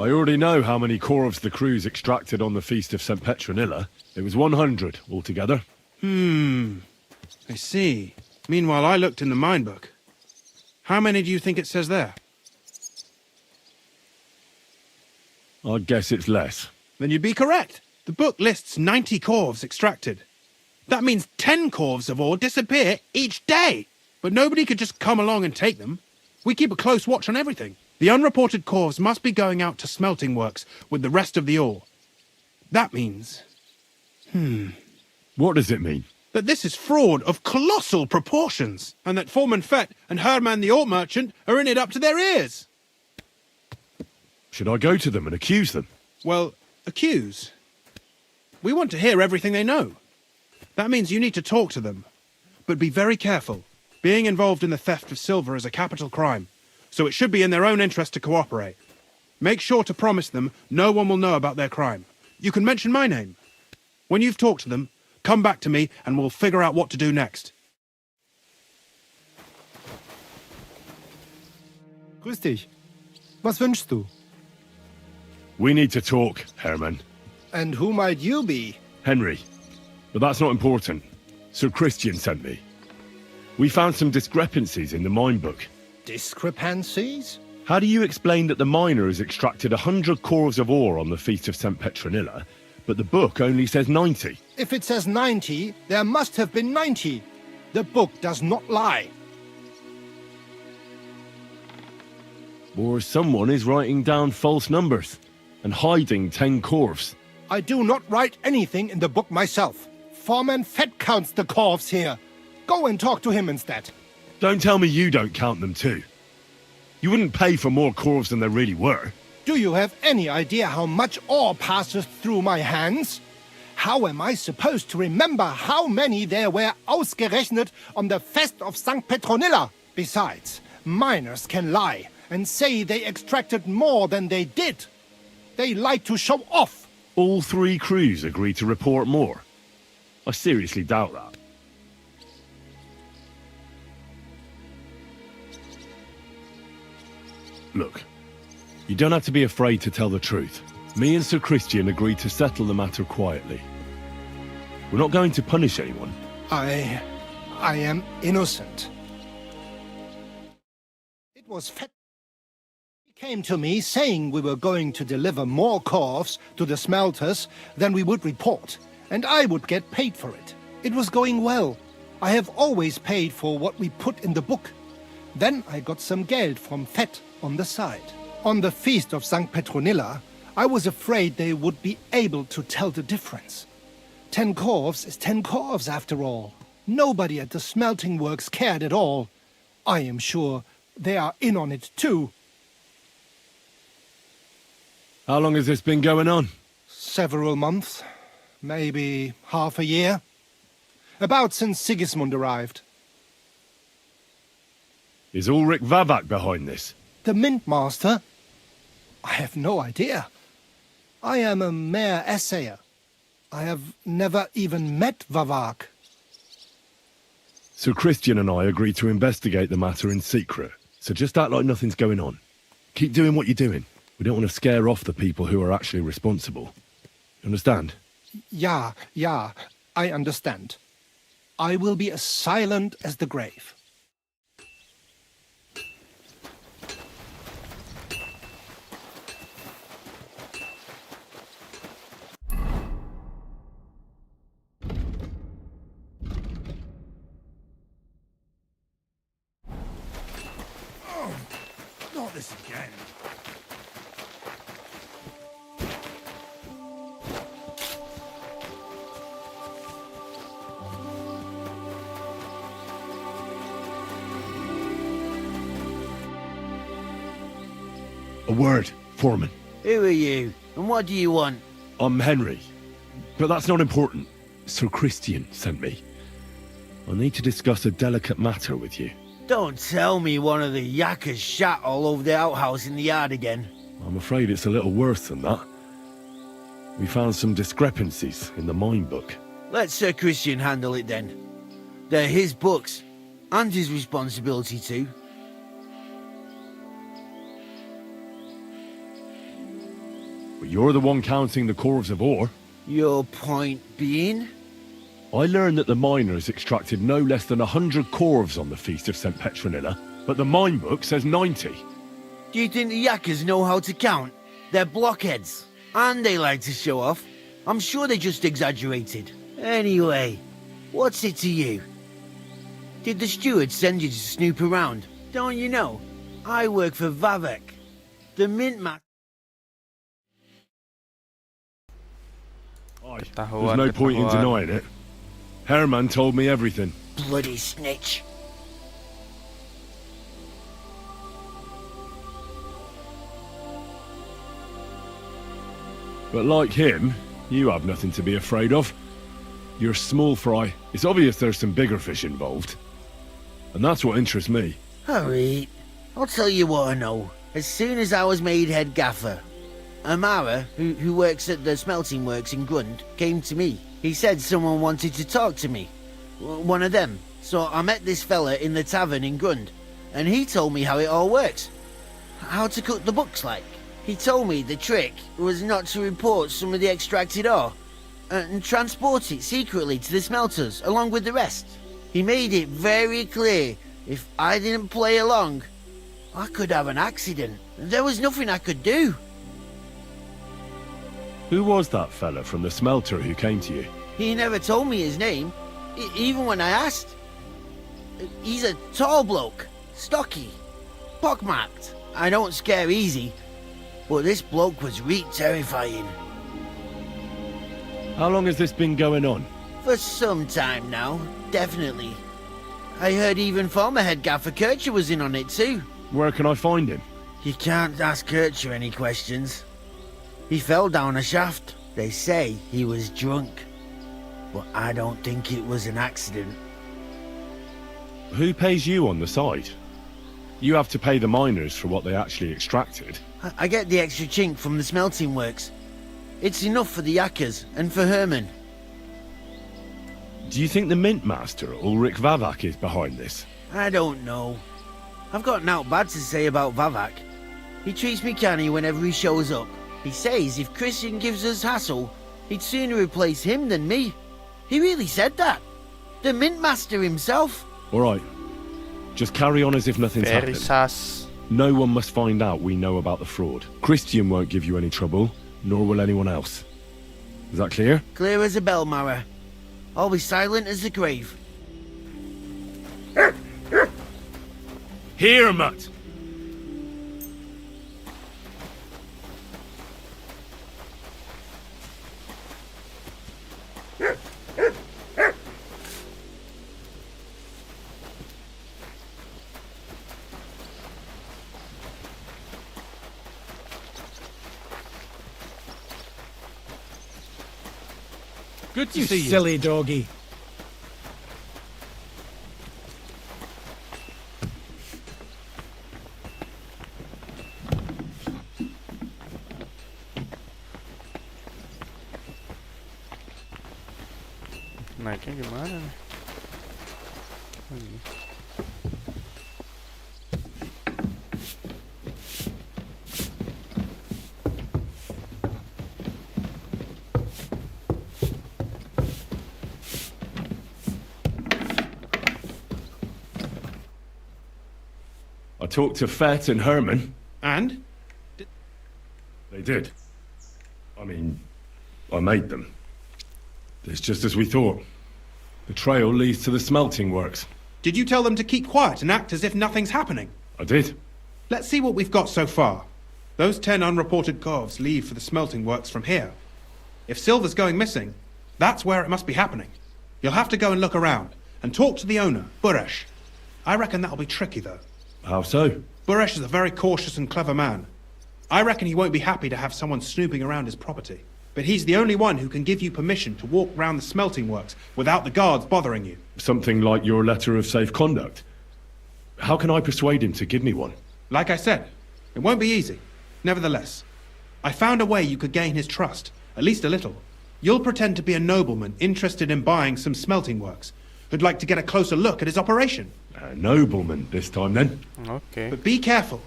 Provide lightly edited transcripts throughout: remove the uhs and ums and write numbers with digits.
I already know how many corves the crews extracted on the Feast of St. Petronilla. It was 100 altogether. I see. Meanwhile, I looked in the mine book. How many do you think it says there? I'd guess it's less. Then you'd be correct. The book lists 90 corves extracted. That means 10 corves of ore disappear each day. But nobody could just come along and take them. We keep a close watch on everything. The unreported corves must be going out to smelting works with the rest of the ore. That means... What does it mean? that this is fraud of colossal proportions, and that Foreman Fett and Herman the ore merchant are in it up to their ears. Should I go to them and accuse them? Well, accuse? We want to hear everything they know. That means you need to talk to them. But be very careful. Being involved in the theft of silver is a capital crime, so it should be in their own interest to cooperate. Make sure to promise them no one will know about their crime. You can mention my name. When you've talked to them, come back to me and we'll figure out what to do next. Grüß dich. Was wünschst du? We need to talk, Herman. And who might you be? Henry. But that's not important. Sir Christian sent me. We found some discrepancies in the mine book. Discrepancies? How do you explain that the miner has extracted 100 corves of ore on the Feast of St. Petronilla, but the book only says 90? If it says 90, there must have been 90. The book does not lie. Or someone is writing down false numbers and hiding 10 corves. I do not write anything in the book myself. Foreman Fett counts the corves here. Go and talk to him instead. Don't tell me you don't count them too. You wouldn't pay for more corves than there really were. Do you have any idea how much ore passes through my hands? How am I supposed to remember how many there were ausgerechnet on the Fest of St. Petronilla? Besides, miners can lie and say they extracted more than they did. They like to show off. All 3 crews agreed to report more. I seriously doubt that. Look, you don't have to be afraid to tell the truth. Me and Sir Christian agreed to settle the matter quietly. We're not going to punish anyone. I am innocent. It was Fett. He came to me saying we were going to deliver more corves to the smelters than we would report, and I would get paid for it. It was going well. I have always paid for what we put in the book. Then I got some geld from Fett on the side. On the Feast of St. Petronilla, I was afraid they would be able to tell the difference. 10 corves is 10 corves after all. Nobody at the smelting works cared at all. I am sure they are in on it too. How long has this been going on? Several months. Maybe half a year. About since Sigismund arrived. Is Ulrich Vavak behind this? The Mint Master? I have no idea. I am a mere assayer. I have never even met Vavak. Sir Christian and I agreed to investigate the matter in secret, so just act like nothing's going on. Keep doing what you're doing. We don't want to scare off the people who are actually responsible. Understand? Yeah, I understand. I will be as silent as the grave. Not this again. A word, Foreman. Who are you, and what do you want? I'm Henry, but that's not important. Sir Christian sent me. I need to discuss a delicate matter with you. Don't tell me one of the yakkers shat all over the outhouse in the yard again. I'm afraid it's a little worse than that. We found some discrepancies in the mine book. Let Sir Christian handle it then. They're his books, and his responsibility too. But you're the one counting the corves of ore. Your point being? I learned that the miners extracted no less than 100 corves on the Feast of St. Petronilla, but the mine book says 90. Do you think the yakkers know how to count? They're blockheads, and they like to show off. I'm sure they just exaggerated. Anyway, what's it to you? Did the steward send you to snoop around? Don't you know? I work for Vavek, the mint master. Aye, Ketahuan, there's no point in ketahuan. denying it. Herman told me everything. Bloody snitch. But like him, you have nothing to be afraid of. You're small fry. It's obvious there's some bigger fish involved. And that's what interests me. Alright, I'll tell you what I know. As soon as I was made head gaffer, Amara, who works at the smelting works in Grund, came to me. He said someone wanted to talk to me. One of them. So I met this fella in the tavern in Grund, and he told me how it all works. How to cook the books like. He told me the trick was not to report some of the extracted ore, and transport it secretly to the smelters along with the rest. He made it very clear if I didn't play along, I could have an accident. There was nothing I could do. Who was that fella from the smelter who came to you? He never told me his name, even when I asked. He's a tall bloke, stocky, pockmarked. I don't scare easy, but this bloke was terrifying. How long has this been going on? For some time now, definitely. I heard even former head gaffer Kircher was in on it too. Where can I find him? You can't ask Kircher any questions. He fell down a shaft. They say he was drunk, but I don't think it was an accident. Who pays you on the side? You have to pay the miners for what they actually extracted. I get the extra chink from the smelting works. It's enough for the yakkers and for Herman. Do you think the mint master, Ulrich Vavak, is behind this? I don't know. I've got naught bad to say about Vavak. He treats me canny whenever he shows up. He says if Christian gives us hassle, he'd sooner replace him than me. He really said that. The mint master himself. All right. Just carry on as if nothing's Very happened. sus. No one must find out we know about the fraud. Christian won't give you any trouble, nor will anyone else. Is that clear? Clear as a bell, Mara. I'll be silent as the grave. Here, Mutt! Good to You see you. silly doggy. Naiknya gimana nih? Oh, ini. I talked to Fett and Herman. And? They did. I mean, I made them. It's just as we thought. The trail leads to the smelting works. Did you tell them to keep quiet and act as if nothing's happening? I did. Let's see what we've got so far. Those 10 unreported corves leave for the smelting works from here. If silver's going missing, that's where it must be happening. You'll have to go and look around and talk to the owner, Buresh. I reckon that'll be tricky, though. How so? Buresh is a very cautious and clever man. I reckon he won't be happy to have someone snooping around his property. But he's the only one who can give you permission to walk round the smelting works without the guards bothering you. Something like your letter of safe conduct. How can I persuade him to give me one? Like I said, it won't be easy. Nevertheless, I found a way you could gain his trust, at least a little. You'll pretend to be a nobleman interested in buying some smelting works, who'd like to get a closer look at his operation. A nobleman this time, then. Oke. But be careful.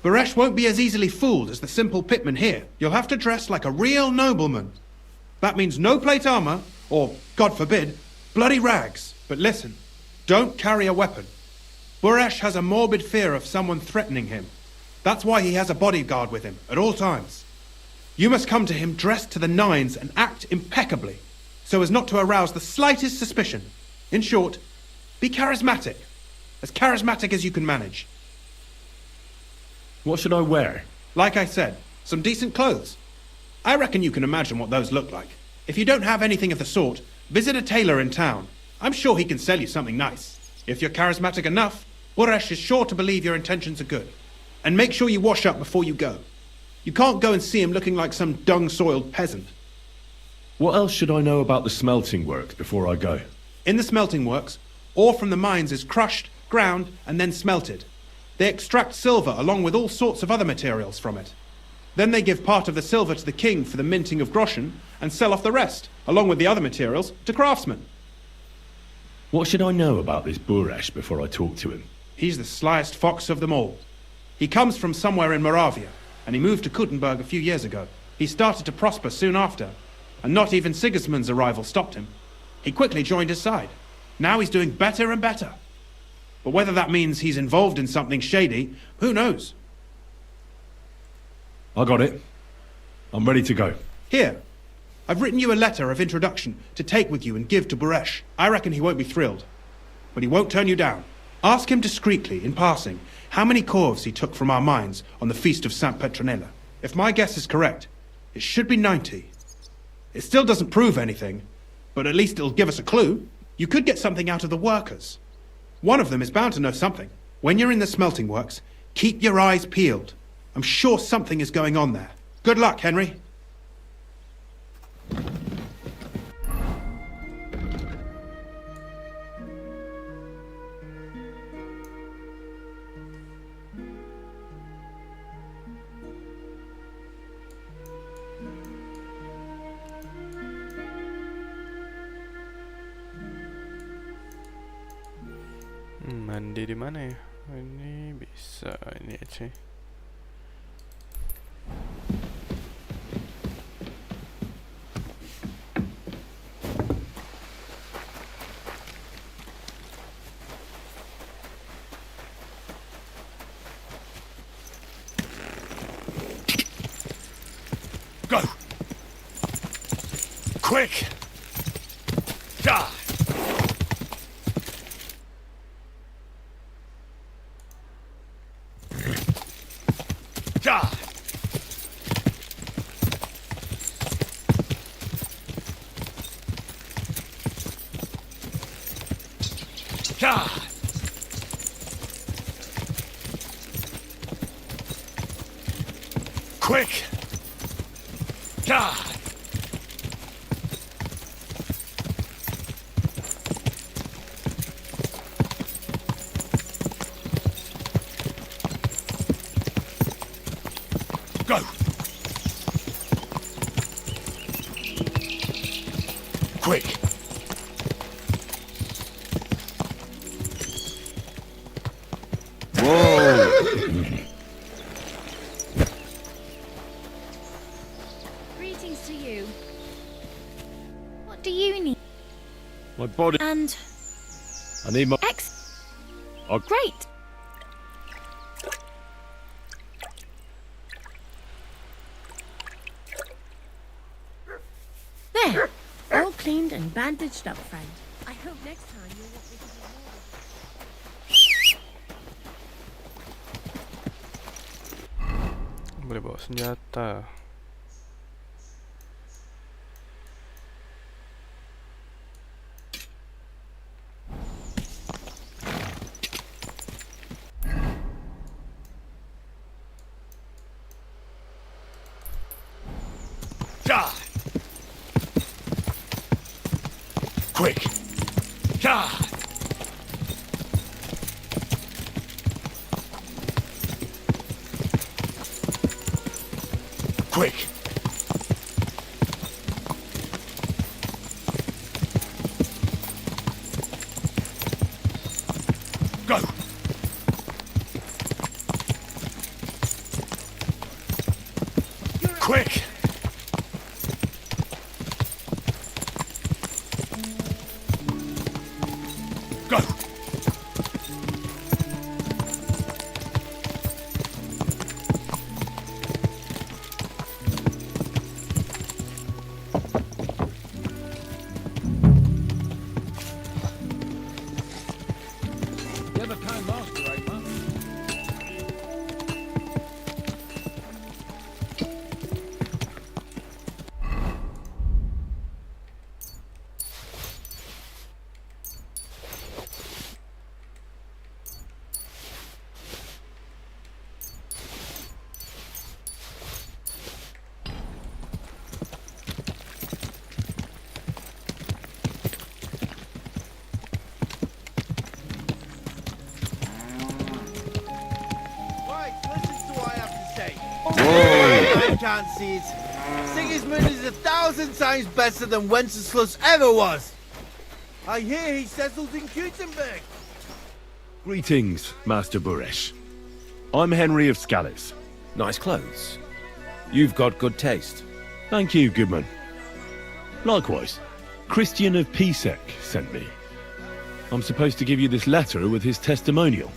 Baresh won't be as easily fooled as the simple pitman here. You'll have to dress like a real nobleman. That means no plate armor, or, God forbid, bloody rags. But listen, don't carry a weapon. Baresh has a morbid fear of someone threatening him. That's why he has a bodyguard with him at all times. You must come to him dressed to the nines and act impeccably, so as not to arouse the slightest suspicion. In short, be charismatic as you can manage. What should I wear? Like I said, some decent clothes. I reckon you can imagine what those look like. If you don't have anything of the sort, visit a tailor in town. I'm sure he can sell you something nice. If you're charismatic enough, Buresh is sure to believe your intentions are good. And make sure you wash up before you go. You can't go and see him looking like some dung-soiled peasant. What else should I know about the smelting works before I go? In the smelting works, ore from the mines is crushed, ground, and then smelted. They extract silver along with all sorts of other materials from it. Then they give part of the silver to the king for the minting of groschen and sell off the rest, along with the other materials, to craftsmen. What should I know about this Buresh before I talk to him? He's the slyest fox of them all. He comes from somewhere in Moravia, and he moved to Kuttenberg a few years ago. He started to prosper soon after, and not even Sigismund's arrival stopped him. He quickly joined his side. Now he's doing better and better. But whether that means he's involved in something shady, who knows? I got it. I'm ready to go. Here, I've written you a letter of introduction to take with you and give to Buresh. I reckon he won't be thrilled, but he won't turn you down. Ask him discreetly, in passing, how many corves he took from our mines on the feast of Saint Petronella. If my guess is correct, it should be 90. It still doesn't prove anything, but at least it'll give us a clue. You could get something out of the workers. One of them is bound to know something. When you're in the smelting works, keep your eyes peeled. I'm sure something is going on there. Good luck, Henry. Mandi di mana ya? Ini bisa ini aja. Go! Quick! Die! Die! Die! Quick! Die! Go! Quick! Whoa! Greetings to you. What do you need? My body. And I need my. Oh. great. There, all cleaned and bandaged up, friend. I hope next time you'll want me to do more. Boleh bawa senjata. Die! Quick! Die! Quick! Go! quick! Go! I can't see it. Sigismund is 1,000 times better than Wenceslas ever was. I hear he settled in Gutenberg. Greetings, Master Buresh. I'm Henry of Scales. Nice clothes. You've got good taste. Thank you, Goodman. Likewise, Christian of Pisek sent me. I'm supposed to give you this letter with his testimonial.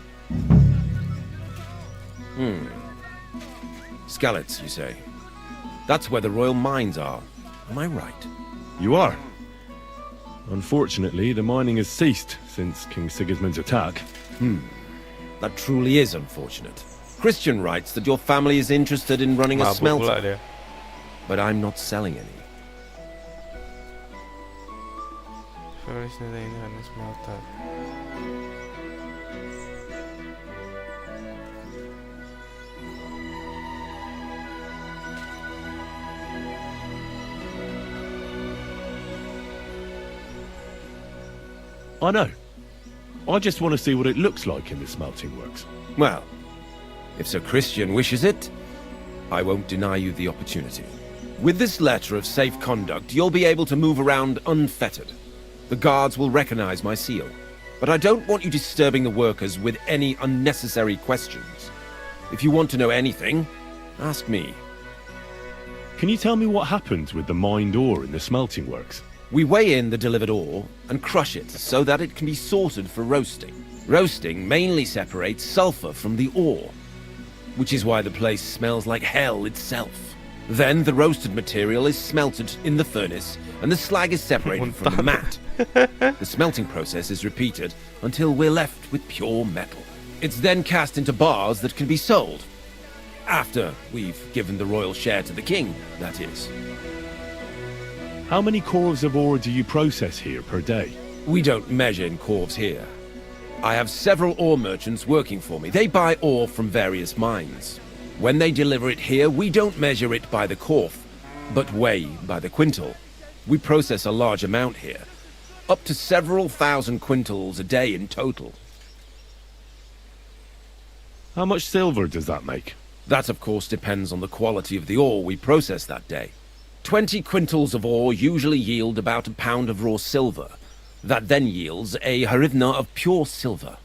Skallets, you say? That's where the royal mines are. Am I right? You are. Unfortunately, the mining has ceased since King Sigismund's attack. That truly is unfortunate. Christian writes that your family is interested in running a Mabuk pula smelter, dia. but I'm not selling any. Fuel senjata ini hanya smelter. I know. I just want to see what it looks like in the smelting works. Well, if Sir Christian wishes it, I won't deny you the opportunity. With this letter of safe conduct, you'll be able to move around unfettered. The guards will recognize my seal. But I don't want you disturbing the workers with any unnecessary questions. If you want to know anything, ask me. Can you tell me what happens with the mined ore in the smelting works? We weigh in the delivered ore and crush it so that it can be sorted for roasting. Roasting mainly separates sulfur from the ore, which is why the place smells like hell itself. Then the roasted material is smelted in the furnace and the slag is separated from the matte. The smelting process is repeated until we're left with pure metal. It's then cast into bars that can be sold. After we've given the royal share to the king, that is. How many corves of ore do you process here per day? We don't measure in corves here. I have several ore merchants working for me. They buy ore from various mines. When they deliver it here, we don't measure it by the corf, but weigh by the quintal. We process a large amount here, up to several thousand quintals a day in total. How much silver does that make? That, of course, depends on the quality of the ore we process that day. 20 quintals of ore usually yield about a pound of raw silver. That then yields a hryvnia of pure silver.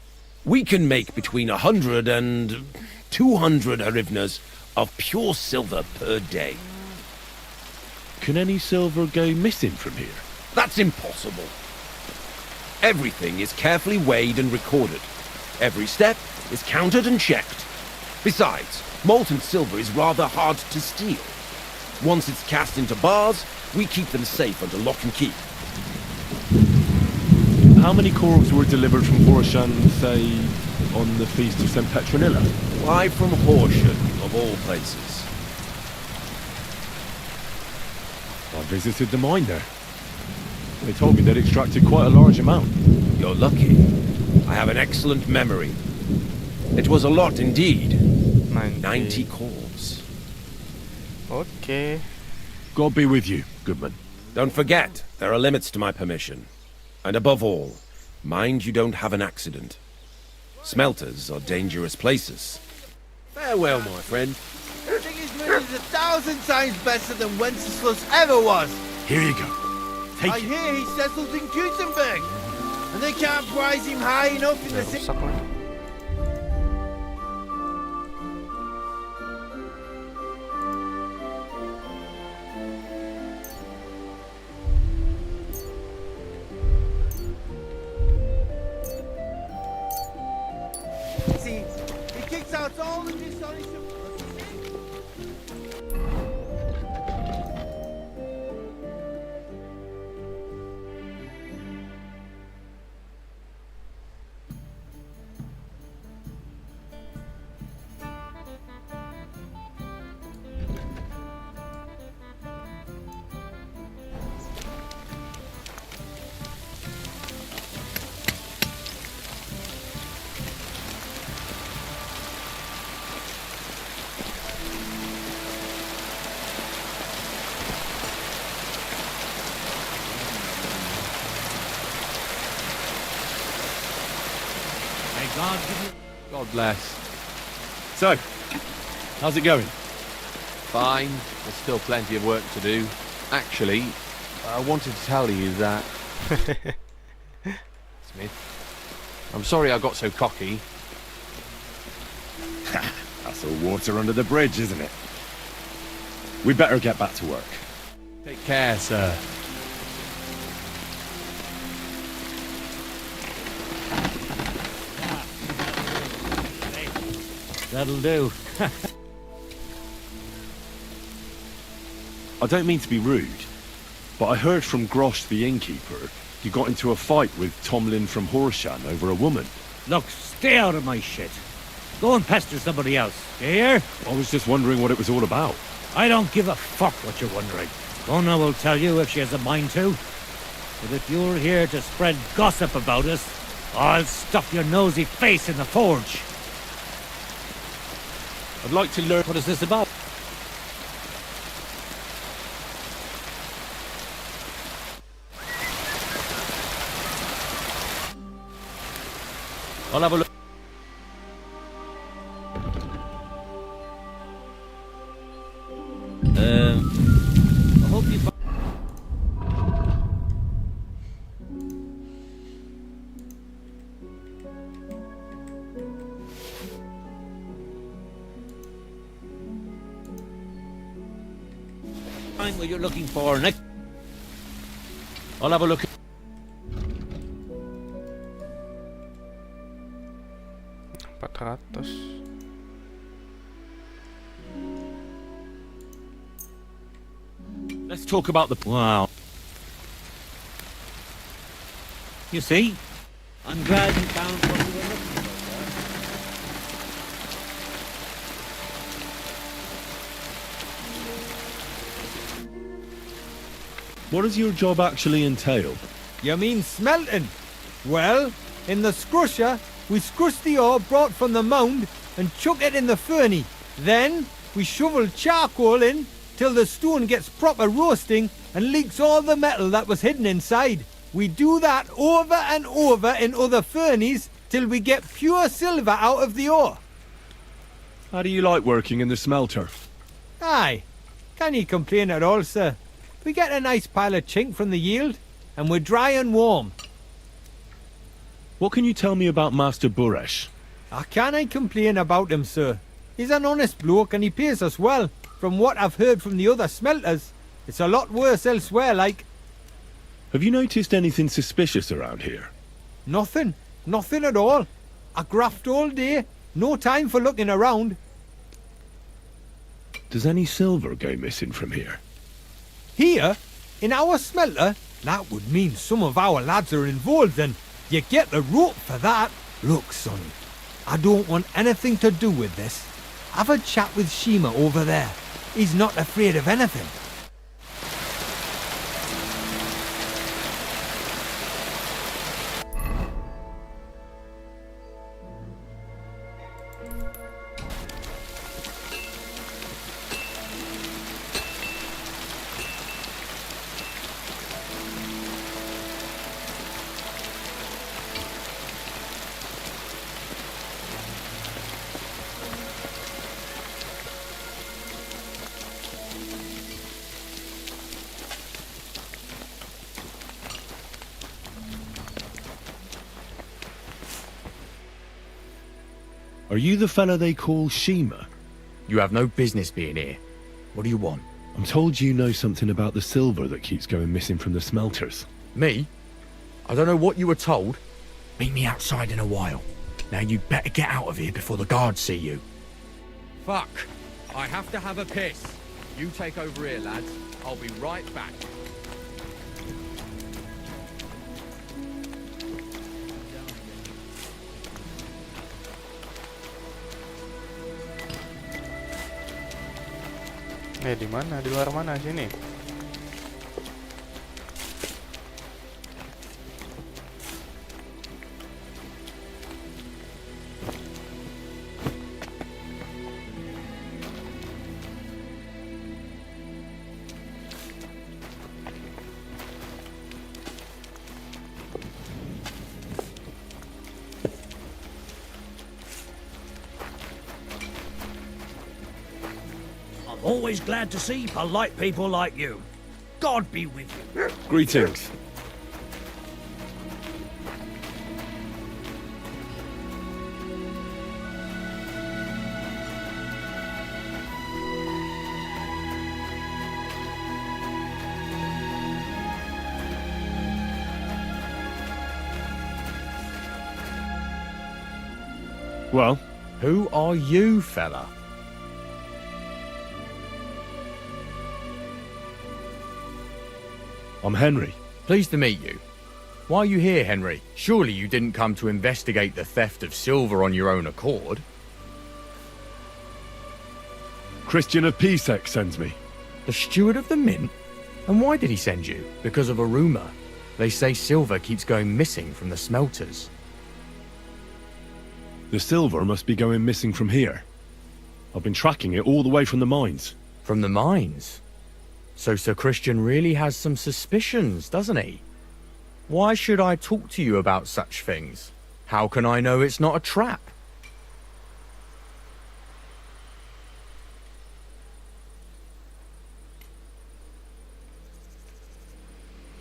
We can make between 100 and 200 hryvnias of pure silver per day. Can any silver go missing from here? That's impossible. Everything is carefully weighed and recorded. Every step is counted and checked. Besides, molten silver is rather hard to steal. Once it's cast into bars, we keep them safe under lock and key. How many corves were delivered from Horshan, say, on the feast of St. Petronilla? Why from Horsham, of all places? I visited the mine there. They told me they'd extracted quite a large amount. You're lucky. I have an excellent memory. It was a lot indeed. 90 corves. Okay. God be with you, Goodman. Don't forget, there are limits to my permission. And above all, mind you don't have an accident. Smelters are dangerous places. Farewell, my friend. Sigismund is 1,000 times better than Wenceslas ever was. Here you go. Take I it. hear he settled in Gutenberg, and they can't prize him high enough in the Udah city. rusak lah. God bless. So, how's it going? Fine. There's still plenty of work to do. Actually, I wanted to tell you that... Smith, I'm sorry I got so cocky. That's all water under the bridge, isn't it? We better get back to work. Take care, sir. That'll do. I don't mean to be rude, but I heard from Grosh the innkeeper you got into a fight with Tomlin from Horshan over a woman. Look, stay out of my shit. Go and pester somebody else, you hear? I was just wondering what it was all about. I don't give a fuck what you're wondering. Gonna will tell you if she has a mind to. But if you're here to spread gossip about us, I'll stuff your nosy face in the forge. I'd like to learn... What is this about? I'll have a look. I hope you... Find what you're looking for, Nick. I'll have a look. Let's talk about the... Wow. You see? I'm glad you found what you were looking for, What does your job actually entail? You mean smelting? Well, in the scrusher, we scrush the ore brought from the mound and chuck it in the furnace. Then, we shovel charcoal in till the stone gets proper roasting and leaks all the metal that was hidden inside. We do that over and over in other furnaces till we get pure silver out of the ore. How do you like working in the smelter? Aye, can you complain at all, sir? We get a nice pile of chink from the yield, and we're dry and warm. What can you tell me about Master Buresh? I can't complain about him, sir. He's an honest bloke and he pays us well. From what I've heard from the other smelters, it's a lot worse elsewhere, like. Have you noticed anything suspicious around here? Nothing. Nothing at all. I graft all day. No time for looking around. Does any silver go missing from here? Here, in our smelter, that would mean some of our lads are involved and you get the rope for that. Look, sonny, I don't want anything to do with this. Have a chat with Shima over there. He's not afraid of anything. Are you the fella they call Shima? You have no business being here. What do you want? I'm told you know something about the silver that keeps going missing from the smelters. Me? I don't know what you were told. Meet me outside in a while. Now you'd better get out of here before the guards see you. Fuck. I have to have a piss. You take over here, lads. I'll be right back. Di mana? Di luar mana? Sini. Always glad to see polite people like you. God be with you. Greetings. Well, Who are you, fella? I'm Henry. Pleased to meet you. Why are you here, Henry? Surely you didn't come to investigate the theft of silver on your own accord. Christian of Pisek sends me. The steward of the mint? And why did he send you? Because of a rumour. They say silver keeps going missing from the smelters. The silver must be going missing from here. I've been tracking it all the way from the mines. From the mines? So Sir Christian really has some suspicions, doesn't he? Why should I talk to you about such things? How can I know it's not a trap?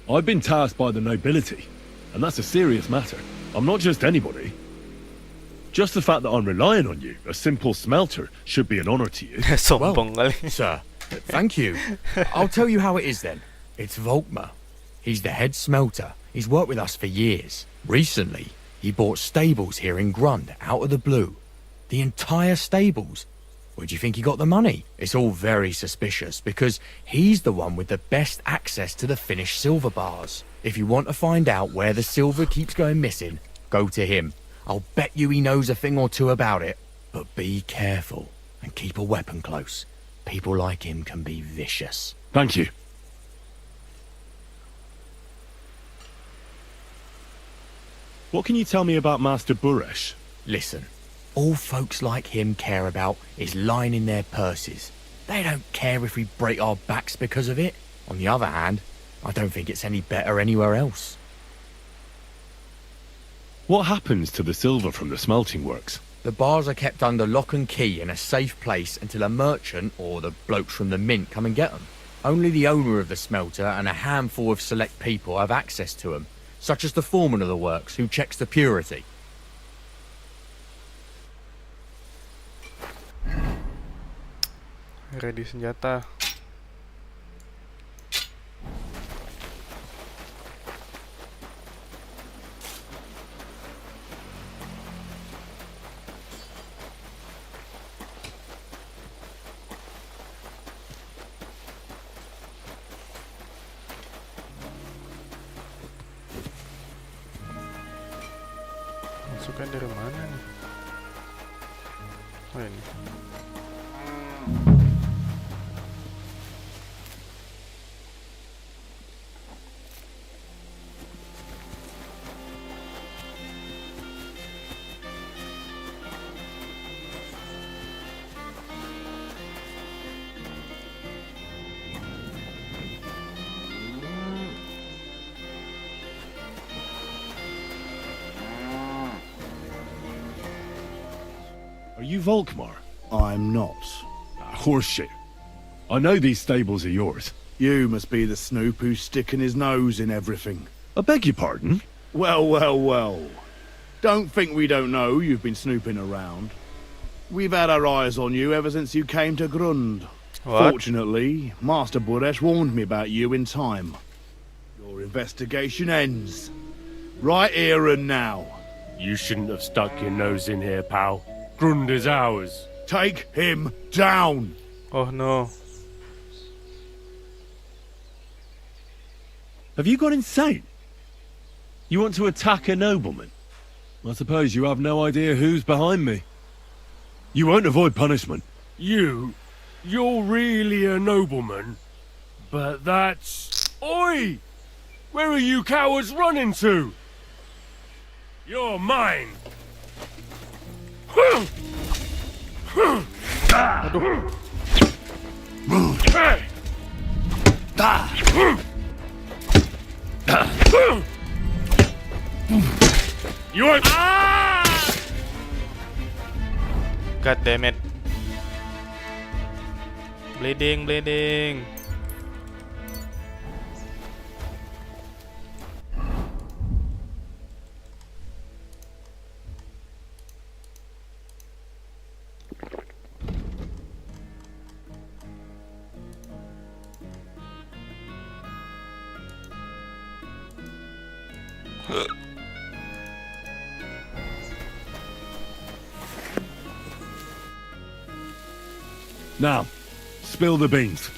I've been tasked by the nobility, and that's a serious matter. I'm not just anybody. Just the fact that I'm relying on you, a simple smelter, should be an honour to you. Sombong kali. Sir, thank you. I'll tell you how it is then. It's Volkmar. He's the head smelter. He's worked with us for years. Recently, he bought stables here in Grund, out of the blue. The entire stables. Where do you think he got the money? It's all very suspicious, because he's the one with the best access to the finished silver bars. If you want to find out where the silver keeps going missing, go to him. I'll bet you he knows a thing or two about it. But be careful, and keep a weapon close. People like him can be vicious. Thank you. What can you tell me about Master Buresh? Listen, all folks like him care about is lining their purses. They don't care if we break our backs because of it. On the other hand, I don't think it's any better anywhere else. What happens to the silver from the smelting works? The bars are kept under lock and key in a safe place until a merchant or the blokes from the mint come and get them. Only the owner of the smelter and a handful of select people have access to them, such as the foreman of the works who checks the purity. Ready senjata. Masukkan dari mana nih? Oh ini. Are you Volkmar? I'm not. Horseshit. I know these stables are yours. You must be the snoop who's sticking his nose in everything. I beg your pardon? Well, well, well. Don't think we don't know you've been snooping around. We've had our eyes on you ever since you came to Grund. What? Fortunately, Master Buresh warned me about you in time. Your investigation ends. Right here and now. You shouldn't have stuck your nose in here, pal. Grund is ours. Take him down. Oh no. Have you gone insane? You want to attack a nobleman? I suppose you have no idea who's behind me. You won't avoid punishment. You're really a nobleman? But that's... Oi! Where are you cowards running to? You're mine! You're... God damn it. Bleeding, bleeding. Now, spill the beans.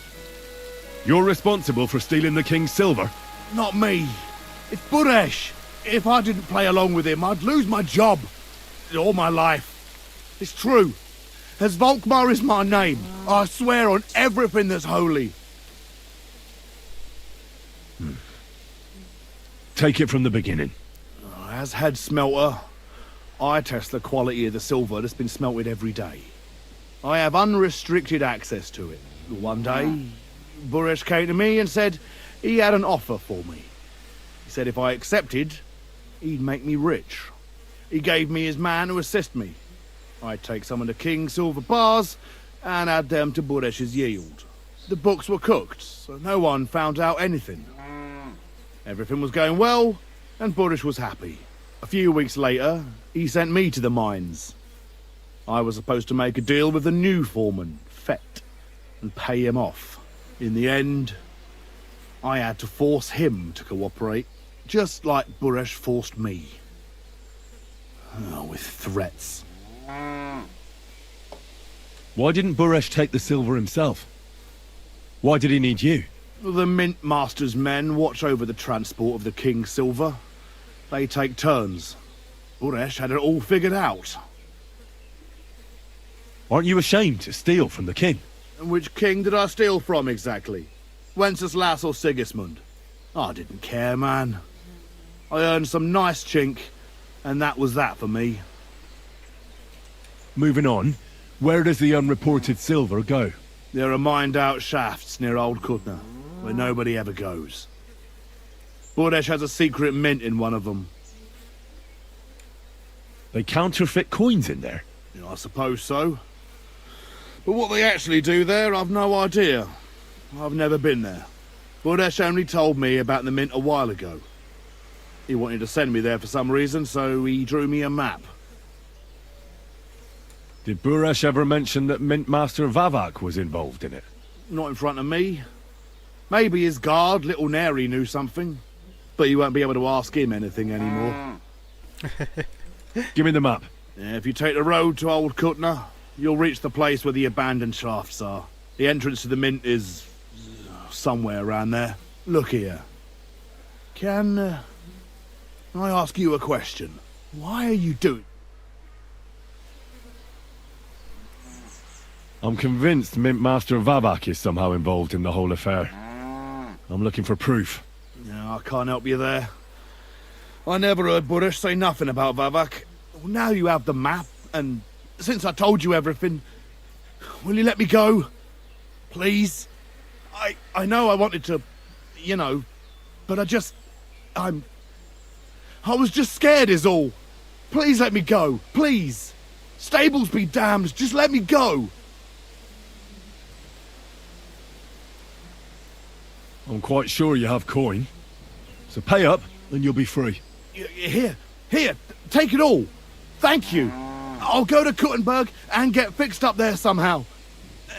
You're responsible for stealing the king's silver? Not me. It's Buresh. If I didn't play along with him, I'd lose my job. All my life. It's true. As Volkmar is my name, I swear on everything that's holy. Take it from the beginning. As head smelter, I test the quality of the silver that's been smelted every day. I have unrestricted access to it. One day, Buresh came to me and said he had an offer for me. He said if I accepted, he'd make me rich. He gave me his man to assist me. I'd take some of the king's silver bars and add them to Buresh's yield. The books were cooked, so no one found out anything. Everything was going well, and Buresh was happy. A few weeks later, he sent me to the mines. I was supposed to make a deal with the new foreman, Fett, and pay him off. In the end, I had to force him to cooperate, just like Buresh forced me. With threats. Why didn't Buresh take the silver himself? Why did he need you? The Mint Master's men watch over the transport of the king's silver. They take turns. Buresh had it all figured out. Aren't you ashamed to steal from the king? And which king did I steal from exactly? Wenceslas or Sigismund? I didn't care, man. I earned some nice chink, and that was that for me. Moving on, where does the unreported silver go? There are mined-out shafts near Old Kutna, where nobody ever goes. Buresh has a secret mint in one of them. They counterfeit coins in there? I suppose so. But what they actually do there, I've no idea. I've never been there. Buresh only told me about the mint a while ago. He wanted to send me there for some reason, so he drew me a map. Did Buresh ever mention that Mint Master Vavak was involved in it? Not in front of me. Maybe his guard, Little Neri, knew something. But you won't be able to ask him anything anymore. Give me the map. Yeah, if you take the road to Old Kutna, you'll reach the place where the abandoned shafts are. The entrance to the mint is... somewhere around there. Look here. Can I ask you a question? Why are you doing... I'm convinced Mint Master Vavak is somehow involved in the whole affair. I'm looking for proof. No, I can't help you there. I never heard Buresh say nothing about Vavak. Well, now you have the map, and since I told you everything, will you let me go? Please? I know I wanted to, you know, but I was just scared is all. Please let me go, please. Stables be damned, just let me go. I'm quite sure you have coin. So pay up, and you'll be free. Here, take it all. Thank you. I'll go to Kuttenberg and get fixed up there somehow.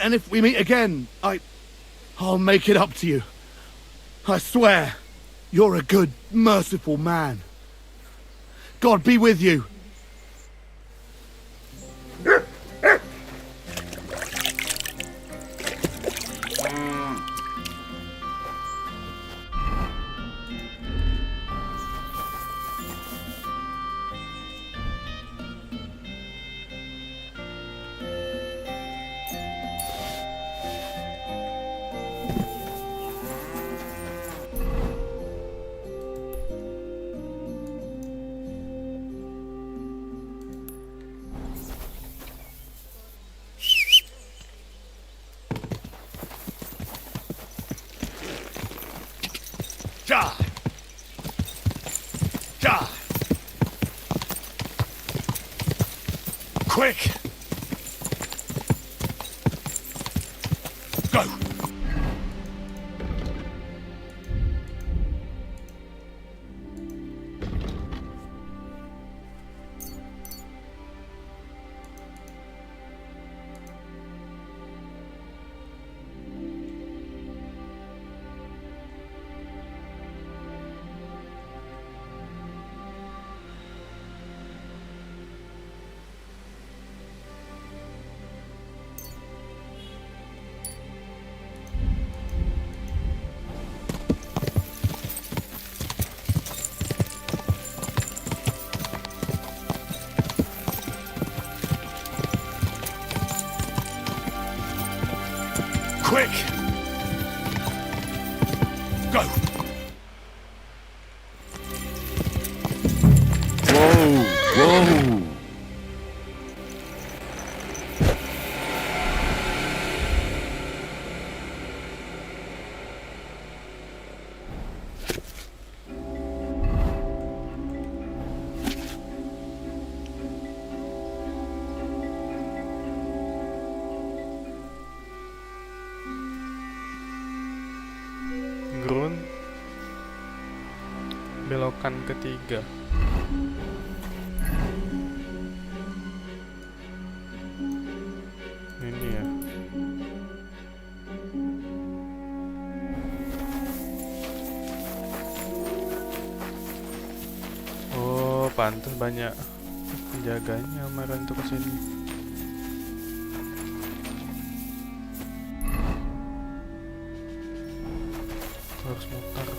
And if we meet again, I'll make it up to you. I swear, you're a good, merciful man. God be with you. Die! Quick! Go! Quick! Go! Whoa! Whoa! Ground. Belokan ketiga. Ini ya. Oh, pantas banyak penjaganya kemarin tuh kesini. Harus muter.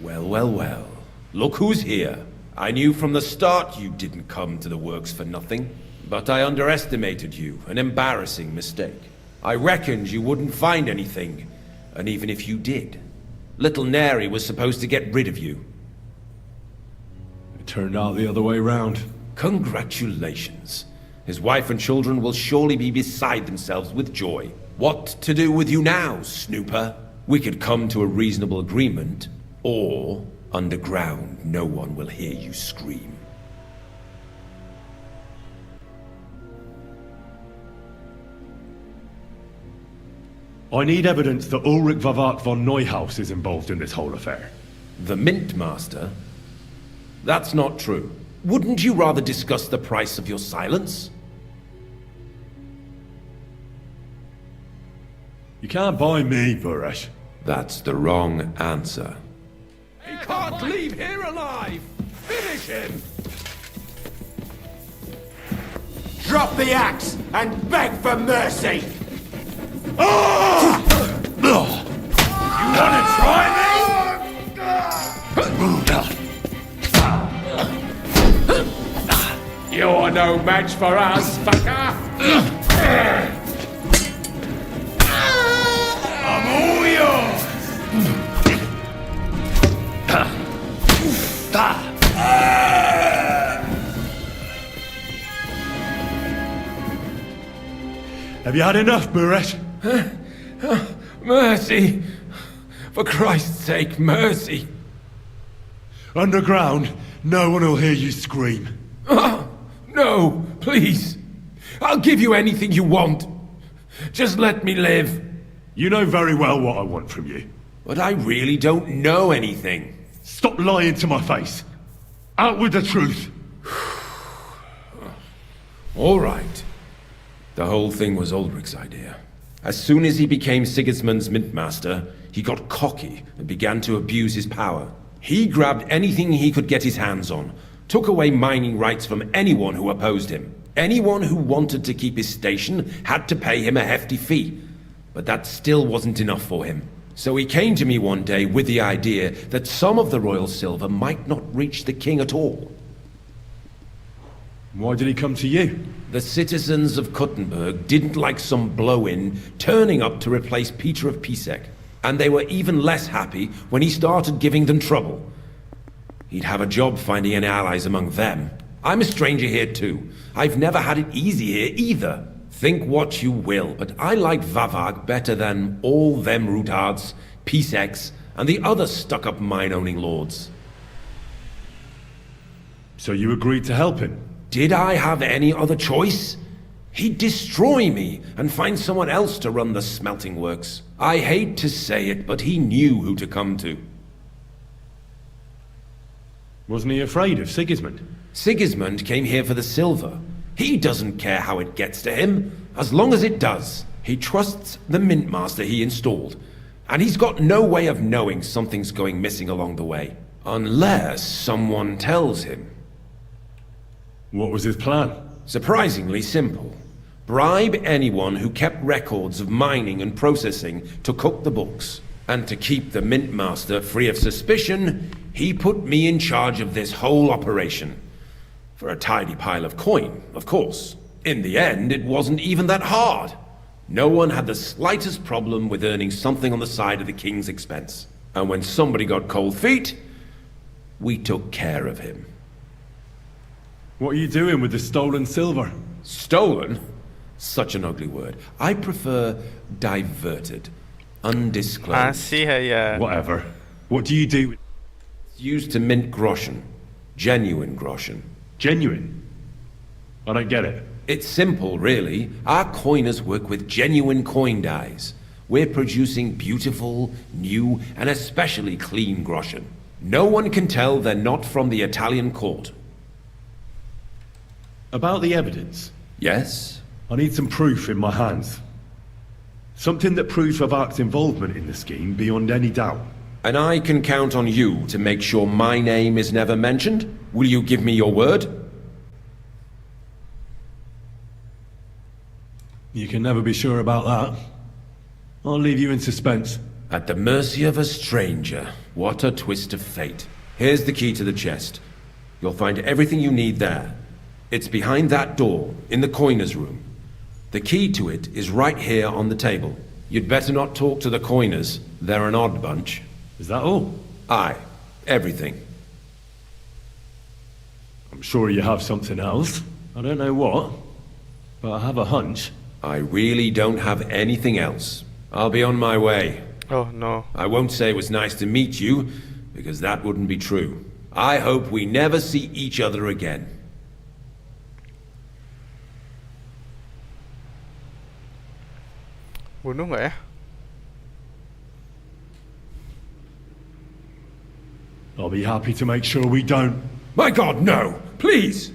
Well, well, well. Look who's here. I knew from the start you didn't come to the works for nothing. But I underestimated you. An embarrassing mistake. I reckoned you wouldn't find anything. And even if you did, little Neri was supposed to get rid of you. It turned out the other way round. Congratulations. His wife and children will surely be beside themselves with joy. What to do with you now, snooper? We could come to a reasonable agreement, or underground no one will hear you scream. I need evidence that Ulrich Vavak von Neuhaus is involved in this whole affair. The Mint Master? That's not true. Wouldn't you rather discuss the price of your silence? You can't buy me, Buresh. That's the wrong answer. He can't leave here alive! Finish him! Drop the axe and beg for mercy! You wanna try me? You're no match for us, fucker! I'm all yours! Have you had enough, Buresh? Mercy! For Christ's sake, mercy! Underground, no one will hear you scream. No, please! I'll give you anything you want. Just let me live. You know very well what I want from you. But I really don't know anything. Stop lying to my face. Out with the truth. All right. The whole thing was Ulrich's idea. As soon as he became Sigismund's mintmaster, he got cocky and began to abuse his power. He grabbed anything he could get his hands on, took away mining rights from anyone who opposed him. Anyone who wanted to keep his station had to pay him a hefty fee. But that still wasn't enough for him. So he came to me one day with the idea that some of the royal silver might not reach the king at all. Why did he come to you? The citizens of Kuttenberg didn't like some blow-in turning up to replace Peter of Pisek. And they were even less happy when he started giving them trouble. He'd have a job finding any allies among them. I'm a stranger here too. I've never had it easy here either. Think what you will, but I like Vavag better than all them Rutards, Piseks, and the other stuck-up mine-owning lords. So you agreed to help him? Did I have any other choice? He'd destroy me and find someone else to run the smelting works. I hate to say it, but he knew who to come to. Wasn't he afraid of Sigismund? Sigismund came here for the silver. He doesn't care how it gets to him, as long as it does. He trusts the mintmaster he installed, and he's got no way of knowing something's going missing along the way. Unless someone tells him. What was his plan? Surprisingly simple. Bribe anyone who kept records of mining and processing to cook the books. And to keep the mintmaster free of suspicion, he put me in charge of this whole operation. For a tidy pile of coin, of course. In the end, it wasn't even that hard. No one had the slightest problem with earning something on the side of the king's expense. And when somebody got cold feet, we took care of him. What are you doing with the stolen silver? Stolen? Such an ugly word. I prefer diverted. Undisclosed. Masih ya. Whatever. What do you do? It's used to mint groschen. Genuine groschen. Genuine? I don't get it. It's simple, really. Our coiners work with genuine coin dyes. We're producing beautiful, new, and especially clean groschen. No one can tell they're not from the Italian court. About the evidence? Yes? I need some proof in my hands. Something that proves Vavak's involvement in the scheme beyond any doubt. And I can count on you to make sure my name is never mentioned? Will you give me your word? You can never be sure about that. I'll leave you in suspense. At the mercy of a stranger. What a twist of fate. Here's the key to the chest. You'll find everything you need there. It's behind that door, in the coiner's room. The key to it is right here on the table. You'd better not talk to the coiners. They're an odd bunch. Is that all? Aye. Everything. I'm sure you have something else. I don't know what, but I have a hunch. I really don't have anything else. I'll be on my way. Oh no. I won't say it was nice to meet you, because that wouldn't be true. I hope we never see each other again. Bunuh nggak ya? I'll be happy to make sure we don't. My God, no! Please!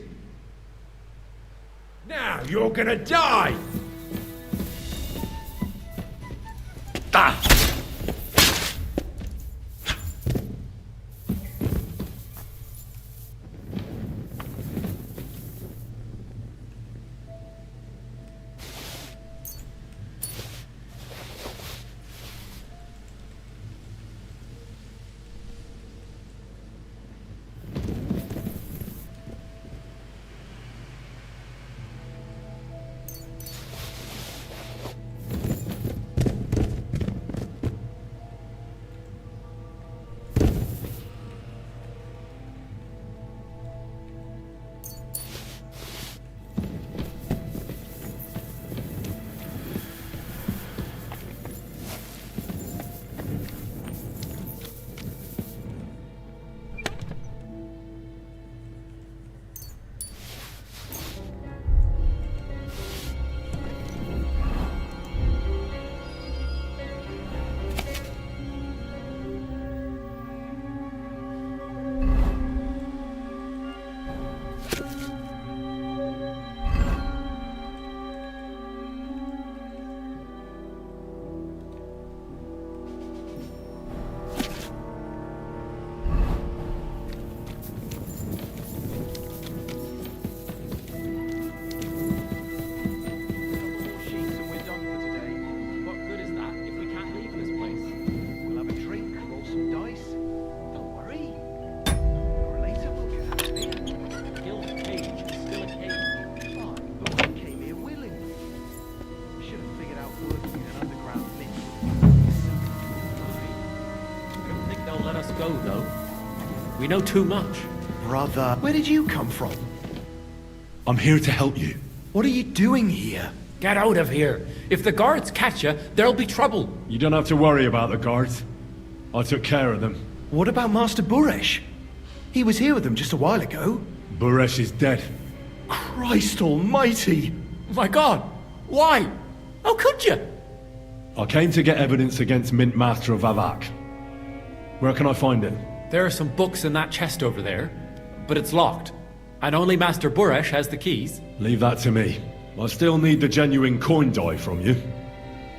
Now you're gonna die! Ah! We know too much. Brother, where did you come from? I'm here to help you. What are you doing here? Get out of here. If the guards catch you, there'll be trouble. You don't have to worry about the guards. I took care of them. What about Master Buresh? He was here with them just a while ago. Buresh is dead. Christ almighty! My God! Why? How could you? I came to get evidence against Mint Master of Avak. Where can I find it? There are some books in that chest over there, but it's locked. And only Master Buresh has the keys. Leave that to me. I still need the genuine coin die from you.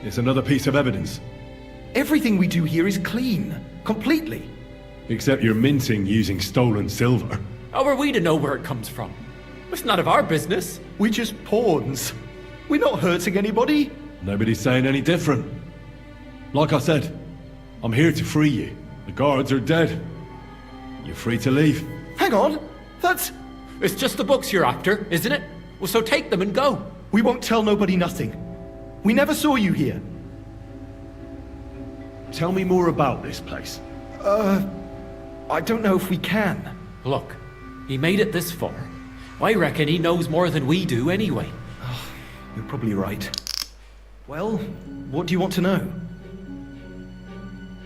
It's another piece of evidence. Everything we do here is clean. Completely. Except you're minting using stolen silver. How are we to know where it comes from? It's none of our business. We're just pawns. We're not hurting anybody. Nobody's saying any different. Like I said, I'm here to free you. The guards are dead. You're free to leave. Hang on. That's... It's just the books you're after, isn't it? Well, so take them and go. We won't tell nobody nothing. We never saw you here. Tell me more about this place. I don't know if we can. Look, he made it this far. I reckon he knows more than we do anyway. You're probably right. Well, what do you want to know?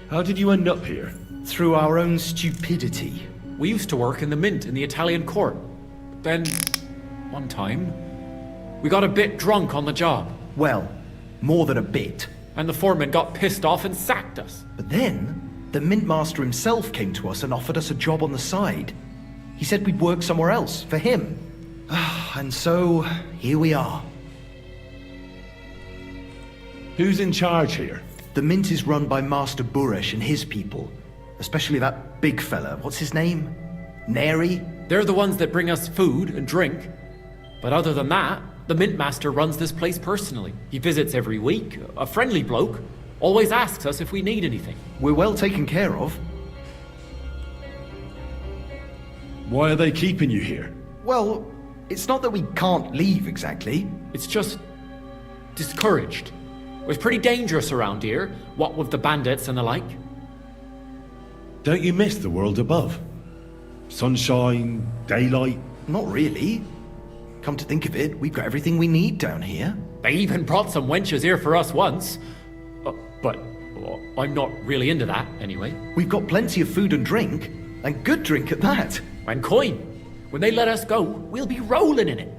How did you end up here? Through our own stupidity. We used to work in the mint in the Italian court. Then, one time, we got a bit drunk on the job. Well, more than a bit. And the foreman got pissed off and sacked us. But then, the mint master himself came to us and offered us a job on the side. He said we'd work somewhere else, for him. And so, here we are. Who's in charge here? The mint is run by Master Buresh and his people. Especially that big fella. What's his name? Neri? They're the ones that bring us food and drink. But other than that, the mint master runs this place personally. He visits every week, a friendly bloke. Always asks us if we need anything. We're well taken care of. Why are they keeping you here? Well, it's not that we can't leave exactly. It's just discouraged. It was pretty dangerous around here, what with the bandits and the like. Don't you miss the world above? Sunshine, daylight? Not really. Come to think of it, we've got everything we need down here. They even brought some wenches here for us once. But I'm not really into that, anyway. We've got plenty of food and drink, and good drink at that. And coin. When they let us go, we'll be rolling in it.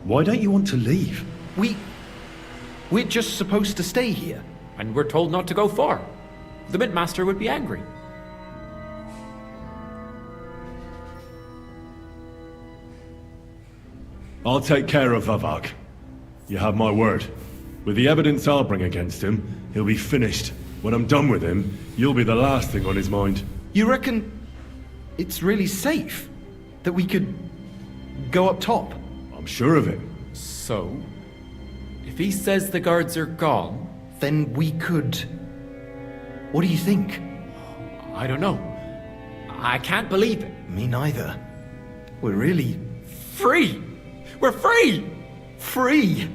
Why don't you want to leave? We're just supposed to stay here. And we're told not to go far. The mint master would be angry. I'll take care of Vavak. You have my word. With the evidence I'll bring against him, he'll be finished. When I'm done with him, you'll be the last thing on his mind. You reckon it's really safe that we could go up top? I'm sure of it. So, if he says the guards are gone... Then we could... What do you think? I don't know. I can't believe it. Me neither. We're really... Free! We're free! Free!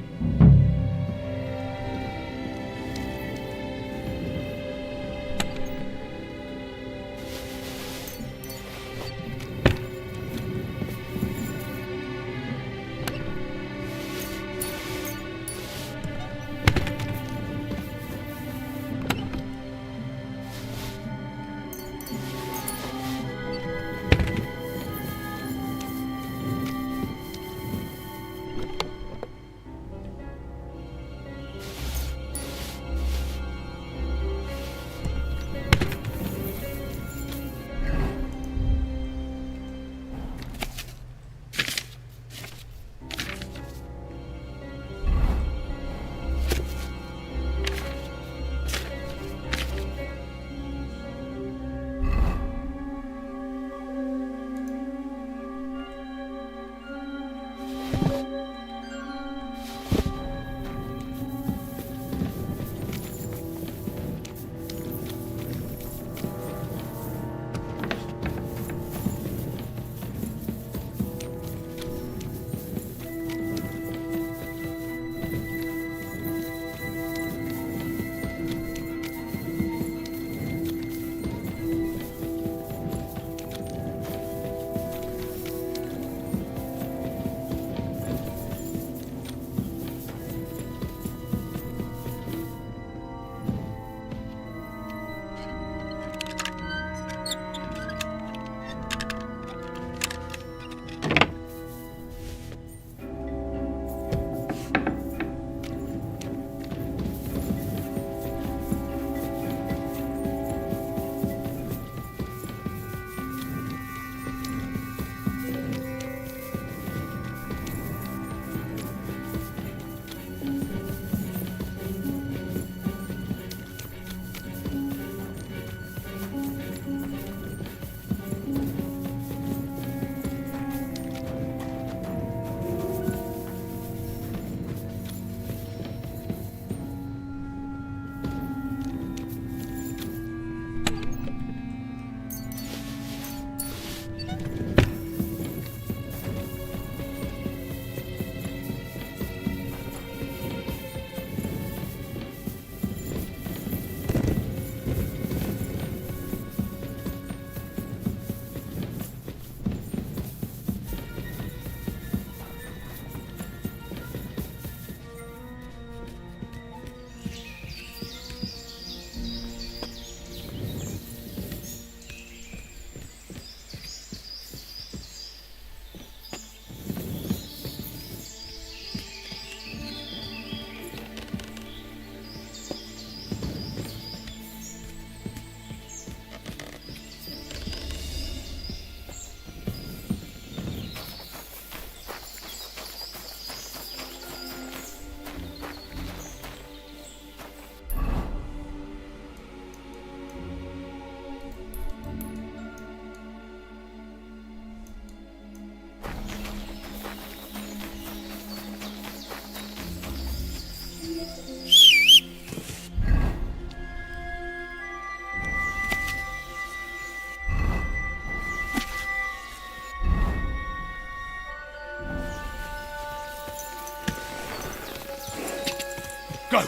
Go!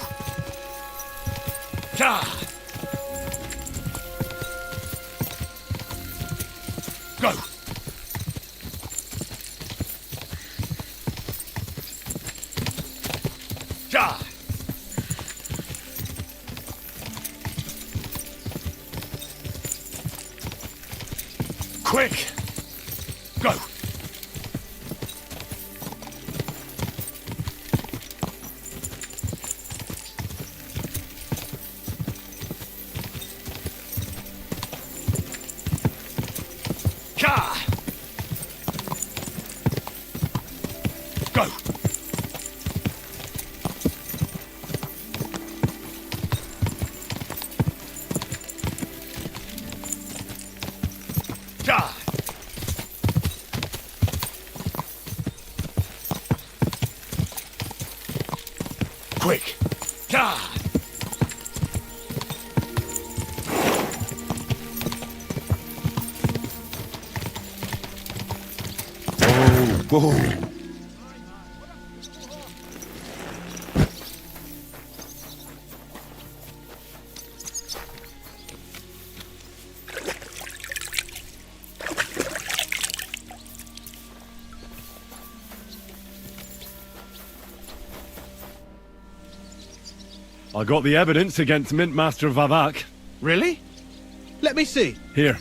Ja! Go! Ja! Quick! Go! Go! Ja! Quick! Ja! Whoa! I got the evidence against Mint Master Vavak. Really? Let me see. Here.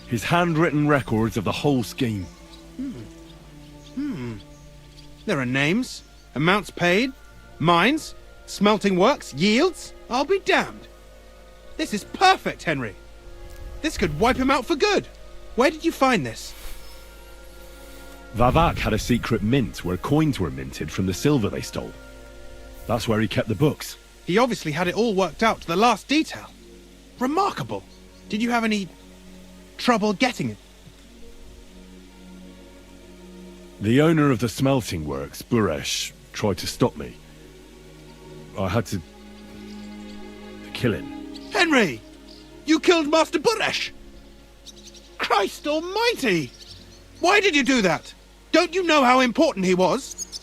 His handwritten records of the whole scheme. There are names, amounts paid, mines, smelting works, yields. I'll be damned. This is perfect, Henry. This could wipe him out for good. Where did you find this? Vavak had a secret mint where coins were minted from the silver they stole. That's where he kept the books. He obviously had it all worked out to the last detail. Remarkable. Did you have any trouble getting it? The owner of the smelting works, Buresh, tried to stop me. I had to kill him. Henry! You killed Master Buresh! Christ almighty! Why did you do that? Don't you know how important he was?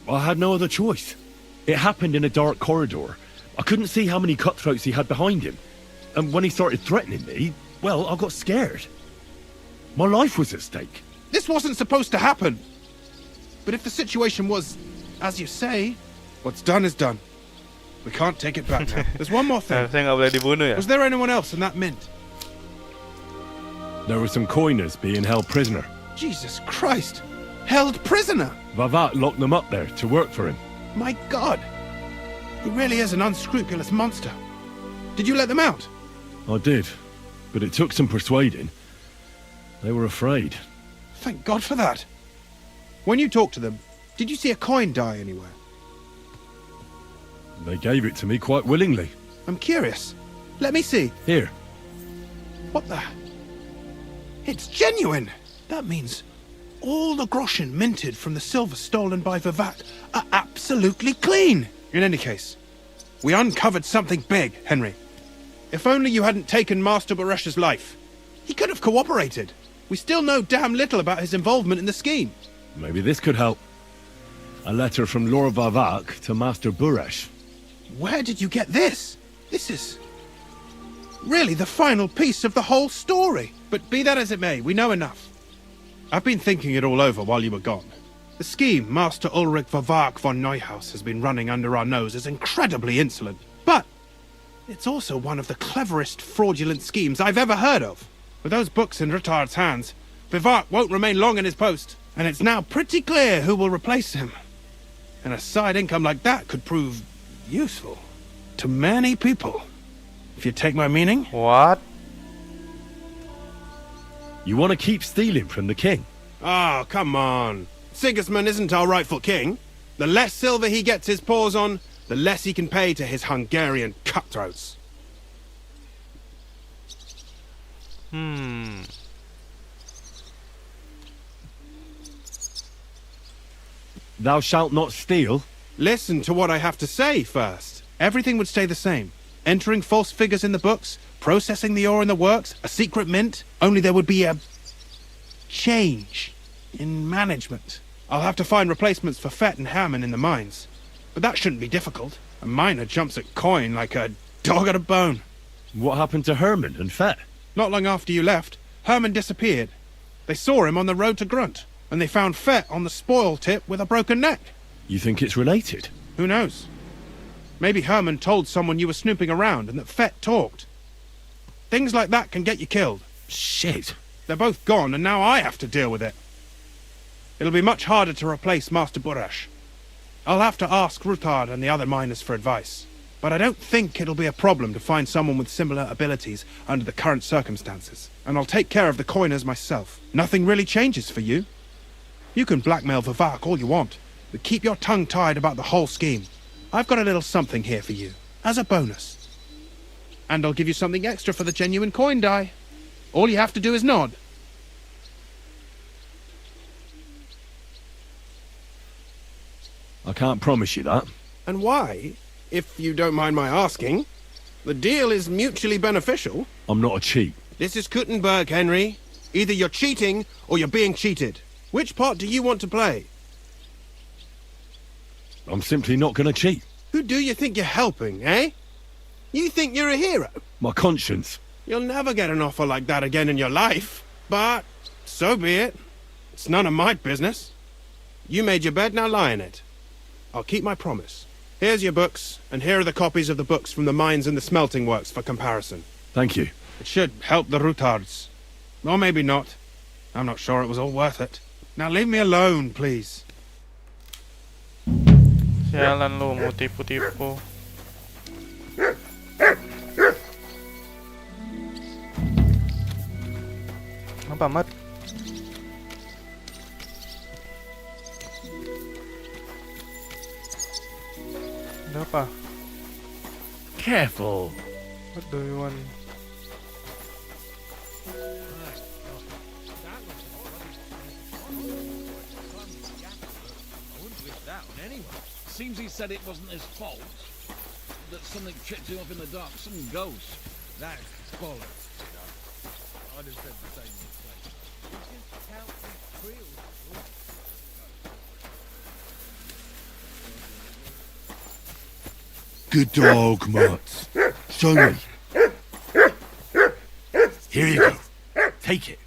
I had no other choice. It happened in a dark corridor. I couldn't see how many cutthroats he had behind him. And when he started threatening me, well, I got scared. My life was at stake. This wasn't supposed to happen. But if the situation was, as you say, what's done is done. We can't take it back now. There's one more thing. Saya nggak boleh dibunuh ya? Was there anyone else in that mint? There were some coiners being held prisoner. Jesus Christ! Held prisoner! Vavak locked them up there to work for him. My God! He really is an unscrupulous monster. Did you let them out? I did, but it took some persuading. They were afraid. Thank God for that. When you talked to them, did you see a coin die anywhere? They gave it to me quite willingly. I'm curious. Let me see. Here. What the? It's genuine! That means all the groschen minted from the silver stolen by Vavak are absolutely clean! In any case, we uncovered something big, Henry. If only you hadn't taken Master Baresh's life. He could have cooperated. We still know damn little about his involvement in the scheme. Maybe this could help. A letter from Lord Vavak to Master Buresh. Where did you get this? This is really the final piece of the whole story. But be that as it may, we know enough. I've been thinking it all over while you were gone. The scheme Master Ulrich Vavak von Neuhaus has been running under our nose is incredibly insolent. But it's also one of the cleverest fraudulent schemes I've ever heard of. With those books in Rittard's hands, Vivart won't remain long in his post, and it's now pretty clear who will replace him. And a side income like that could prove useful to many people, if you take my meaning. What? You want to keep stealing from the king? Oh, come on. Sigismund isn't our rightful king. The less silver he gets his paws on, the less he can pay to his Hungarian cutthroats. Thou shalt not steal? Listen to what I have to say first. Everything would stay the same. Entering false figures in the books, processing the ore in the works, a secret mint, only there would be a change in management. I'll have to find replacements for Fett and Hammond in the mines. But that shouldn't be difficult. A miner jumps at coin like a dog at a bone. What happened to Herman and Fett? Not long after you left, Herman disappeared. They saw him on the road to Grunt, and they found Fett on the spoil tip with a broken neck. You think it's related? Who knows? Maybe Herman told someone you were snooping around and that Fett talked. Things like that can get you killed. Shit. They're both gone, and now I have to deal with it. It'll be much harder to replace Master Buresh. I'll have to ask Ruthard and the other miners for advice. But I don't think it'll be a problem to find someone with similar abilities under the current circumstances. And I'll take care of the coiners myself. Nothing really changes for you. You can blackmail Vivak all you want, but keep your tongue tied about the whole scheme. I've got a little something here for you, as a bonus. And I'll give you something extra for the genuine coin die. All you have to do is nod. I can't promise you that. And why, if you don't mind my asking? The deal is mutually beneficial. I'm not a cheat. This is Kuttenberg, Henry. Either you're cheating or you're being cheated. Which part do you want to play? I'm simply not going to cheat. Who do you think you're helping, eh? You think you're a hero? My conscience. You'll never get an offer like that again in your life. But so be it. It's none of my business. You made your bed, now lie in it. I'll keep my promise. Here's your books, and here are the copies of the books from the mines and the smelting works for comparison. Thank you. It should help the Rutards. Or maybe not. I'm not sure it was all worth it. Now leave me alone, please. Sialan lu, mau tipu-tipu. Apa, Mat? Ada apa? Careful. What do you want? Seems he said it wasn't his fault. That something tripped him up in the dark, some ghost. That's bollocks, you know. I'd have said the same mistake. Good dog, Mats. Show me. Here you go. Take it.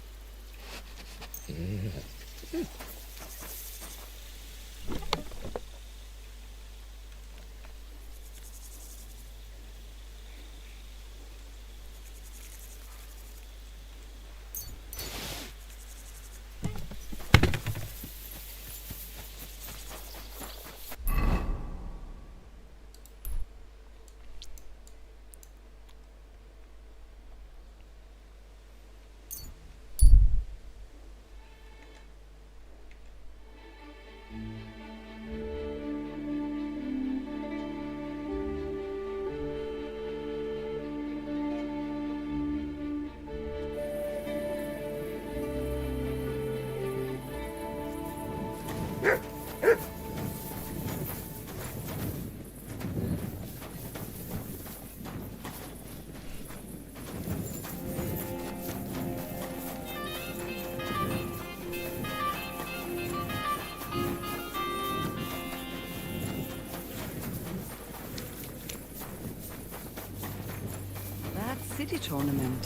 city tournament.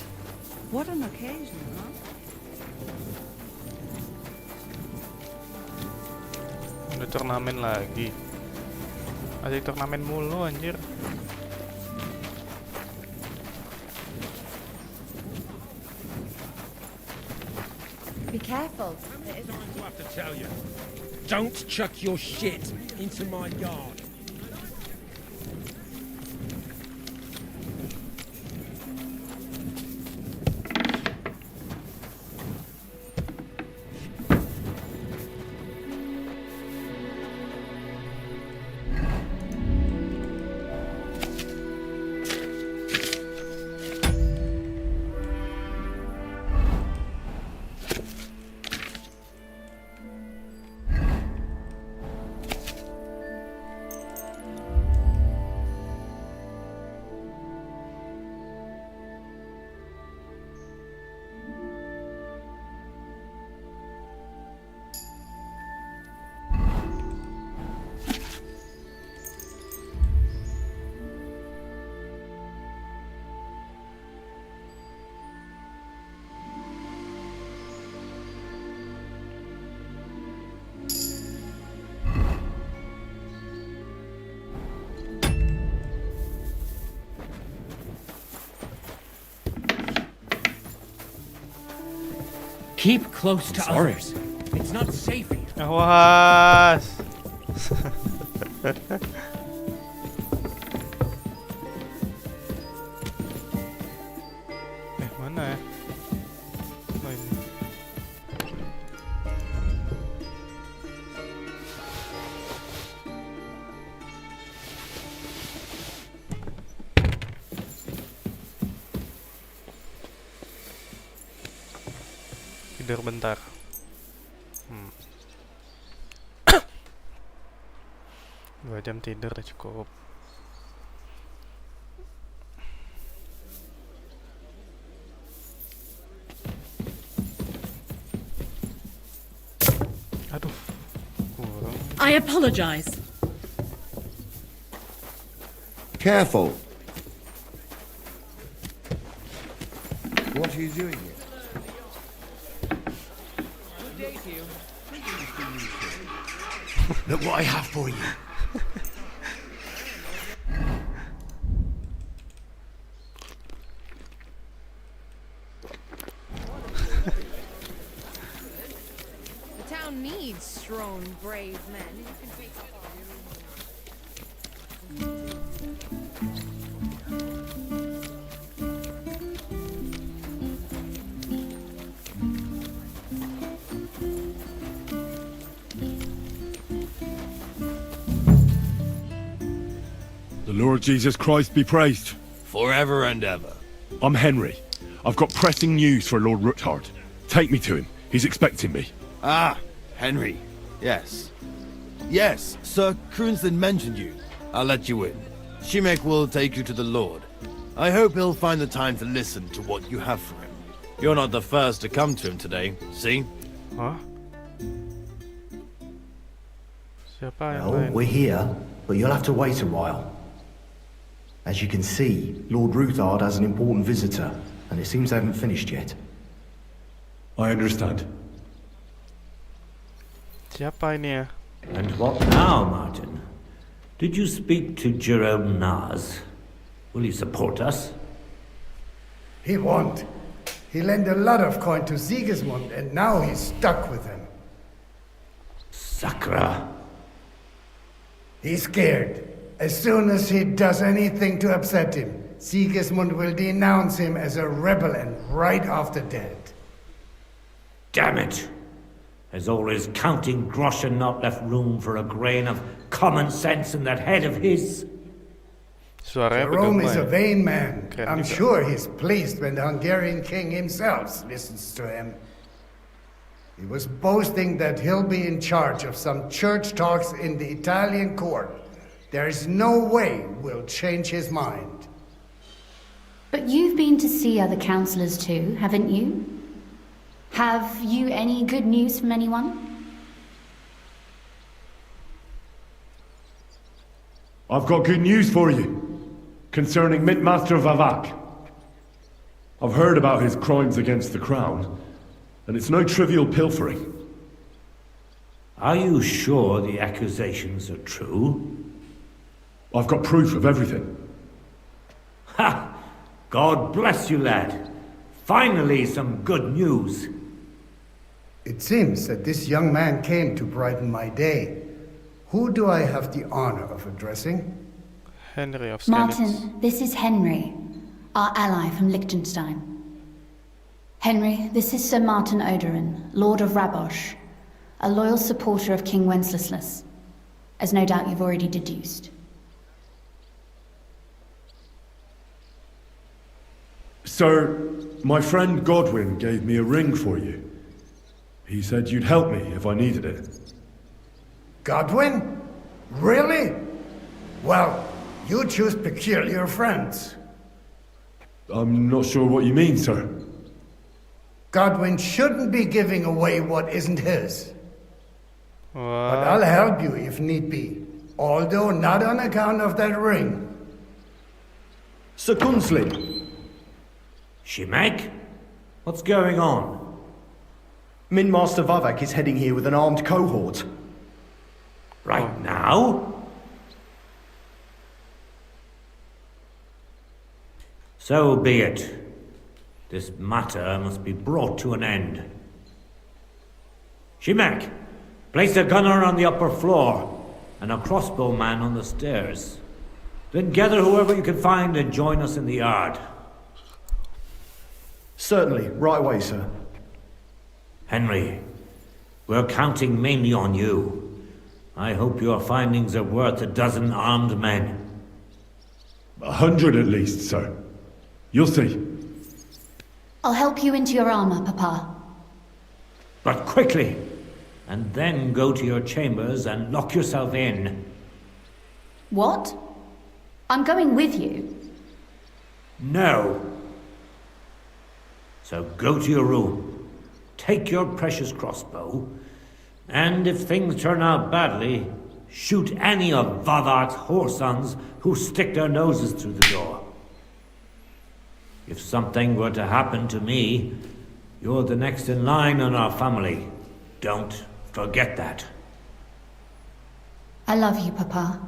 What an occasion, huh? Ada turnamen lagi. Ada turnamen mulu anjir. Be careful. I have to tell you. Don't chuck your shit into my yard. Keep close to sorry. others. It's not safe here. Awas. Mana ya? Oh, ini. Tidur bentar. 2 jam tidur cukup. Aduh, kurang. I apologize. Careful. What are you doing here? Look what I have for you. The town needs strong, brave men who can take part. The Lord Jesus Christ be praised. Forever and ever. I'm Henry. I've got pressing news for Lord Ruthard. Take me to him. He's expecting me. Ah, Henry. Yes. Yes, Sir Croonston mentioned you. I'll let you in. Shimek will take you to the Lord. I hope he'll find the time to listen to what you have for him. You're not the first to come to him today, see? Huh? Siapa yang Well, lain? we're here, but you'll have to wait a while. As you can see, Lord Ruthard has an important visitor, and it seems they haven't finished yet. I understand. Siapa ini ya? And what now, Martin? Did you speak to Jerome Naz? Will he support us? He won't. He lent a lot of coin to Sigismund, and now he's stuck with him. Sakra. He's scared. As soon as he does anything to upset him, Sigismund will denounce him as a rebel and right off the dead. Damn it! Has all his counting groschen not left room for a grain of common sense in that head of his? Jerome is a vain man. I'm sure he's pleased when the Hungarian king himself listens to him. He was boasting that he'll be in charge of some church talks in the Italian court. There is no way we'll change his mind. But you've been to see other councillors too, haven't you? Have you any good news from anyone? I've got good news for you concerning Mint Master Vavak. I've heard about his crimes against the crown, and it's no trivial pilfering. Are you sure the accusations are true? I've got proof of everything. Ha! God bless you, lad. Finally, some good news. It seems that this young man came to brighten my day. Who do I have the honor of addressing? Henry of Skalitz. Martin, this is Henry, our ally from Liechtenstein. Henry, this is Sir Martin Odorin, Lord of Rabosh, a loyal supporter of King Wenceslas, as no doubt you've already deduced. Sir, my friend Godwin gave me a ring for you. He said you'd help me if I needed it. Godwin? Really? Well, you choose peculiar friends. I'm not sure what you mean, sir. Godwin shouldn't be giving away what isn't his. But I'll help you if need be, although not on account of that ring. Sir Kunslin. Shimek? What's going on? Min-Master Vavak is heading here with an armed cohort. Right now? So be it. This matter must be brought to an end. Shimek, place a gunner on the upper floor and a crossbowman on the stairs. Then gather whoever you can find and join us in the yard. Certainly, right away, sir. Henry, we're counting mainly on you. I hope your findings are worth a dozen armed men. 100 at least, sir. You'll see. I'll help you into your armor, Papa. But quickly, and then go to your chambers and lock yourself in. What? I'm going with you. No. So go to your room, take your precious crossbow, and if things turn out badly, shoot any of Vavak's whoresons who stick their noses through the door. If something were to happen to me, you're the next in line in our family. Don't forget that. I love you, Papa.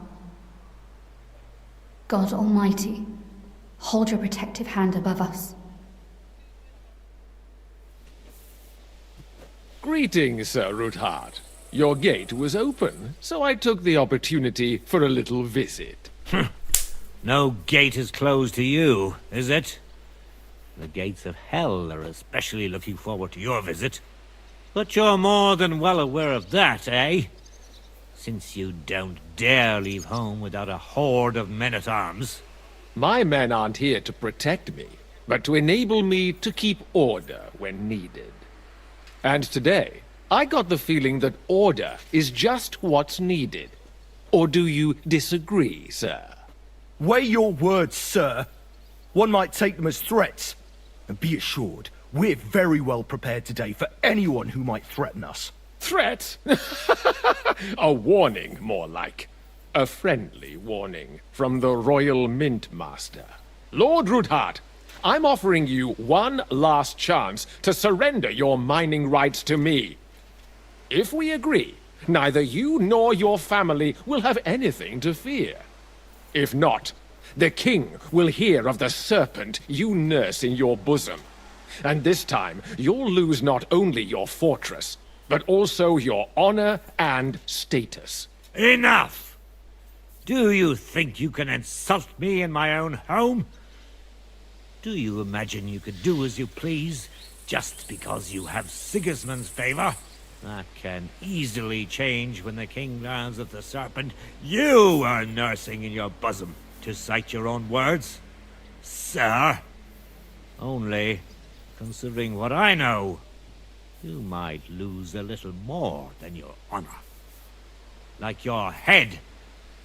God Almighty, hold your protective hand above us. Greetings, Sir Ruthard. Your gate was open, so I took the opportunity for a little visit. No gate is closed to you, is it? The gates of hell are especially looking forward to your visit. But you're more than well aware of that, eh? Since you don't dare leave home without a horde of men-at-arms. My men aren't here to protect me, but to enable me to keep order when needed. And today, I got the feeling that order is just what's needed. Or do you disagree, sir? Weigh your words, sir. One might take them as threats. And be assured, we're very well prepared today for anyone who might threaten us. Threat? A warning, more like. A friendly warning from the Royal Mint Master. Lord Ruthard, I'm offering you one last chance to surrender your mining rights to me. If we agree, neither you nor your family will have anything to fear. If not, the king will hear of the serpent you nurse in your bosom. And this time, you'll lose not only your fortress, but also your honor and status. Enough! Do you think you can insult me in my own home? Do you imagine you could do as you please, just because you have Sigismund's favor? That can easily change when the king learns of the serpent you are nursing in your bosom, to cite your own words, sir. Only, considering what I know, you might lose a little more than your honor. Like your head,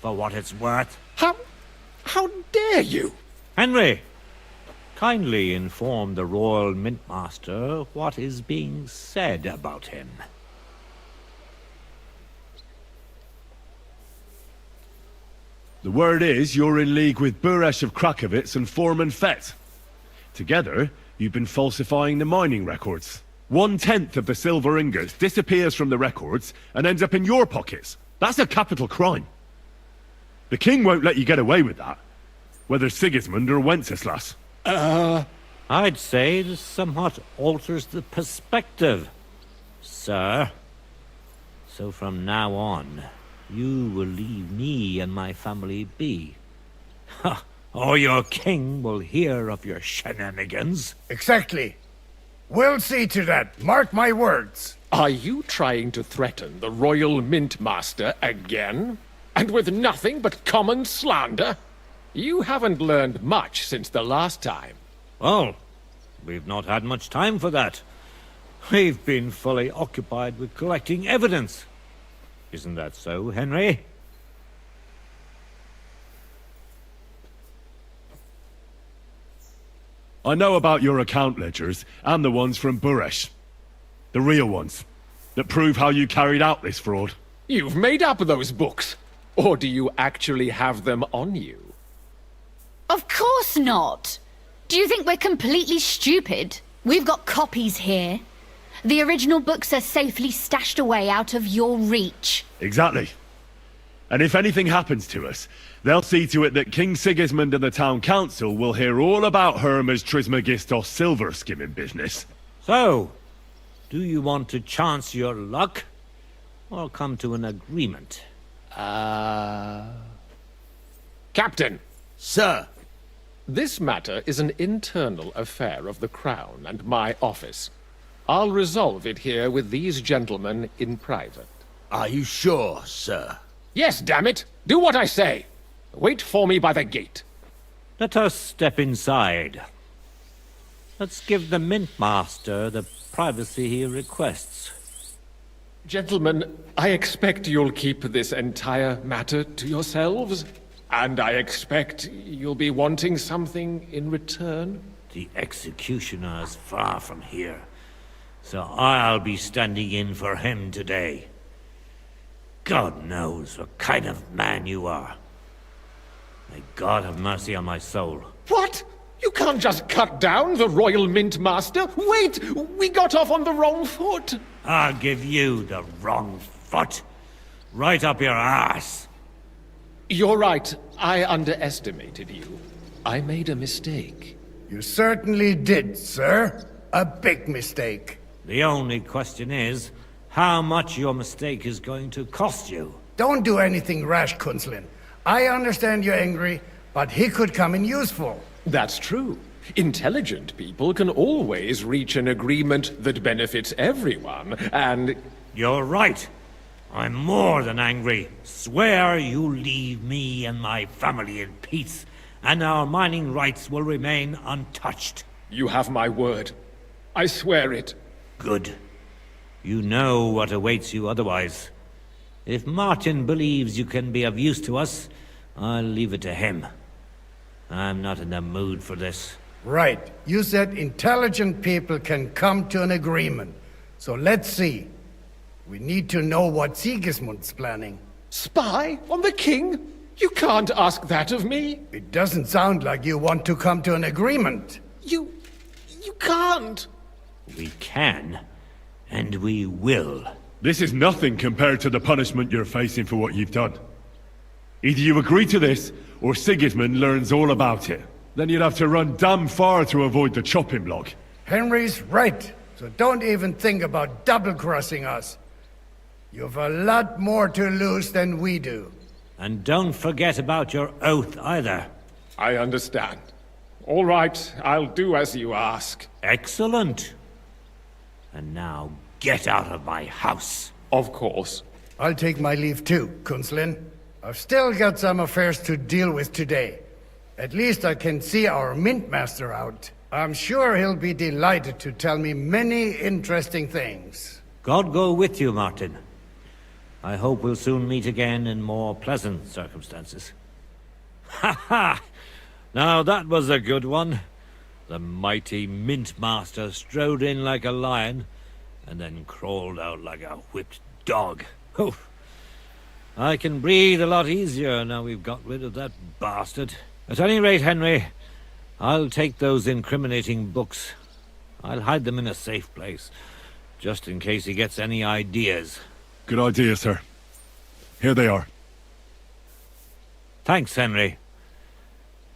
for what it's worth. How dare you? Henry, kindly inform the Royal Mintmaster what is being said about him. The word is you're in league with Buresh of Krakowitz and Foreman Fett. Together, You've been falsifying the mining records. 1/10 of the silver ingots disappears from the records and ends up in your pockets. That's a capital crime. The king won't let you get away with that, whether Sigismund or Wenceslas. I'd say this somewhat alters the perspective, sir. So from now on, you will leave me and my family be. Or your king will hear of your shenanigans. Exactly. We'll see to that. Mark my words. Are you trying to threaten the Royal Mint Master again? And with nothing but common slander? You haven't learned much since the last time. Well, we've not had much time for that. We've been fully occupied with collecting evidence. Isn't that so, Henry? I know about your account ledgers and the ones from Buresh. The real ones, that prove how you carried out this fraud. You've made up those books. Or do you actually have them on you? Of course not! Do you think we're completely stupid? We've got copies here. The original books are safely stashed away out of your reach. Exactly. And if anything happens to us, they'll see to it that King Sigismund and the town council will hear all about Hermes Trismegistos silver skimming business. So, do you want to chance your luck? Or come to an agreement? Captain! Sir! This matter is an internal affair of the Crown and my office. I'll resolve it here with these gentlemen in private. Are you sure, sir? Yes, damn it! Do what I say! Wait for me by the gate. Let us step inside. Let's give the Mint Master the privacy he requests. Gentlemen, I expect you'll keep this entire matter to yourselves. And I expect you'll be wanting something in return. The executioner is far from here, so I'll be standing in for him today. God knows what kind of man you are. May God have mercy on my soul. What? You can't just cut down the Royal Mint Master? Wait! We got off on the wrong foot! I'll give you the wrong foot. Right up your ass. You're right. I underestimated you. I made a mistake. You certainly did, sir. A big mistake. The only question is, how much your mistake is going to cost you. Don't do anything rash, Kunslin. I understand you're angry, but he could come in useful. That's true. Intelligent people can always reach an agreement that benefits everyone, and... You're right. I'm more than angry. Swear you leave me and my family in peace, and our mining rights will remain untouched. You have my word. I swear it. Good. You know what awaits you otherwise. If Martin believes you can be of use to us, I'll leave it to him. I'm not in the mood for this. Right. You said intelligent people can come to an agreement. So let's see. We need to know what Sigismund's planning. Spy on the king? You can't ask that of me. It doesn't sound like you want to come to an agreement. You can't. We can, and we will. This is nothing compared to the punishment you're facing for what you've done. Either you agree to this, or Sigismund learns all about it. Then you'd have to run damn far to avoid the chopping block. Henry's right, so don't even think about double-crossing us. You've a lot more to lose than we do. And don't forget about your oath either. I understand. All right, I'll do as you ask. Excellent. And now get out of my house. Of course. I'll take my leave too, Kunslin. I've still got some affairs to deal with today. At least I can see our Mint Master out. I'm sure he'll be delighted to tell me many interesting things. God go with you, Martin. I hope we'll soon meet again in more pleasant circumstances. Ha ha! Now that was a good one. The mighty Mint Master strode in like a lion, and then crawled out like a whipped dog. Oof. I can breathe a lot easier now we've got rid of that bastard. At any rate, Henry, I'll take those incriminating books I'll hide them in a safe place, just in case he gets any ideas. Good idea, sir. Here they are. Thanks, Henry.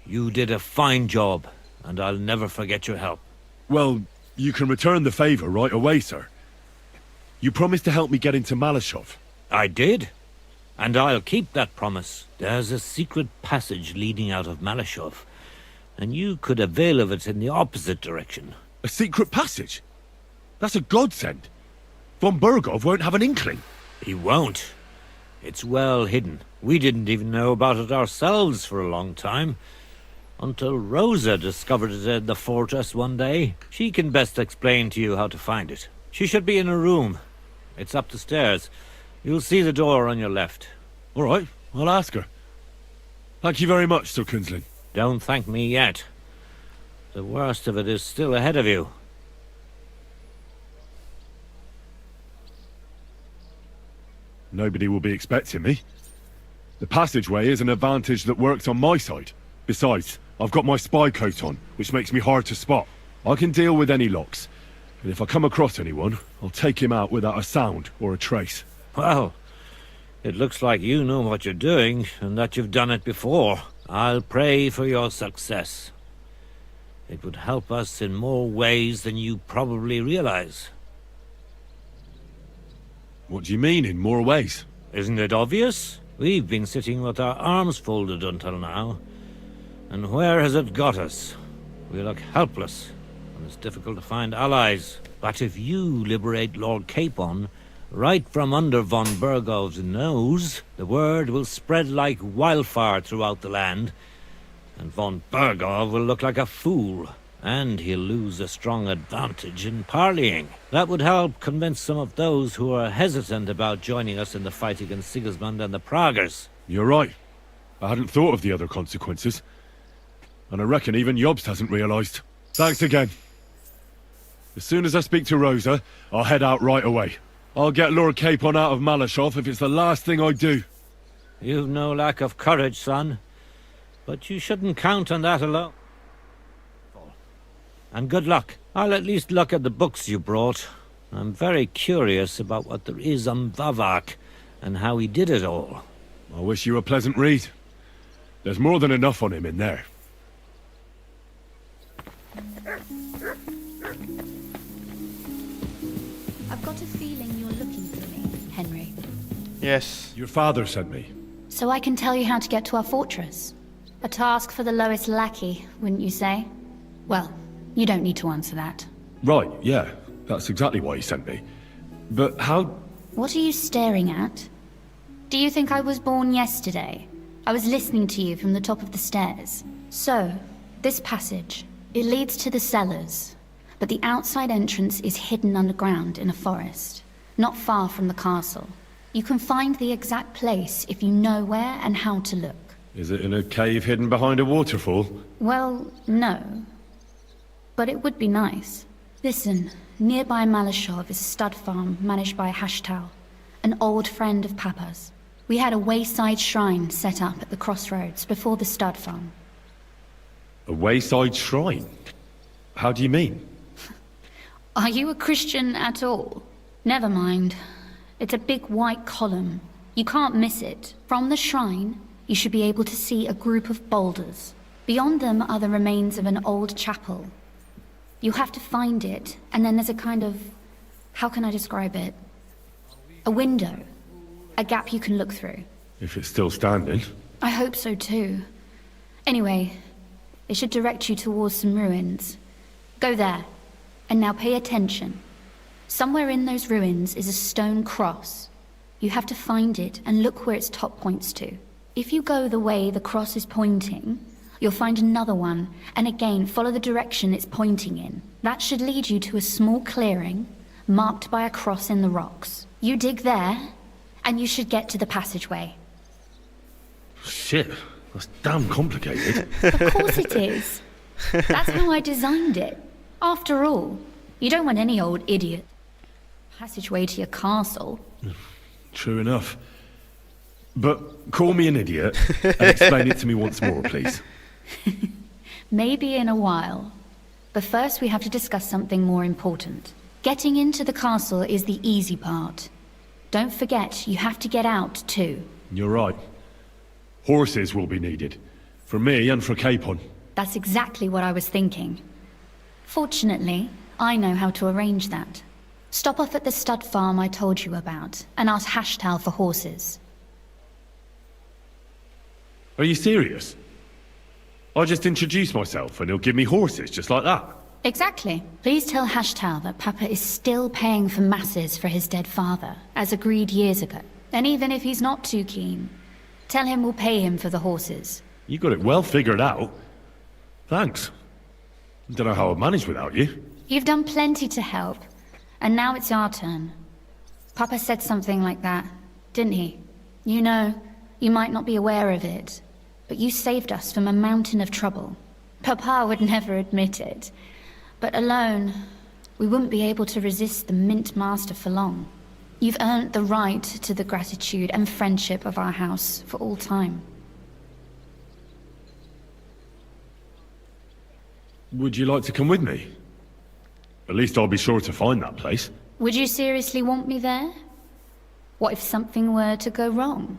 You did a fine job, and I'll never forget your help. Well, you can return the favor right away, sir. You promised to help me get into Malashov. I did. And I'll keep that promise. There's a secret passage leading out of Malashov, and you could avail of it in the opposite direction. A secret passage? That's a godsend. Von Burgov won't have an inkling. He won't. It's well hidden. We didn't even know about it ourselves for a long time. Until Rosa discovered it in the fortress one day. She can best explain to you how to find it. She should be in a room. It's up the stairs. You'll see the door on your left. All right, I'll ask her. Thank you very much, Sir Kunzlin. Don't thank me yet. The worst of it is still ahead of you. Nobody will be expecting me. The passageway is an advantage that works on my side. Besides, I've got my spy coat on, which makes me hard to spot. I can deal with any locks. And if I come across anyone, I'll take him out without a sound or a trace. Well, it looks like you know what you're doing, and that you've done it before. I'll pray for your success. It would help us in more ways than you probably realize. What do you mean, in more ways? Isn't it obvious? We've been sitting with our arms folded until now. And where has it got us? We look helpless, and it's difficult to find allies. But if you liberate Lord Capon, right from under von Burgov's nose, the word will spread like wildfire throughout the land, and von Burgov will look like a fool, and he'll lose a strong advantage in parleying. That would help convince some of those who are hesitant about joining us in the fight against Sigismund and the Praguers. You're right. I hadn't thought of the other consequences. And I reckon even Jobst hasn't realised. Thanks again. As soon as I speak to Rosa, I'll head out right away. I'll get Lord Capon out of Malashov if it's the last thing I do. You've no lack of courage, son. But you shouldn't count on that alone. And good luck. I'll at least look at the books you brought. I'm very curious about what there is on Vavak, and how he did it all. I wish you a pleasant read. There's more than enough on him in there. I've got a feeling you're looking for me, Henry. Yes. Your father sent me. So I can tell you how to get to our fortress. A task for the lowest lackey, wouldn't you say? Well, you don't need to answer that. Right, yeah. That's exactly why he sent me. But how... What are you staring at? Do you think I was born yesterday? I was listening to you from the top of the stairs. So, this passage, it leads to the cellars, but the outside entrance is hidden underground in a forest, not far from the castle. You can find the exact place if you know where and how to look. Is it in a cave hidden behind a waterfall? Well, no. But it would be nice. Listen, nearby Malashov is a stud farm managed by Hashtal, an old friend of Papa's. We had a wayside shrine set up at the crossroads before the stud farm. A wayside shrine? How do you mean? Are you a Christian at all? Never mind. It's a big white column. You can't miss it. From the shrine, you should be able to see a group of boulders. Beyond them are the remains of an old chapel. You have to find it, and then there's a kind of... how can I describe it? A window. A gap you can look through. If it's still standing. I hope so too. Anyway, it should direct you towards some ruins. Go there. And now pay attention. Somewhere in those ruins is a stone cross. You have to find it and look where its top points to. If you go the way the cross is pointing, you'll find another one, and again follow the direction it's pointing in. That should lead you to a small clearing, marked by a cross in the rocks. You dig there, and you should get to the passageway. Shit, that's damn complicated. Of course it is. That's how I designed it. After all, you don't want any old idiot passageway to your castle. True enough. But call me an idiot and explain it to me once more, please. Maybe in a while. But first we have to discuss something more important. Getting into the castle is the easy part. Don't forget, you have to get out too. You're right. Horses will be needed. For me and for Capon. That's exactly what I was thinking. Fortunately, I know how to arrange that. Stop off at the stud farm I told you about, and ask Hashtal for horses. Are you serious? I just introduce myself and he'll give me horses just like that? Exactly. Please tell Hashtal that Papa is still paying for masses for his dead father, as agreed years ago. And even if he's not too keen, tell him we'll pay him for the horses. You got it well figured out. Thanks. Don't know how I'd manage without you. You've done plenty to help, and now it's our turn. Papa said something like that, didn't he? You know, you might not be aware of it, but you saved us from a mountain of trouble. Papa would never admit it, but alone, we wouldn't be able to resist the Mint Master for long. You've earned the right to the gratitude and friendship of our house for all time. Would you like to come with me? At least I'll be sure to find that place. Would you seriously want me there? What if something were to go wrong?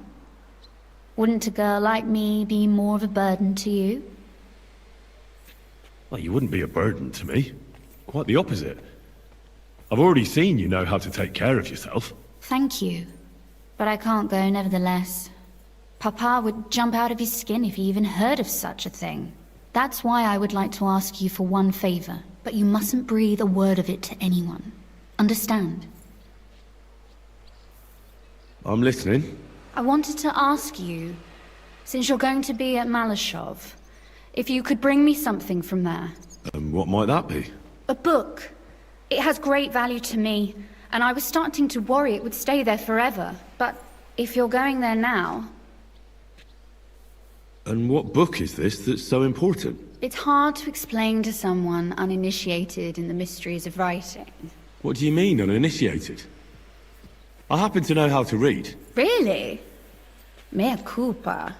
Wouldn't a girl like me be more of a burden to you? Well, you wouldn't be a burden to me. Quite the opposite. I've already seen you know how to take care of yourself. Thank you. But I can't go nevertheless. Papa would jump out of his skin if he even heard of such a thing. That's why I would like to ask you for one favor, but you mustn't breathe a word of it to anyone. Understand? I'm listening. I wanted to ask you, since you're going to be at Malashov, if you could bring me something from there. What might that be? A book. It has great value to me, and I was starting to worry it would stay there forever. But if you're going there now... And what book is this that's so important? It's hard to explain to someone uninitiated in the mysteries of writing. What do you mean, uninitiated? I happen to know how to read. Really? Mea culpa.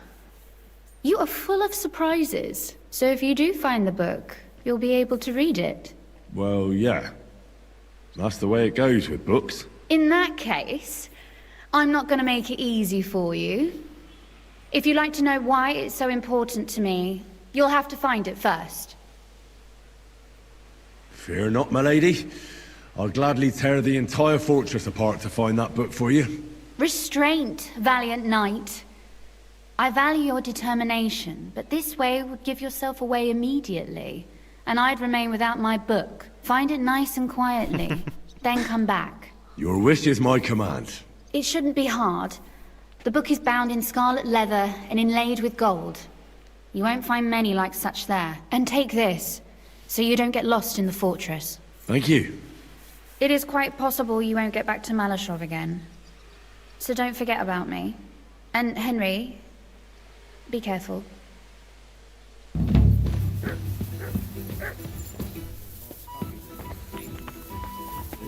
You are full of surprises. So if you do find the book, you'll be able to read it. Well, yeah. That's the way it goes with books. In that case, I'm not going to make it easy for you. If you'd like to know why it's so important to me, you'll have to find it first. Fear not, my lady. I'll gladly tear the entire fortress apart to find that book for you. Restraint, valiant knight. I value your determination, but this way would give yourself away immediately, and I'd remain without my book. Find it nice and quietly, then come back. Your wish is my command. It shouldn't be hard. The book is bound in scarlet leather and inlaid with gold. You won't find many like such there. And take this, so you don't get lost in the fortress. Thank you. It is quite possible you won't get back to Malashov again. So don't forget about me. And Henry, be careful. He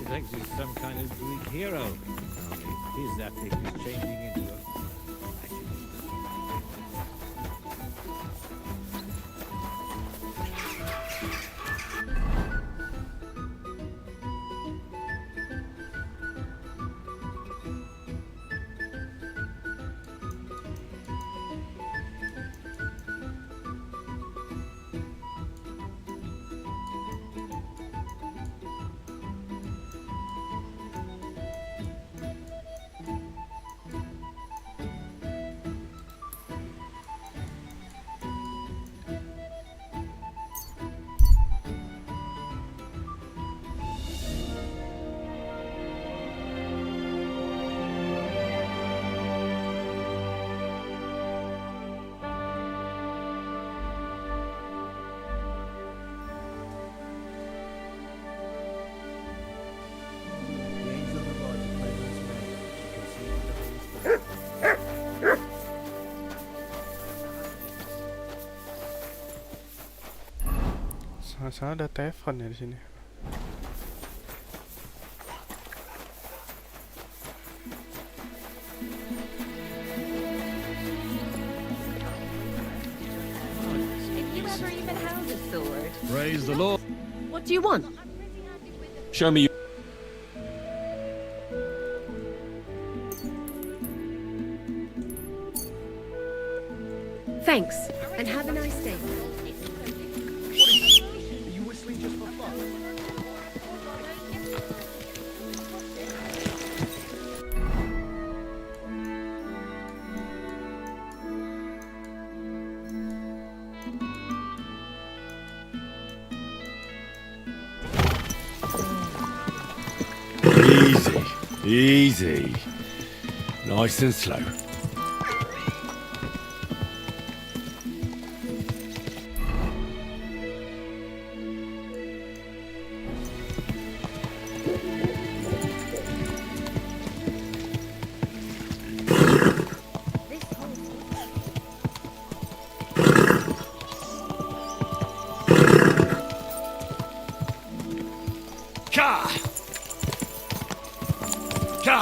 thinks he's some kind of Greek hero. Only his epic is changing into a... Salah ada telepon ya di sini. If you ever even held a sword. Praise the Lord. What do you want? Show me. Thanks, and have a nice day. Are you whistling just for fun? Easy, easy. Nice and slow. Ka! Ka!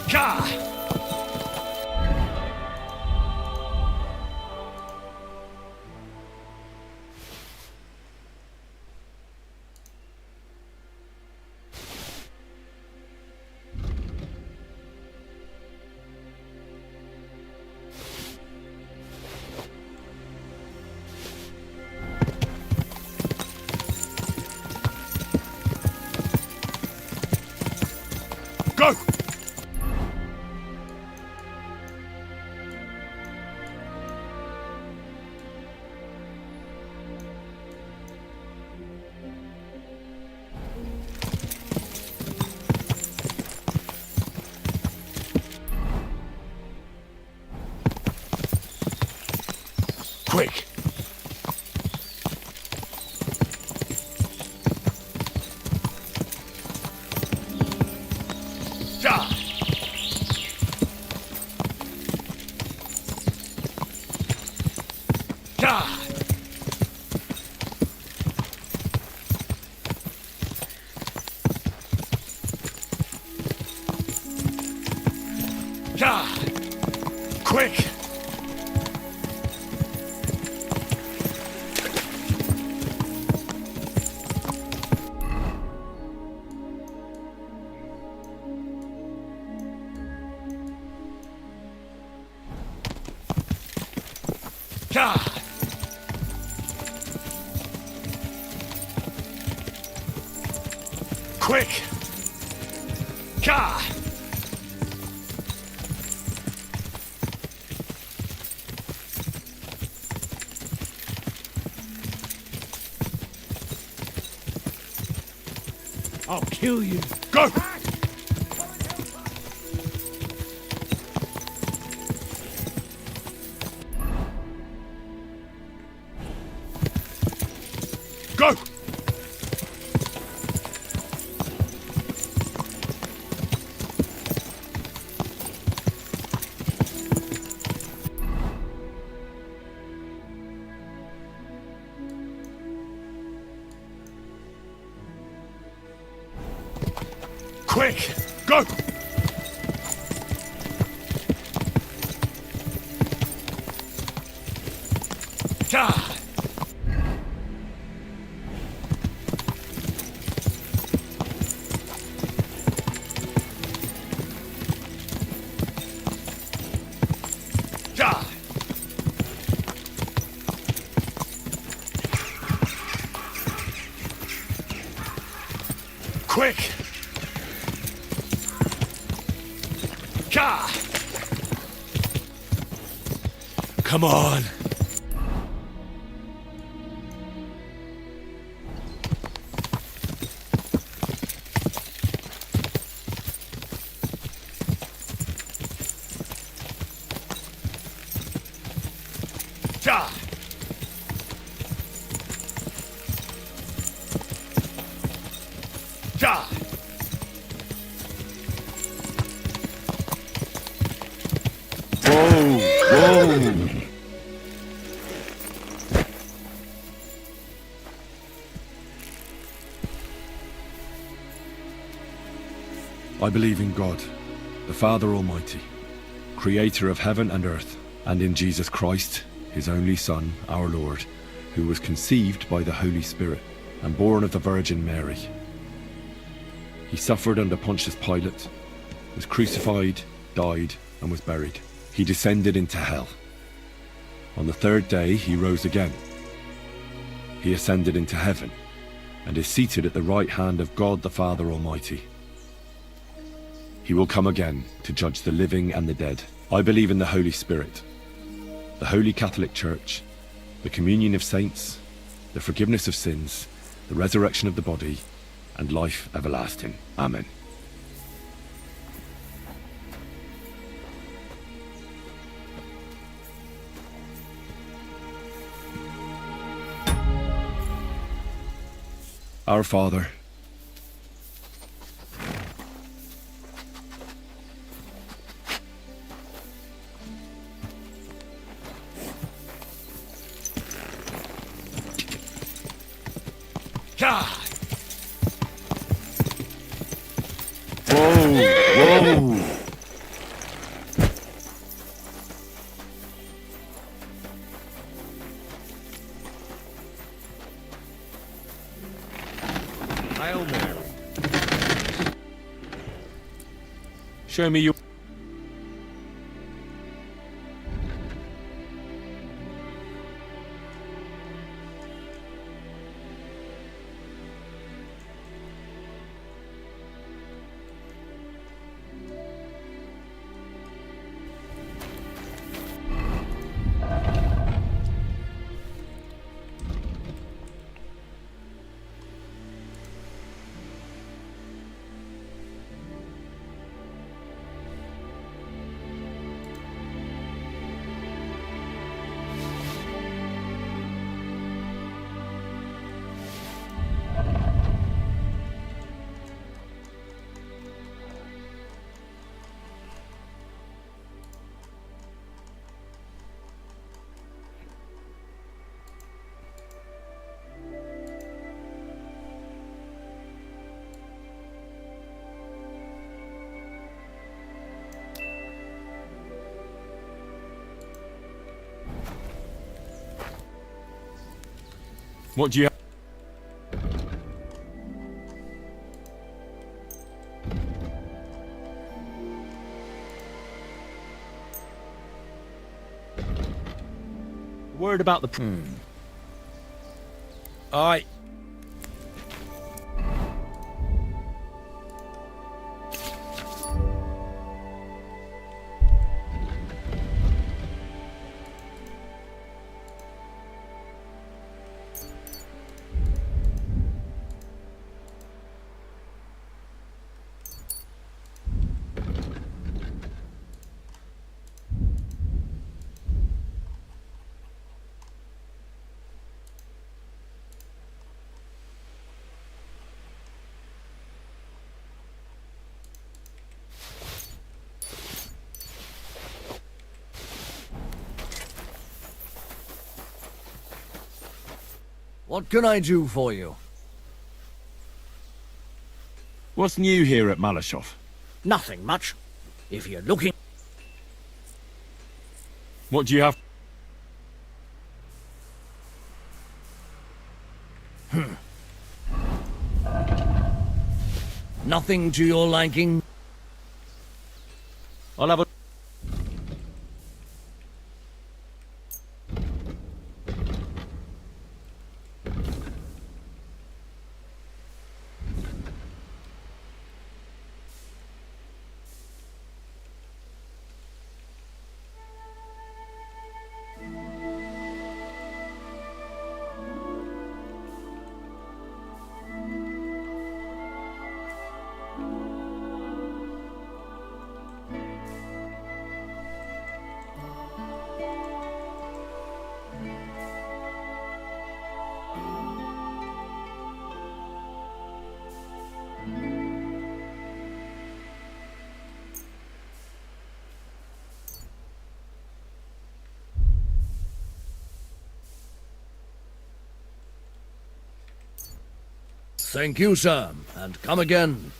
Ka! Go! Quick! Ja! Ja! Ja! Quick! Ja! Quick! Ja! I'll kill you. Go! Go! Quick! Go! Ja! Ja! Quick! Ja! Come on. Ja! Ja! Whoa, whoa. I believe in God, the Father Almighty, creator of heaven and earth, and in Jesus Christ, his only Son, our Lord, who was conceived by the Holy Spirit, and born of the Virgin Mary. He suffered under Pontius Pilate, was crucified, died, and was buried. He descended into hell. On the third day he rose again. He ascended into heaven, and is seated at the right hand of God the Father Almighty. He will come again to judge the living and the dead. I believe in the Holy Spirit, the Holy Catholic Church, the communion of saints, the forgiveness of sins, the resurrection of the body, and life everlasting. Amen. Our Father, God! Whoa! Hail Mary. Show me your... What do you have? Word about the... Aye. What can I do for you? What's new here at Malashov? Nothing much. If you're looking... What do you have? Nothing to your liking? I'll have a... Thank you, sir, and come again.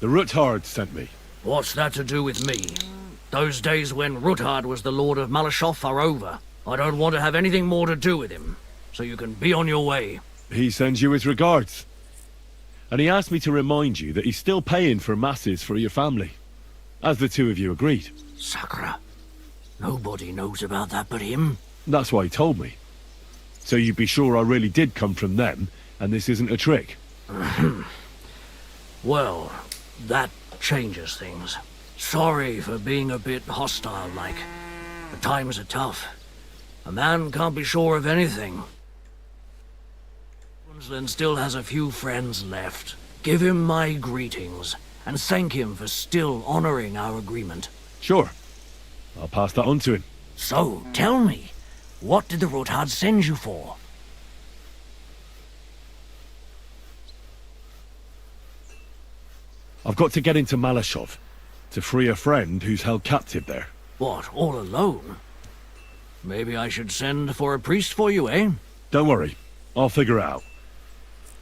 The Ruthard sent me. What's that to do with me? Those days when Ruthard was the Lord of Malashoff are over. I don't want to have anything more to do with him, so you can be on your way. He sends you his regards. And he asked me to remind you that he's still paying for masses for your family, as the two of you agreed. Sakura. Nobody knows about that but him. That's why he told me. So you'd be sure I really did come from them, and this isn't a trick. Well, that changes things. Sorry for being a bit hostile-like. The times are tough. A man can't be sure of anything. Queensland still has a few friends left. Give him my greetings, and thank him for still honoring our agreement. Sure. I'll pass that on to him. So, tell me, what did the Ruthard send you for? I've got to get into Malashov, to free a friend who's held captive there. What, all alone? Maybe I should send for a priest for you, eh? Don't worry, I'll figure it out.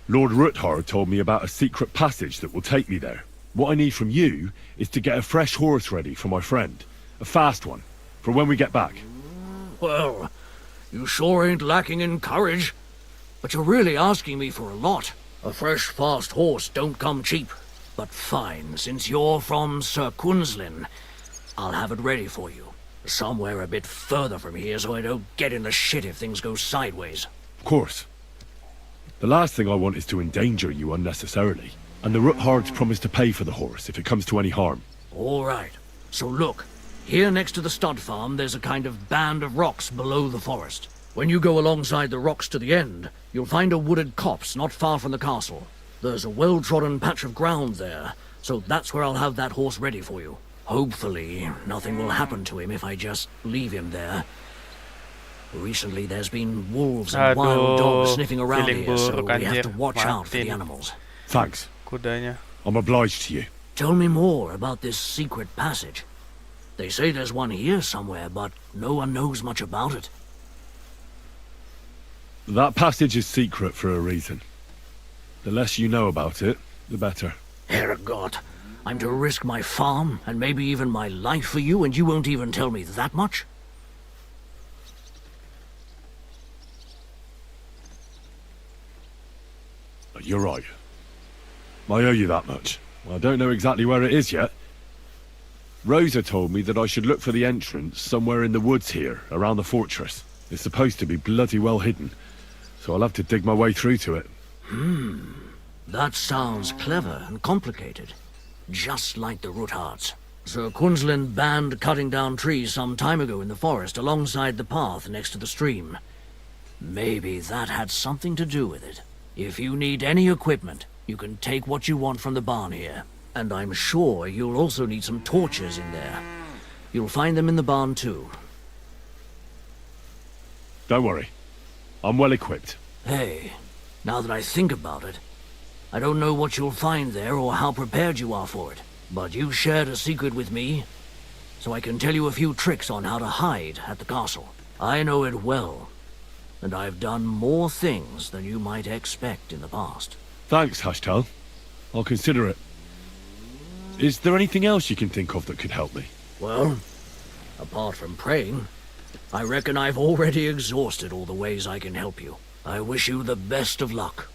Lord Ruthard told me about a secret passage that will take me there. What I need from you is to get a fresh horse ready for my friend. A fast one, for when we get back. Well, you sure ain't lacking in courage. But you're really asking me for a lot. A fresh, fast horse don't come cheap. But fine, since you're from Sir Quinslin, I'll have it ready for you. Somewhere a bit further from here so I don't get in the shit if things go sideways. Of course. The last thing I want is to endanger you unnecessarily. And the Ruthards promised to pay for the horse if it comes to any harm. All right. So look, here next to the stud farm there's a kind of band of rocks below the forest. When you go alongside the rocks to the end, you'll find a wooded copse not far from the castle. There's a well-trodden patch of ground there, so that's where I'll have that horse ready for you. Hopefully, nothing will happen to him if I just leave him there. Recently, there's been wolves and wild dogs sniffing around here, so we have to watch out for the animals. Thanks. Kudanya. I'm obliged to you. Tell me more about this secret passage. They say there's one here somewhere, but no one knows much about it. That passage is secret for a reason. The less you know about it, the better. Herrgott, I'm to risk my farm, and maybe even my life for you, and you won't even tell me that much? You're right. I owe you that much. I don't know exactly where it is yet. Rosa told me that I should look for the entrance somewhere in the woods here, around the fortress. It's supposed to be bloody well hidden, so I'll have to dig my way through to it. That sounds clever and complicated. Just like the Ruthards. Sir Quinslin banned cutting down trees some time ago in the forest alongside the path next to the stream. Maybe that had something to do with it. If you need any equipment, you can take what you want from the barn here. And I'm sure you'll also need some torches in there. You'll find them in the barn too. Don't worry. I'm well equipped. Hey, now that I think about it, I don't know what you'll find there or how prepared you are for it. But you shared a secret with me, so I can tell you a few tricks on how to hide at the castle. I know it well, and I've done more things than you might expect in the past. Thanks, Hashtal. I'll consider it. Is there anything else you can think of that could help me? Well, apart from praying, I reckon I've already exhausted all the ways I can help you. I wish you the best of luck.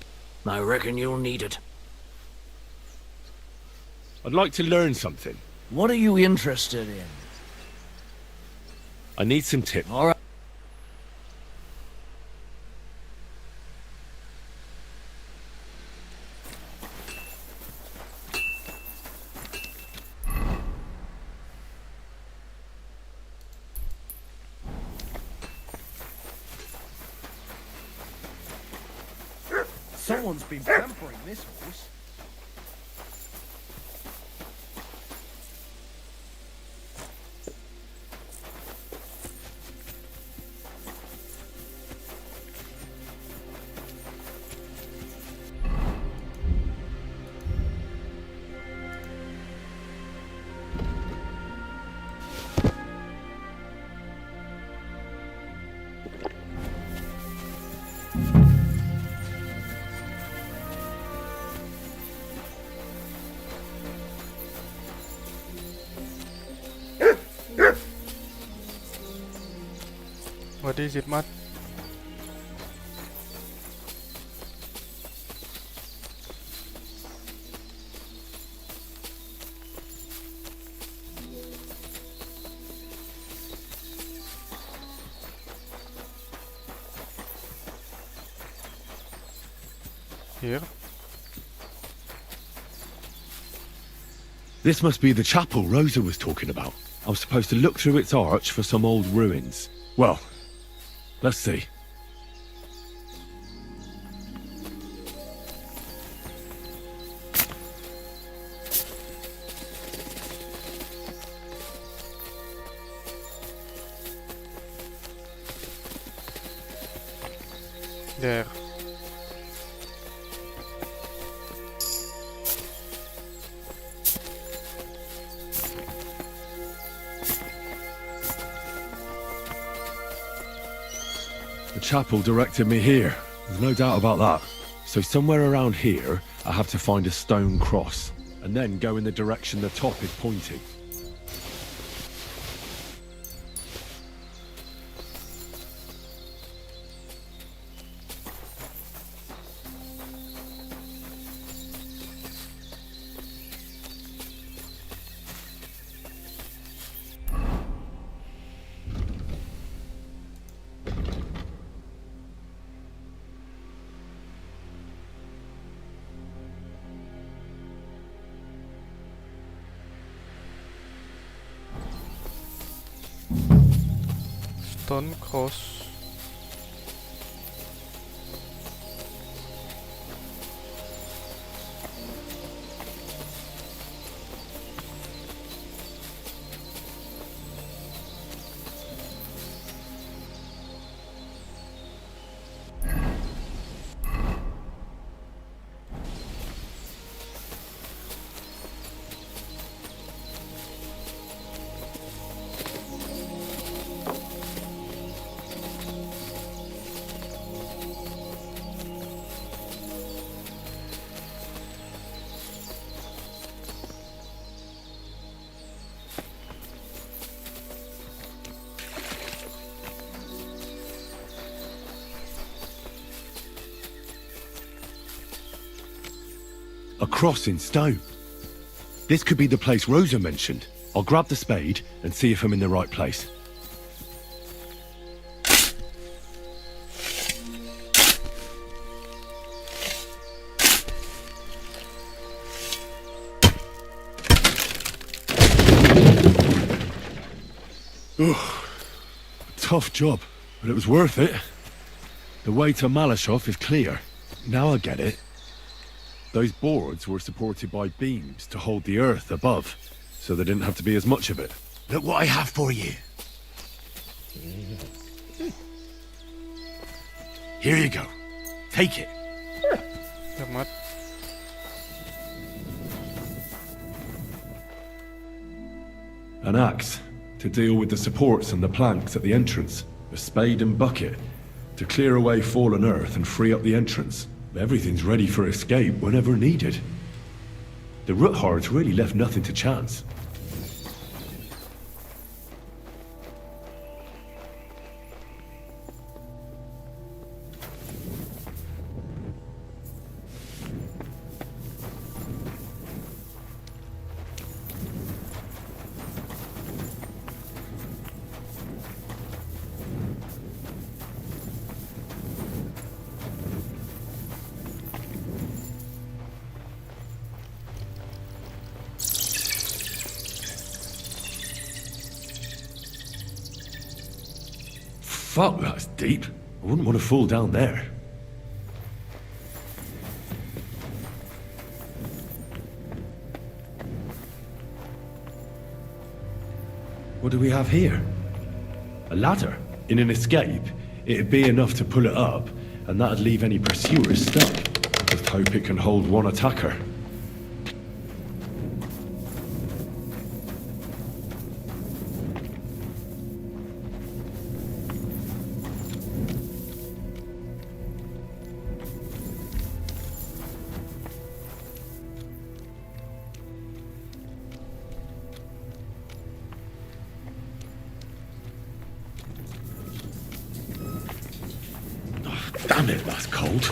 I reckon you'll need it. I'd like to learn something. What are you interested in? I need some tips. All right. Someone's been pampering this horse. What is it, Matt? Here. This must be the chapel Rosa was talking about. I was supposed to look through its arch for some old ruins. Well, let's see. There. The chapel directed me here. There's no doubt about that. So somewhere around here, I have to find a stone cross, and then go in the direction the top is pointing. Stone cross. A cross in stone. This could be the place Rosa mentioned. I'll grab the spade and see if I'm in the right place. Tough job, but it was worth it. The way to Malashov is clear. Now I get it. Those boards were supported by beams to hold the earth above, so there didn't have to be as much of it. Look what I have for you. Here you go. Take it. Here, Matt. An axe to deal with the supports and the planks at the entrance. A spade and bucket to clear away fallen earth and free up the entrance. Everything's ready for escape whenever needed. The Ruthards really left nothing to chance. Fuck, that's deep. I wouldn't want to fall down there. What do we have here? A ladder. In an escape, it'd be enough to pull it up, and that'd leave any pursuers stuck. Just hope it can hold one attacker. Damn it, that's cold.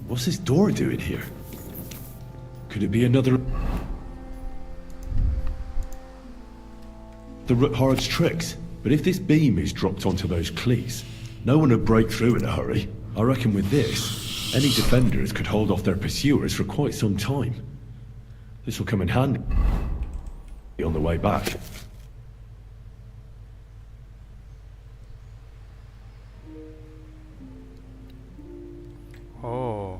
What's this door doing here? Could it be another... the Roothaard's tricks? But if this beam is dropped onto those cleats, no one would break through in a hurry. I reckon with this, any defenders could hold off their pursuers for quite some time. This will come in handy on the way back. Oh.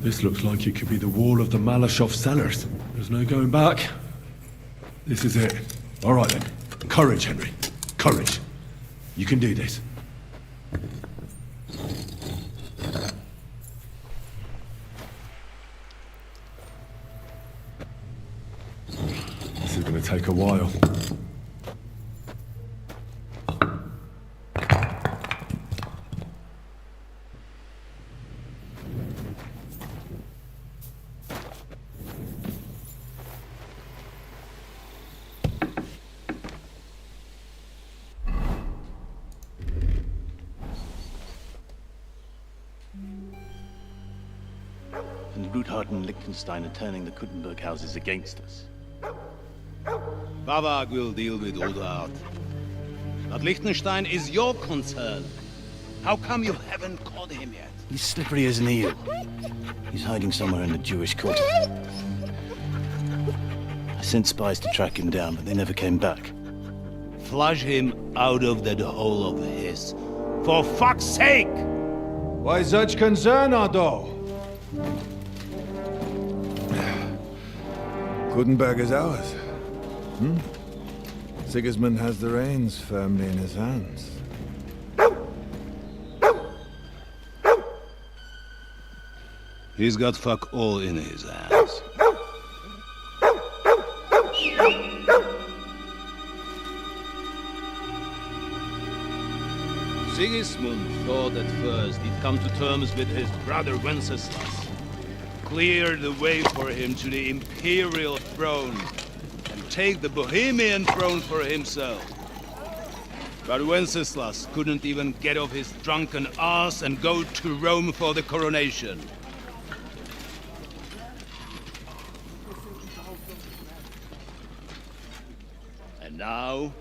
This looks like it could be the wall of the Malashov cellars. There's no going back. This is it. All right then. Courage, Henry. Courage. You can do this. This is going to take a while. And Roothaard and Liechtenstein are turning the Kuttenberg houses against us. Bavag will deal with Roothaard. But Liechtenstein is your concern. How come you haven't caught him yet? He's slippery as an eel. He's hiding somewhere in the Jewish quarter. I sent spies to track him down, but they never came back. Flush him out of that hole of his. For fuck's sake! Why such concern, Otto? Kuttenberg is ours. Sigismund has the reins firmly in his hands. He's got fuck all in his hands. Sigismund thought at first he'd come to terms with his brother Wenceslas, clear the way for him to the imperial throne, and take the Bohemian throne for himself. But Wenceslas couldn't even get off his drunken ass and go to Rome for the coronation. And now,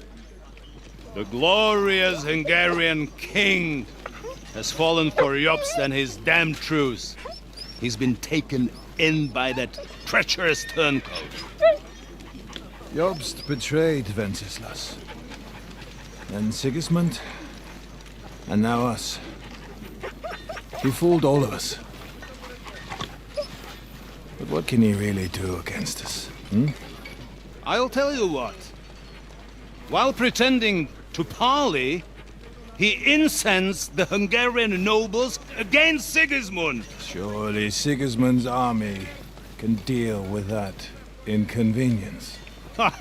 the glorious Hungarian king has fallen for Jobst and his damned truce. He's been taken in by that treacherous turncoat. Jobst betrayed Wenceslas. Then Sigismund. And now us. He fooled all of us. But what can he really do against us? I'll tell you what. While pretending to parley, he incensed the Hungarian nobles against Sigismund. Surely Sigismund's army can deal with that inconvenience. Ha!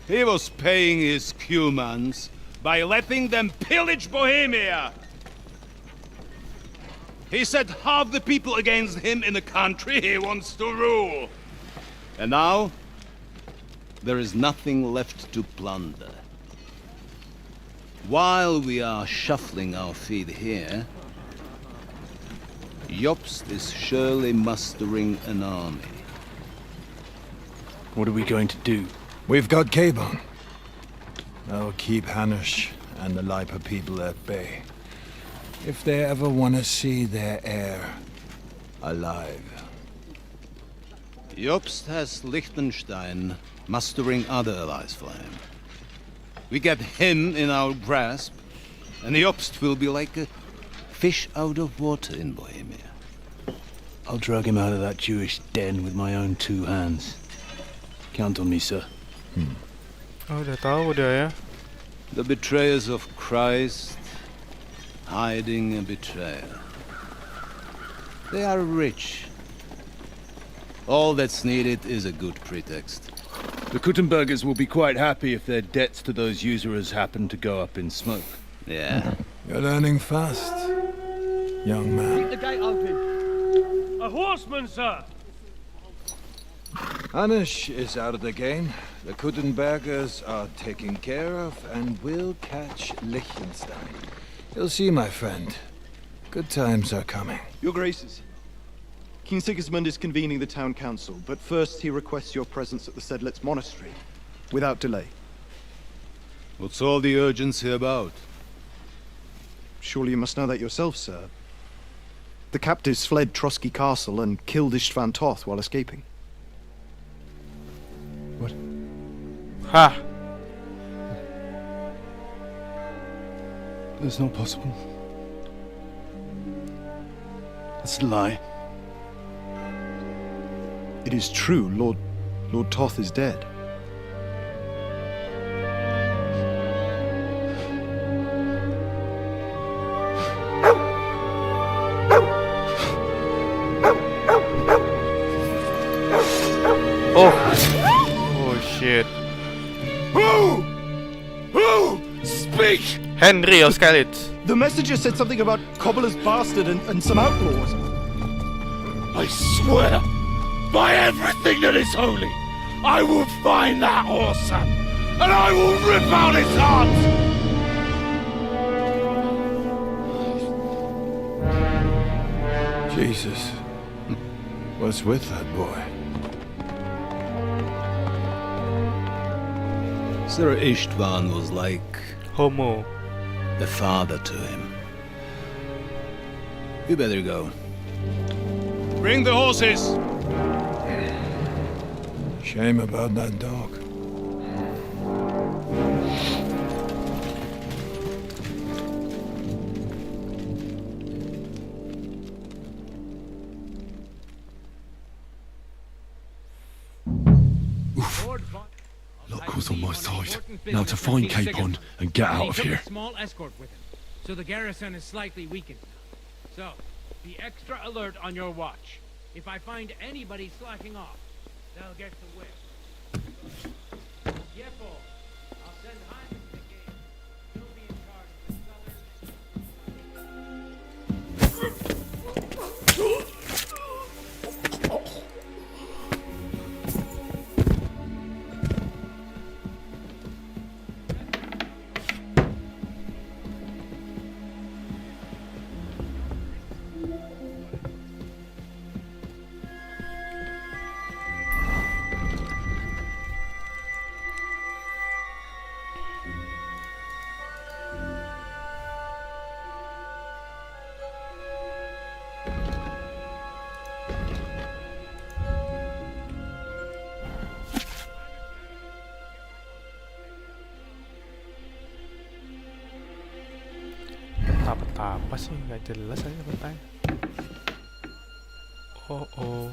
He was paying his Cumans by letting them pillage Bohemia. He set half the people against him in the country he wants to rule. And now, there is nothing left to plunder. While we are shuffling our feet here, Jobst is surely mustering an army. What are we going to do? We've got Capon. I'll keep Hanish and the Lipa people at bay. If they ever want to see their heir alive. Jobst has Liechtenstein mustering other allies for him. We get him in our grasp, and Jobst will be like a fish out of water in Bohemia. I'll drag him out of that Jewish den with my own 2 hands. Count on me, sir. Oh, udah tahu dia ya. The betrayers of Christ, hiding a betrayer. They are rich. All that's needed is a good pretext. The Kuttenbergers will be quite happy if their debts to those usurers happen to go up in smoke. Yeah. You're learning fast, young man. Keep the gate open. A horseman, sir! Hanish is out of the game. The Kuttenbergers are taken care of and will catch Liechtenstein. You'll see, my friend. Good times are coming. Your Graces, King Sigismund is convening the town council, but first he requests your presence at the Sedlitz monastery, without delay. What's all the urgency about? Surely you must know that yourself, sir. The captives fled Trotsky Castle and killed Istvan Toth while escaping. What? Ha! That's not possible. That's a lie. It is true, Lord Toth is dead. Oh shit. Who? Speak! Henry of Scarlet. The messenger said something about Cobbler's bastard and some outlaws. I swear, by everything that is holy, I will find that whoreson, and I will rip out his heart! Jesus. What's with that boy? Sir Istvan was like Homo. a father to him. You better go. Bring the horses! Shame about that dog. Luck was on my side. Now to find Capon and get out of here. A small escort with him, so the garrison is slightly weakened. So, be extra alert on your watch. If I find anybody slacking off, they'll get to whip. Yepo, I'll send Heinz to the gate. He'll be in charge of the southern... Apa sih, nggak jelas aja pertanyaan. Oh.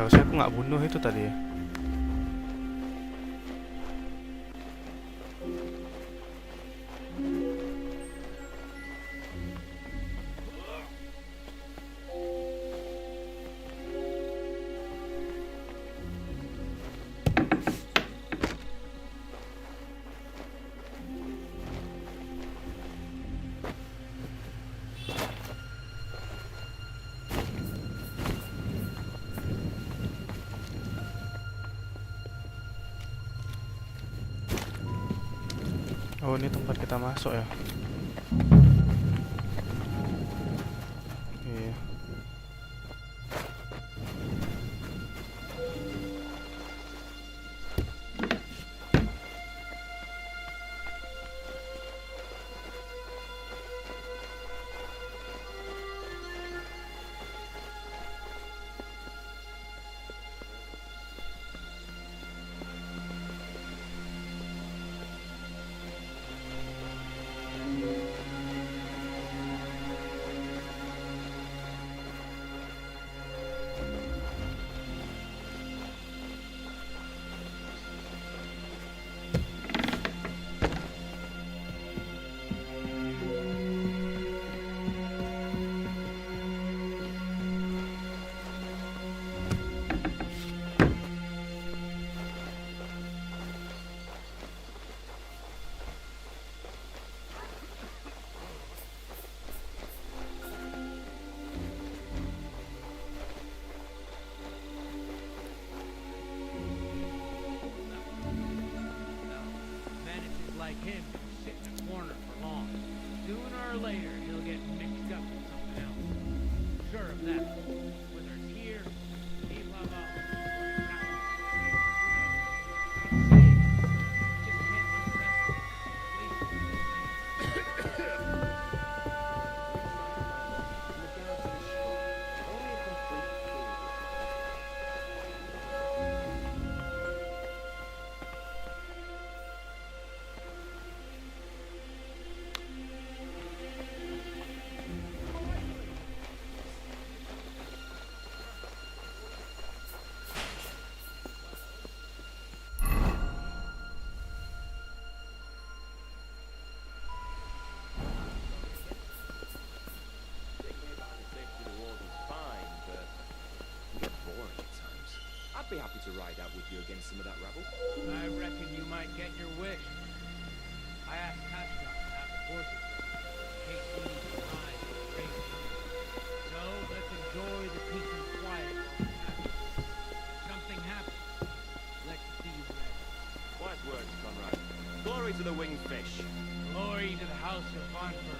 Harusnya aku nggak bunuh itu tadi ya. Oh, ini tempat kita masuk ya. Iya. Like him who'll sit in a corner for long. Sooner or later, he'll get mixed up with something else. Sure of that. Whether it's here, Nehlava, or in Rapid. Just can't I'd be happy to ride out with you against some of that rabble. I reckon you might get your wish. I asked Kashgar to have the horses ready, in case we need to ride for the race. So let's enjoy the peace and quiet while it happens. If something happens, let's be ready. Wise words, Conrad. Glory to the winged fish. Glory to the house of Bonfur.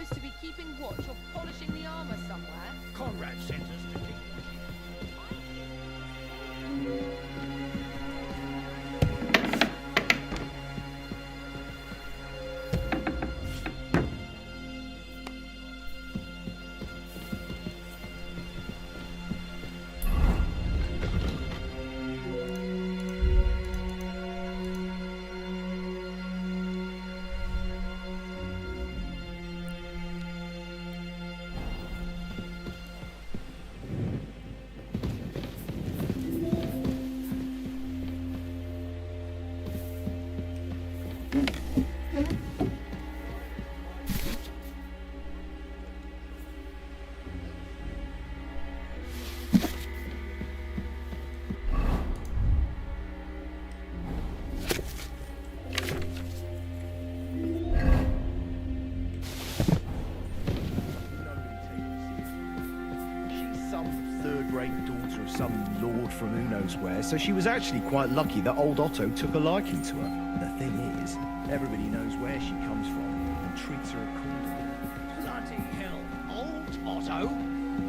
supposed to be keeping watch or polishing the armor somewhere? Conrad sent us to keep. Daughter of some lord from who knows where, so she was actually quite lucky that old Otto took a liking to her. The thing is, everybody knows where she comes from and treats her accordingly. Bloody hell, old Otto?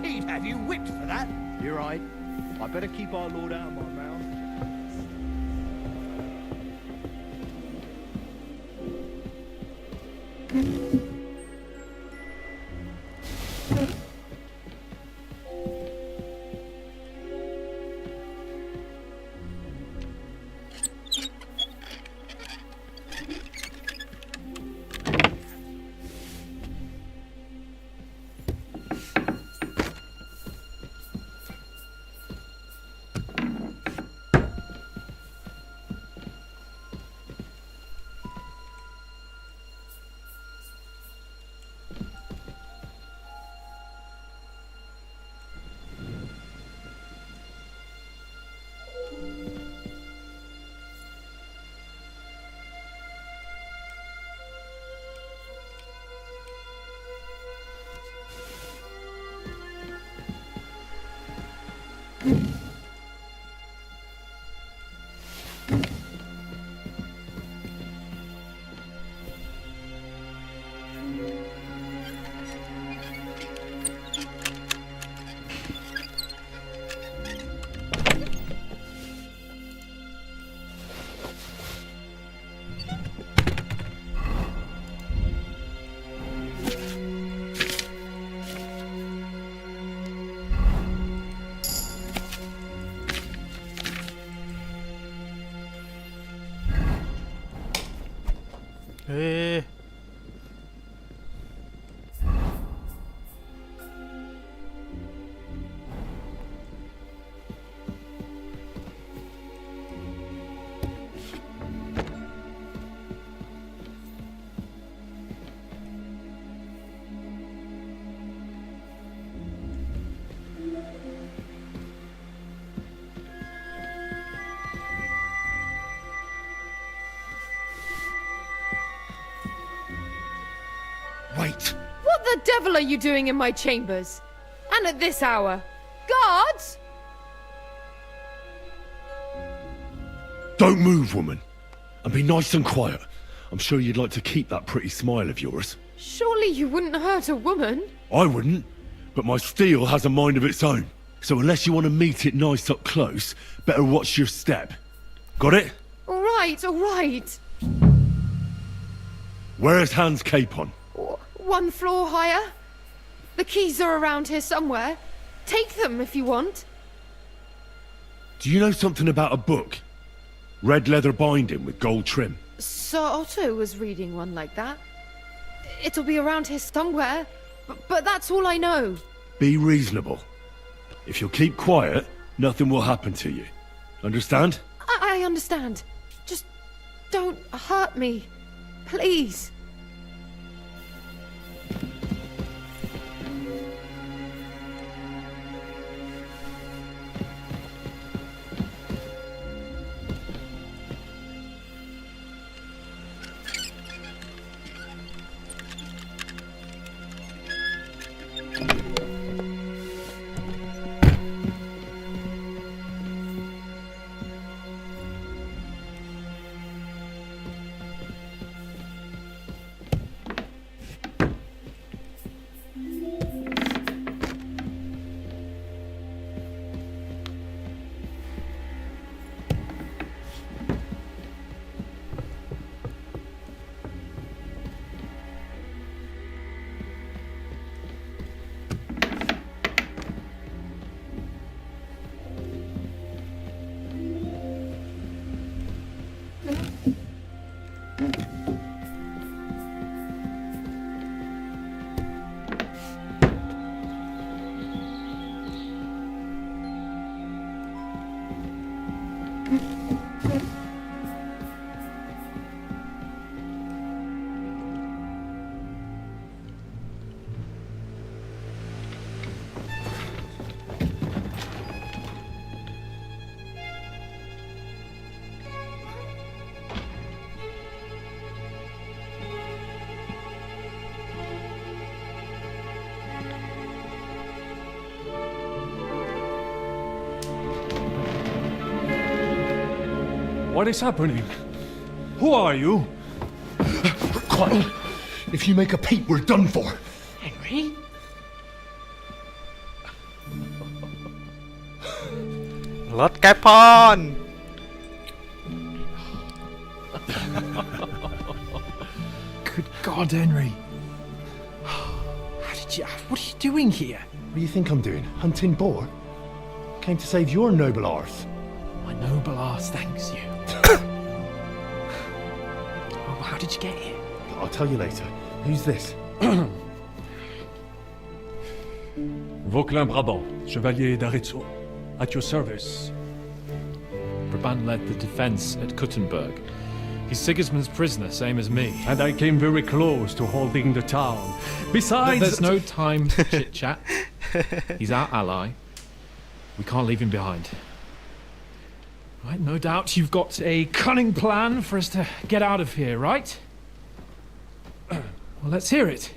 He'd have you whipped for that. You're right. I better keep our lord out of my mouth. Wait! What the devil are you doing in my chambers? And at this hour? Guards? Don't move, woman. And be nice and quiet. I'm sure you'd like to keep that pretty smile of yours. Surely you wouldn't hurt a woman? I wouldn't, but my steel has a mind of its own. So unless you want to meet it nice up close, better watch your step. Got it? All right, all right. Where's Hans Capon? One floor higher. The keys are around here somewhere. Take them if you want. Do you know something about a book? Red leather binding with gold trim. Sir Otto was reading one like that. It'll be around here somewhere, but that's all I know. Be reasonable. If you'll keep quiet, nothing will happen to you. Understand? I understand. Just don't hurt me. Please. What is happening? Who are you? Quiet. If you make a peep, we're done for. Henry? Lord Capon! Good God, Henry. What are you doing here? What do you think I'm doing? Hunting boar? Came to save your noble arse. My noble arse thanks you. Oh, how did you get here? I'll tell you later. Who's this? Vauquelin Brabant, Chevalier d'Aretzo. At your service. Brabant led the defense at Kuttenberg. He's Sigismund's prisoner, same as me. And I came very close to holding the town. Besides... There's no time to chit-chat. He's our ally. We can't leave him behind. Right, no doubt you've got a cunning plan for us to get out of here, right? Well, let's hear it.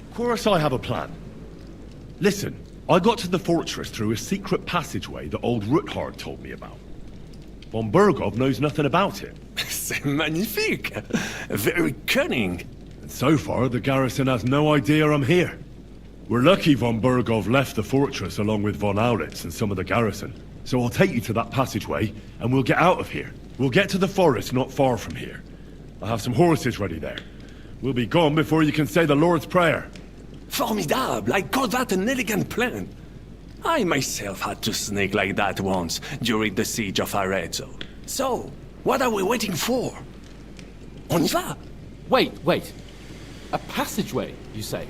Of course I have a plan. Listen, I got to the fortress through a secret passageway that old Ruthard told me about. Von Bergov knows nothing about it. C'est magnifique! Very cunning. And so far, the garrison has no idea I'm here. We're lucky von Bergov left the fortress along with von Aulitz and some of the garrison. So I'll take you to that passageway, and we'll get out of here. We'll get to the forest not far from here. I have some horses ready there. We'll be gone before you can say the Lord's Prayer. Formidable! I call that an elegant plan. I myself had to sneak like that once during the siege of Arezzo. So, what are we waiting for? On y va! Wait. A passageway, you say?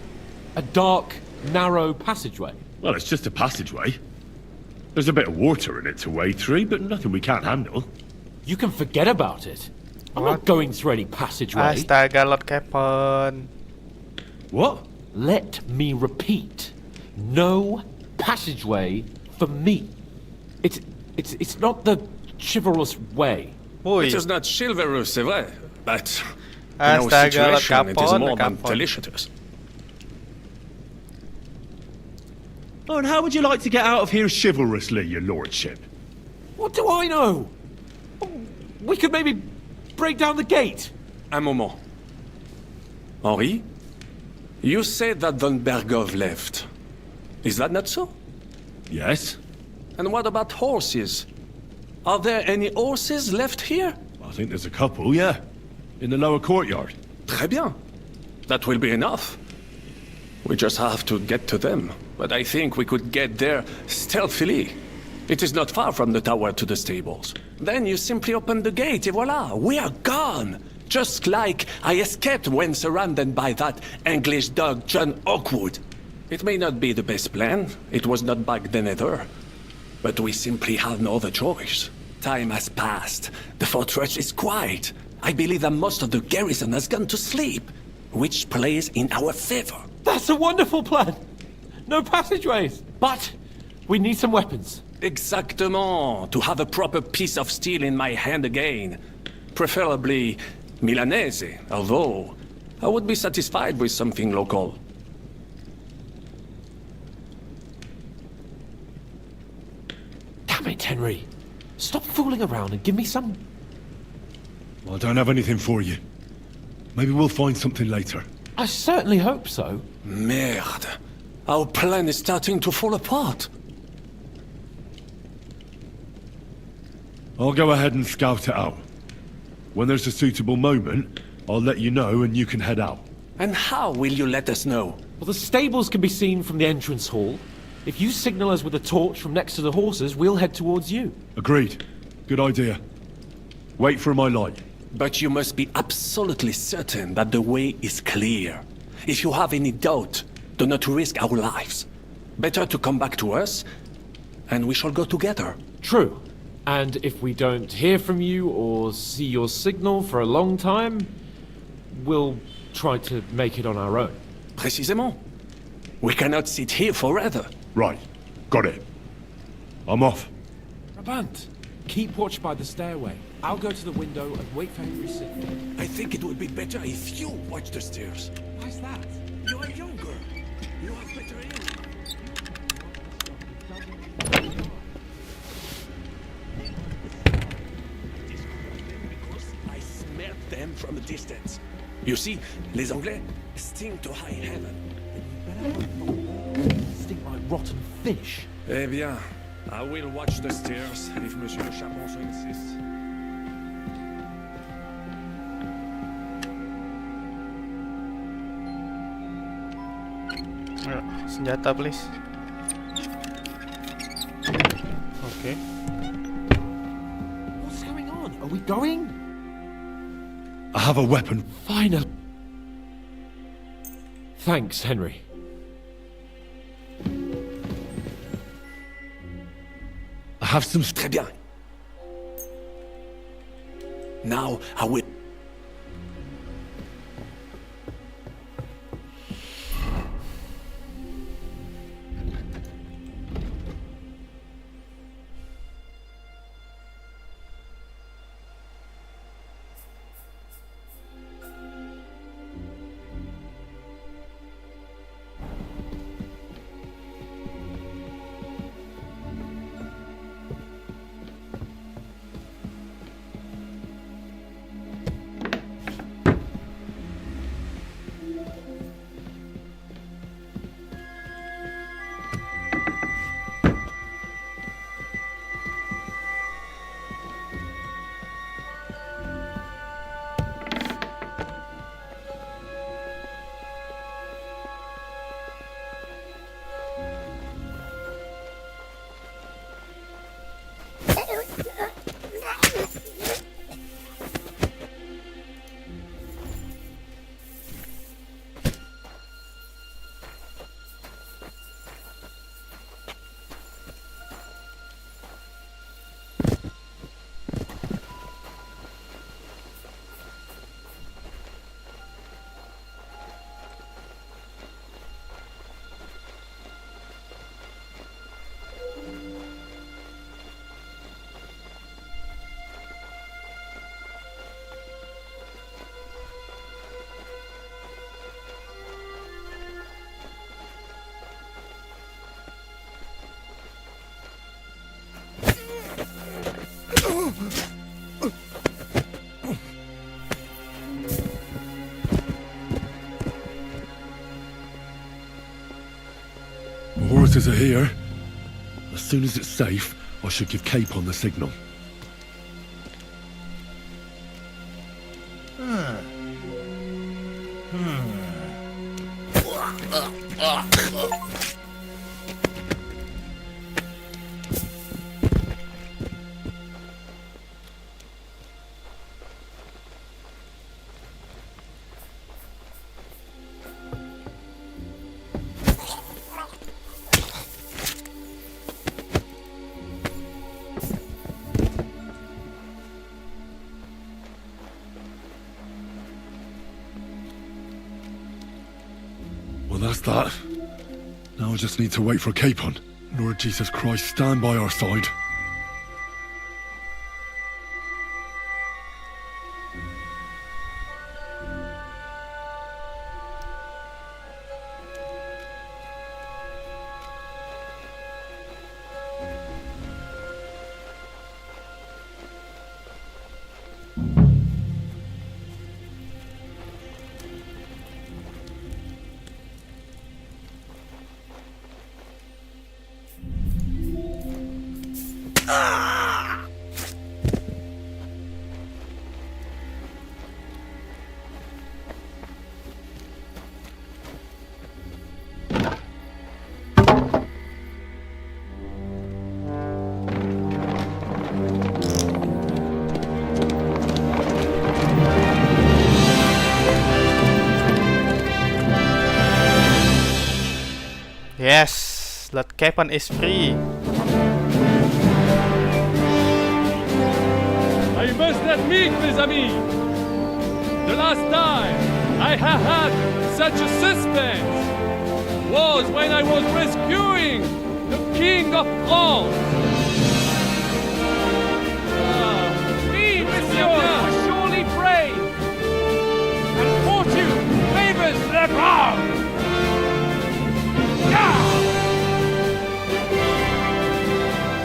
A dark, narrow passageway? Well, it's just a passageway. There's a bit of water in it to wade through, but nothing we can't handle. You can forget about it. I'm not going through any passageway. Astaga, Lord Capon. What? Let me repeat. No passageway for me. It's not the chivalrous way. It is not chivalrous, c'est vrai, but in our situation it is more than delicious. Oh, and how would you like to get out of here chivalrously, your lordship? What do I know? We could maybe break down the gate. Un moment. Henri, you said that von Bergov left. Is that not so? Yes. And what about horses? Are there any horses left here? I think there's a couple, yeah. In the lower courtyard. Très bien. That will be enough. We just have to get to them. But I think we could get there stealthily. It is not far from the tower to the stables. Then you simply open the gate, et voila, we are gone! Just like I escaped when surrounded by that English dog John Oakwood. It may not be the best plan, it was not back then either. But we simply have no other choice. Time has passed. The fortress is quiet. I believe that most of the garrison has gone to sleep, which plays in our favor. That's a wonderful plan! No passageways! But we need some weapons. Exactement. To have a proper piece of steel in my hand again. Preferably Milanese, although I would be satisfied with something local. Damn it, Henry. Stop fooling around and give me some... Well, I don't have anything for you. Maybe we'll find something later. I certainly hope so. Merde. Our plan is starting to fall apart. I'll go ahead and scout it out. When there's a suitable moment, I'll let you know and you can head out. And how will you let us know? Well, the stables can be seen from the entrance hall. If you signal us with a torch from next to the horses, we'll head towards you. Agreed. Good idea. Wait for my light. But you must be absolutely certain that the way is clear. If you have any doubt, do not risk our lives. Better to come back to us, and we shall go together. True. And if we don't hear from you or see your signal for a long time, we'll try to make it on our own. Précisément. We cannot sit here forever. Right. Got it. I'm off. Brabant, keep watch by the stairway. I'll go to the window and wait for Henry's signal. I think it would be better if you watch the stairs. Why's that? You are younger. You have better aim. them from a distance. You see, les Anglais sting to high heaven. Stink like rotten fish. Eh bien, I will watch the stairs if Monsieur Capon so insists. Senjata, please. Okay. What's going on? Are we going? I have a weapon. Finally. Thanks, Henry. I have some... Très bien. Now I will... The horses are here. As soon as it's safe, I should give Capon the signal. Well, that's that. Now I just need to wait for Capon. Lord Jesus Christ, stand by our side. Yes, that Capon is free. I must admit, mes amis, the last time I have had such a suspense was when I was rescuing the King of France. We, monsieur, are surely brave, and fortune favors the brave.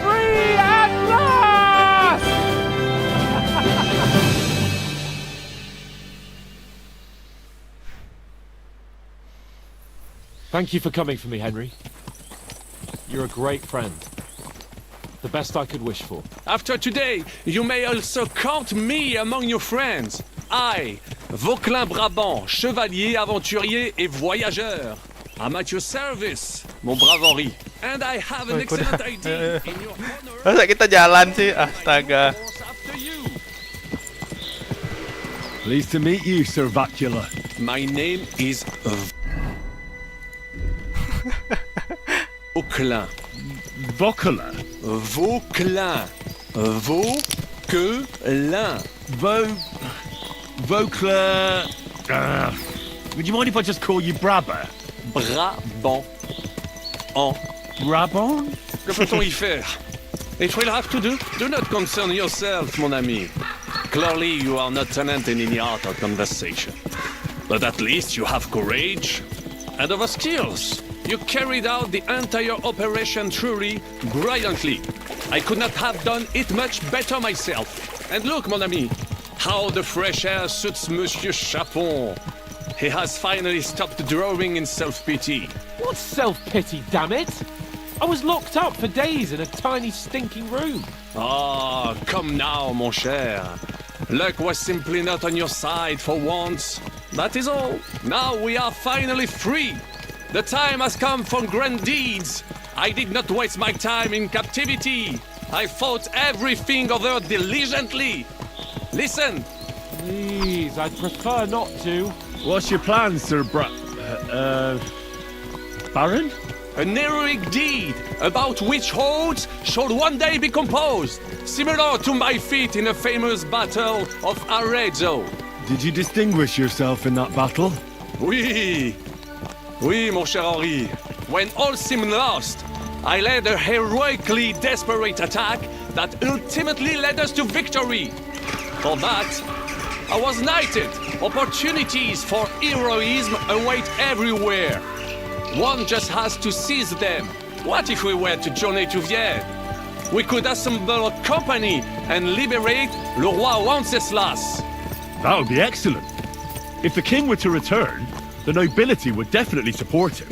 Free at last! Thank you for coming for me, Henry. You're a great friend. The best I could wish for. After today, you may also count me among your friends. I, Vauquelin Brabant, chevalier, aventurier et voyageur. I'm at your service, mon brave Henri. And I have an excellent idea in your honor. Masa kita jalan sih? Astaga. Pleased to meet you, Sir Vacula. My name is Vauquelin. Vauquelin? Vauquelin. Vauquelin. Vauquelin. Would you mind if I just call you Brabber? Brabant. En. Brabant? Que peut-on y faire? It will have to do. Do not concern yourself, mon ami. Clearly, you are not an ant in any art or conversation. But at least you have courage and other skills. You carried out the entire operation truly brilliantly. I could not have done it much better myself. And look, mon ami, how the fresh air suits Monsieur Capon. He has finally stopped drawing in self-pity. What self-pity, damn it? I was locked up for days in a tiny stinking room. Ah, come now, mon cher. Luck was simply not on your side for once. That is all. Now we are finally free. The time has come for grand deeds. I did not waste my time in captivity. I fought everything over diligently. Listen. Please, I'd prefer not to. What's your plan, Sir Baron? An heroic deed about which oaths shall one day be composed, similar to my feat in a famous battle of Arezzo. Did you distinguish yourself in that battle? Oui, mon cher Henri. When all seemed lost, I led a heroically desperate attack that ultimately led us to victory. For that, I was knighted. Opportunities for heroism await everywhere. One just has to seize them. What if we were to journey to Vienne? We could assemble a company and liberate Le Roi Wenceslas. That would be excellent. If the king were to return, the nobility would definitely support him.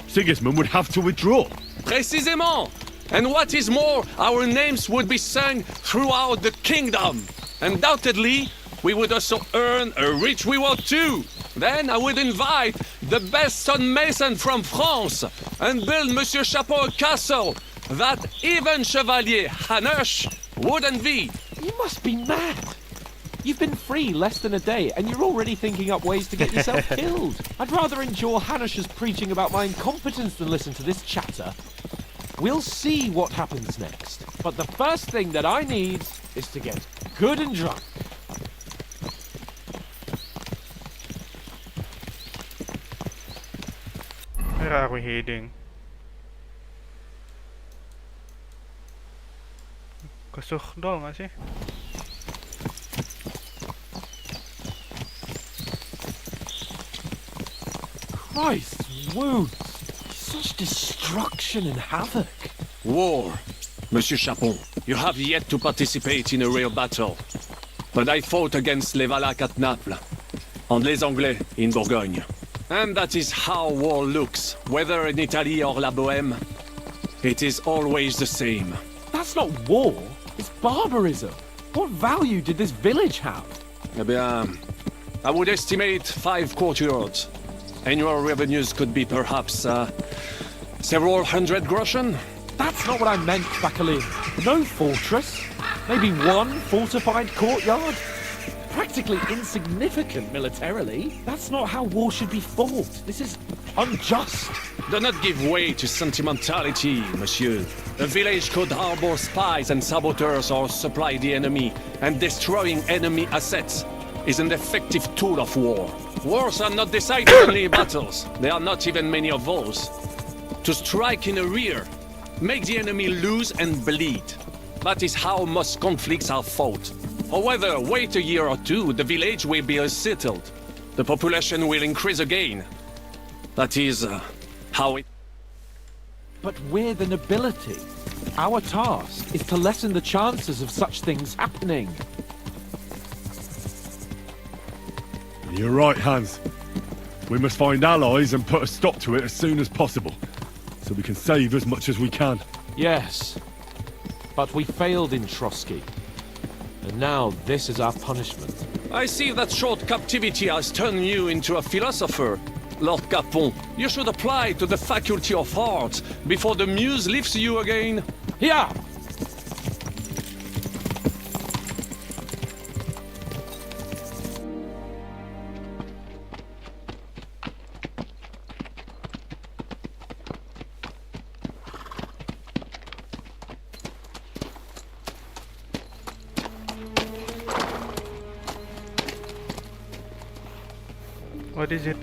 Sigismund would have to withdraw. Précisément. And what is more, our names would be sung throughout the kingdom. Undoubtedly, we would also earn a rich reward too. Then I would invite the best stonemason from France and build Monsieur Capon a castle that even Chevalier Hanush would envy. You must be mad. You've been free less than a day and you're already thinking up ways to get yourself killed. I'd rather endure Hanush's preaching about my incompetence than listen to this chatter. We'll see what happens next. But the first thing that I need is to get good and drunk. Where are we heading? Ke Sugdol nggak sih? Christ's wounds! Such destruction and havoc. War. Monsieur Capon, you have yet to participate in a real battle. But I fought against les Valaques at Naples, and les Anglais in Bourgogne. And that is how war looks, whether in Italy or La Bohème. It is always the same. That's not war, it's barbarism. What value did this village have? Eh bien, I would estimate 5 courtyards. Annual revenues could be perhaps, several hundred groschen. That's not what I meant, Bacalin. No fortress. Maybe one fortified courtyard. Practically insignificant militarily. That's not how war should be fought. This is unjust. Do not give way to sentimentality, monsieur. A village could harbor spies and saboteurs or supply the enemy, and destroying enemy assets is an effective tool of war. Wars are not decided only in battles. There are not even many of those. To strike in the rear, make the enemy lose and bleed. That is how most conflicts are fought. However, wait a year or two, the village will be settled. The population will increase again. That is how it... But we're the nobility. Our task is to lessen the chances of such things happening. You're right, Hans. We must find allies and put a stop to it as soon as possible, so we can save as much as we can. Yes, but we failed in Trotsky. And now this is our punishment. I see that short captivity has turned you into a philosopher, Lord Capon. You should apply to the Faculty of Arts before the muse lifts you again. Yeah! What is it?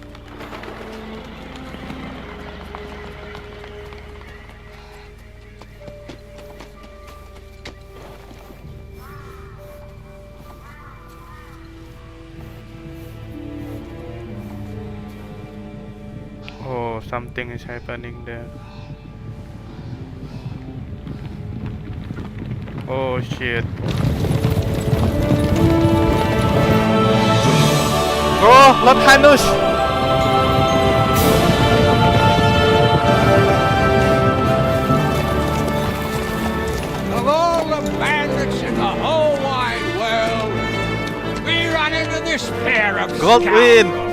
Oh, something is happening there. Oh shit. Oh, Lord Hanush! Of all the bandits in the whole wide world, we run into this pair of Goldwyn!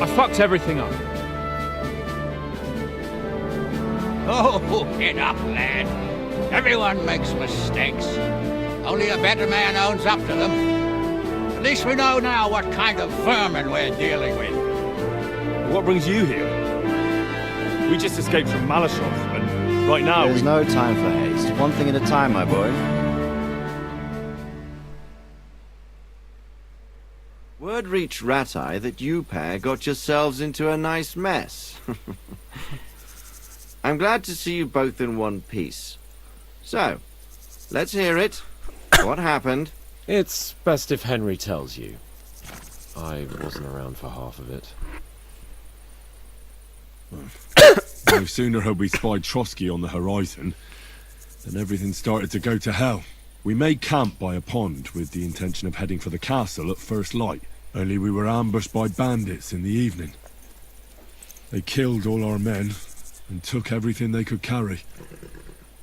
I fucked everything up. Oh, get up, lad. Everyone makes mistakes. Only a better man owns up to them. At least we know now what kind of vermin we're dealing with. What brings you here? We just escaped from Malashov, and right now There's no time for haste. One thing at a time, my boy. Word reached Ratai that you pair got yourselves into a nice mess. I'm glad to see you both in one piece. So, let's hear it. What happened? It's best if Henry tells you. I wasn't around for half of it. No sooner had we spied Trotsky on the horizon than everything started to go to hell. We made camp by a pond with the intention of heading for the castle at first light, only we were ambushed by bandits in the evening. They killed all our men and took everything they could carry,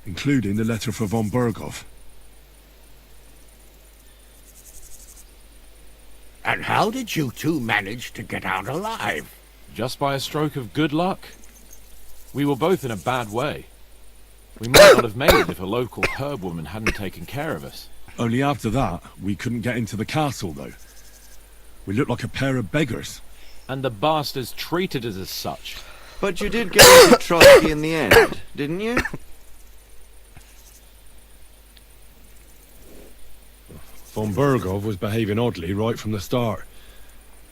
including the letter for von Berghoff. And how did you two manage to get out alive? Just by a stroke of good luck. We were both in a bad way. We might not have made it if a local herb woman hadn't taken care of us. Only after that, we couldn't get into the castle, though. We looked like a pair of beggars. And the bastards treated us as such. But you did get into Trotsky in the end, didn't you? Von Berghoff was behaving oddly right from the start.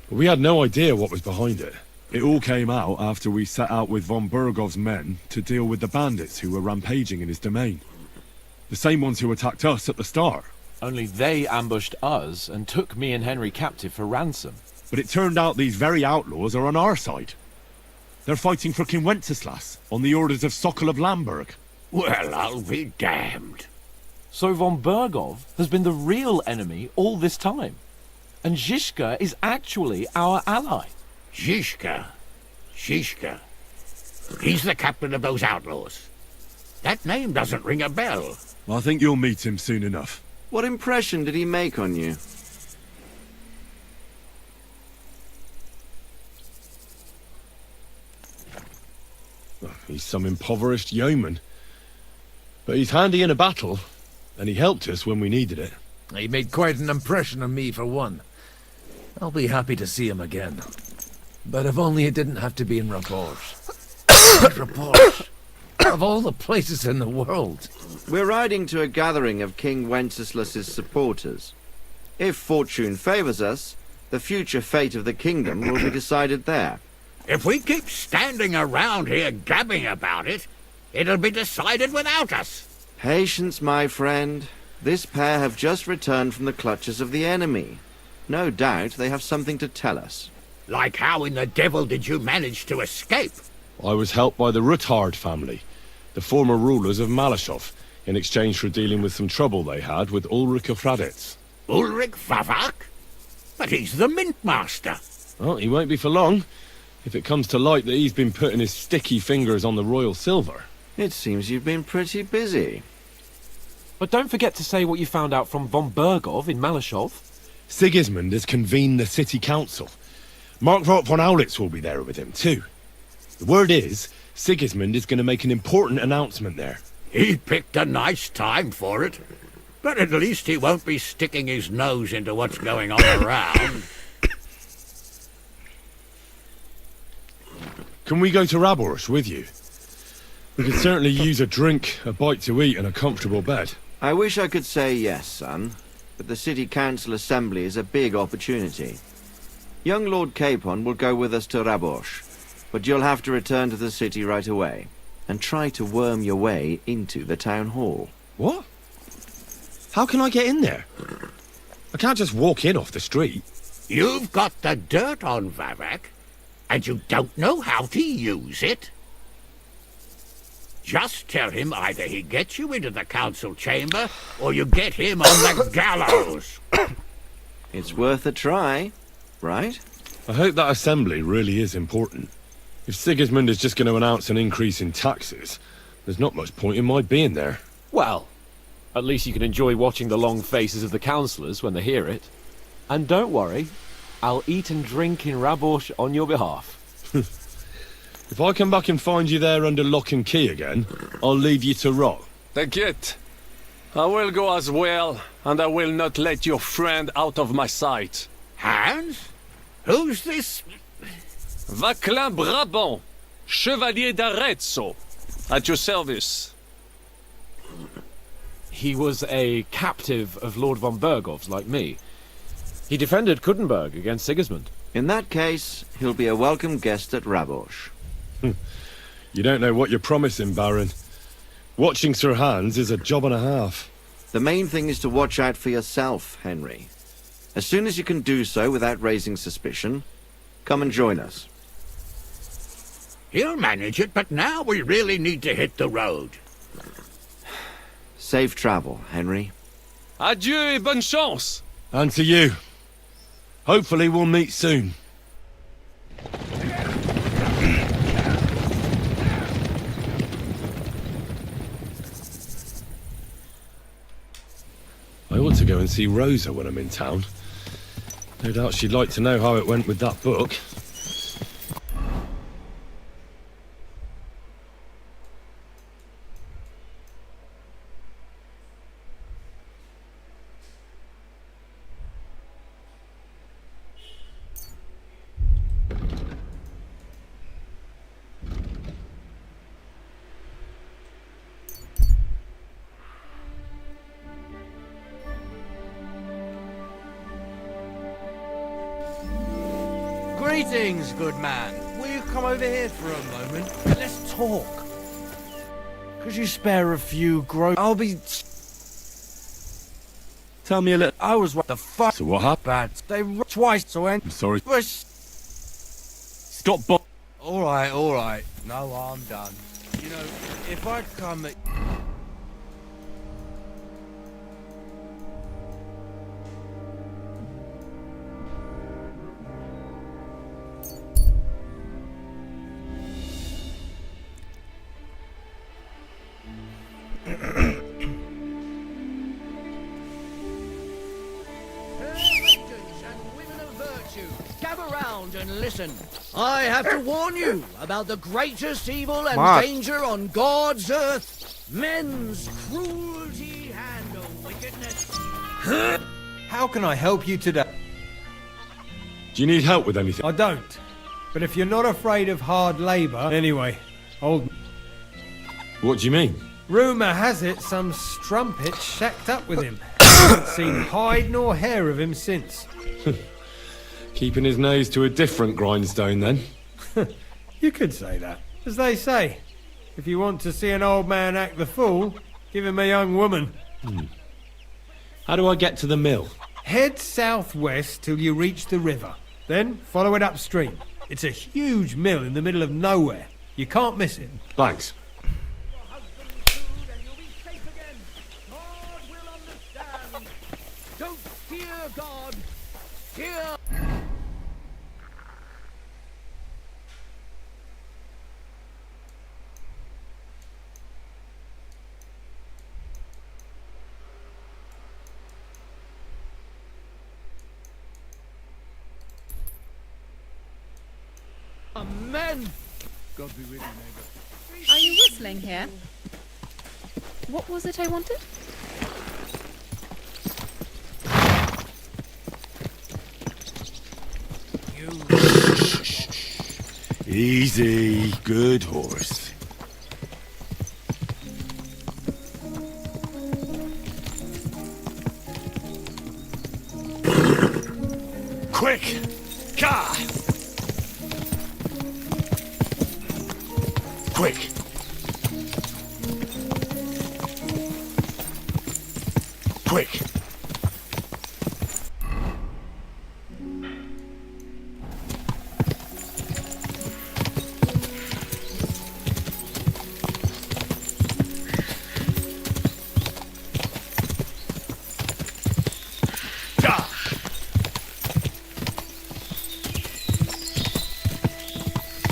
But we had no idea what was behind it. It all came out after we set out with von Berghoff's men to deal with the bandits who were rampaging in his domain. The same ones who attacked us at the start. Only they ambushed us and took me and Henry captive for ransom. But it turned out these very outlaws are on our side. They're fighting for King Wenceslas on the orders of Sokol of Lamberg. Well, I'll be damned. So von Berghoff has been the real enemy all this time. And Zizka is actually our ally. Zizka? Zizka? He's the captain of those outlaws. That name doesn't ring a bell. I think you'll meet him soon enough. What impression did he make on you? He's some impoverished yeoman. But he's handy in a battle, and he helped us when we needed it. He made quite an impression on me, for one. I'll be happy to see him again. But if only it didn't have to be in Rapport. Rapport. Of all the places in the world. We're riding to a gathering of King Wenceslas's supporters. If fortune favors us, the future fate of the kingdom will be decided there. If we keep standing around here gabbing about it, it'll be decided without us. Patience, my friend. This pair have just returned from the clutches of the enemy. No doubt they have something to tell us. Like how in the devil did you manage to escape? I was helped by the Ruthard family, the former rulers of Malashov. in exchange for dealing with some trouble they had with Ulrich of Raditz. Ulrich Favak? But he's the Mint Master. Well, he won't be for long, if it comes to light that he's been putting his sticky fingers on the royal silver. It seems you've been pretty busy. But don't forget to say what you found out from von Bergov in Malashov. Sigismund has convened the city council. Markvart von Aulitz will be there with him, too. The word is, Sigismund is going to make an important announcement there. He picked a nice time for it. But at least he won't be sticking his nose into what's going on around. Can we go to Raborsch with you? We could certainly use a drink, a bite to eat, and a comfortable bed. I wish I could say yes, son, but the city council assembly is a big opportunity. Young Lord Capon will go with us to Raborsch, but you'll have to return to the city right away, and try to worm your way into the town hall. What? How can I get in there? I can't just walk in off the street. You've got the dirt on Vavak, and you don't know how to use it? Just tell him either he gets you into the council chamber, or you get him on the gallows. It's worth a try, right? I hope that assembly really is important. If Sigismund is just going to announce an increase in taxes, there's not much point in my being there. Well, at least you can enjoy watching the long faces of the councillors when they hear it. And don't worry, I'll eat and drink in Raborsch on your behalf. If I come back and find you there under lock and key again, I'll leave you to rot. T'inquiète. I will go as well, and I will not let your friend out of my sight. Hans? Who's this? Vaclin Brabant, Chevalier d'Arezzo, at your service. He was a captive of Lord von Bergov's, like me. He defended Kuddenberg against Sigismund. In that case, he'll be a welcome guest at Raborsch. You don't know what you're promising, Baron. Watching Sir Hans is a job and a half. The main thing is to watch out for yourself, Henry. As soon as you can do so without raising suspicion, come and join us. He'll manage it, but now we really need to hit the road. Safe travel, Henry. Adieu et bonne chance. And to you. Hopefully we'll meet soon. I ought to go and see Rosa when I'm in town. No doubt she'd like to know how it went with that book. Greetings, good man. Will you come over here for a moment and let's talk? Could you spare a few I'll be... Tell me a little... I was what the fuck... So what happened? They twice, so I'm sorry. Stop Alright. No, I'm done. You know, if I'd come... And listen, I have to warn you about the greatest evil and Mark. danger on God's earth. Men's cruelty and wickedness. How can I help you today? Do you need help with anything? I don't. But if you're not afraid of hard labour... Anyway, old... What do you mean? Rumour has it some strumpet shacked up with him. Haven't seen hide nor hair of him since. Keeping his nose to a different grindstone, then? You could say that. As they say, if you want to see an old man act the fool, give him a young woman. How do I get to the mill? Head southwest till you reach the river. Then follow it upstream. It's a huge mill in the middle of nowhere. You can't miss it. Thanks. Dear God! Dear... Amen! God be with you, neighbour. Are you whistling here? What was it I wanted? Easy, good horse. Quick! Ka! Quick! Quick!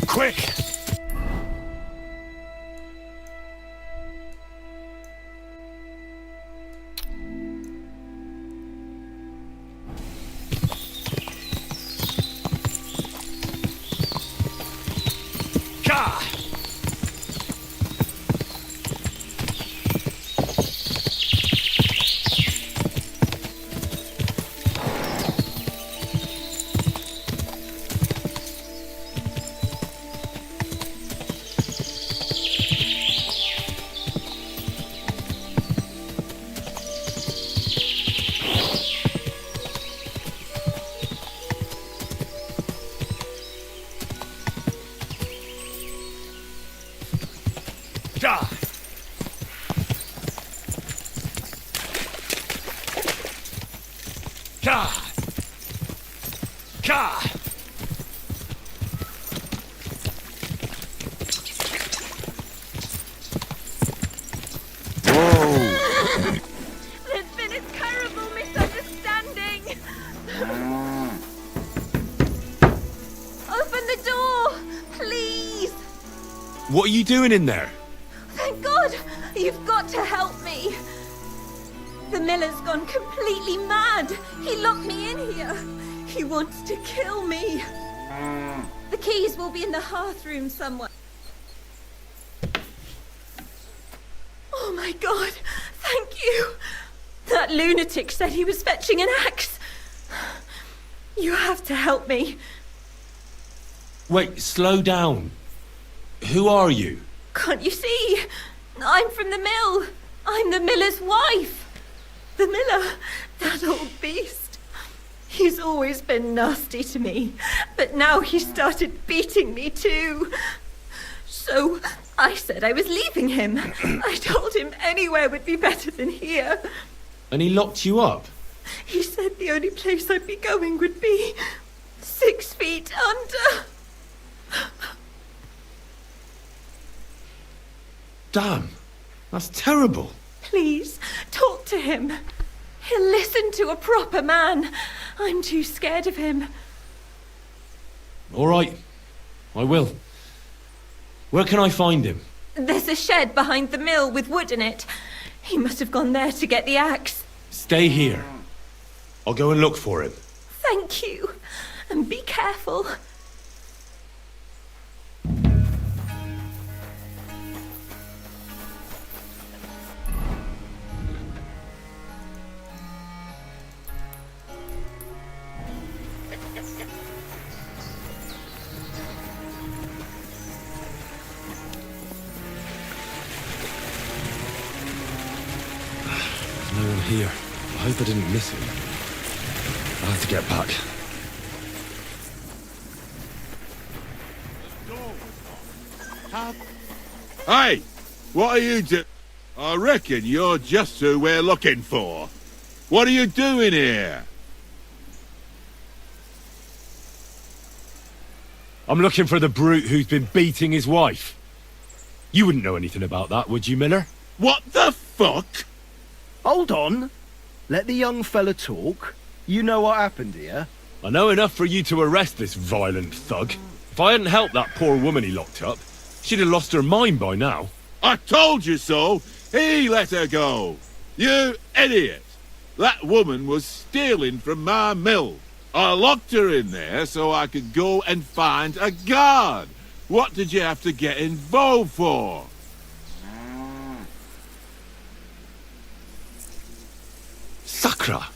Quick! There's been a terrible misunderstanding. Open the door, please. What are you doing in there? Thank God! You've got to help me. The miller's gone completely mad. He locked me in here. He wants to kill me. The keys will be in the hearth room somewhere. Oh my God! Thank you! That lunatic said he was fetching an axe. You have to help me. Wait, slow down. Who are you? Can't you see? I'm from the mill. I'm the miller's wife. The miller, that old beast. He's always been nasty to me, but now he started beating me too. So I said I was leaving him. I told him anywhere would be better than here. And he locked you up? He said the only place I'd be going would be 6 feet under. Damn, that's terrible. Please, talk to him. He'll listen to a proper man. I'm too scared of him. All right, I will. Where can I find him? There's a shed behind the mill with wood in it. He must have gone there to get the axe. Stay here. I'll go and look for him. Thank you. And be careful. There's no one here. I hope I didn't miss him. I'll have to get back. Hey! What are you do... I reckon you're just who we're looking for. What are you doing here? I'm looking for the brute who's been beating his wife. You wouldn't know anything about that, would you, Miller? What the fuck? Hold on. Let the young fella talk. You know what happened here? I know enough for you to arrest this violent thug. If I hadn't helped that poor woman he locked up, she'd have lost her mind by now. I told you so! He let her go! You idiot! That woman was stealing from my mill. I locked her in there so I could go and find a guard. What did you have to get involved for? Sakra!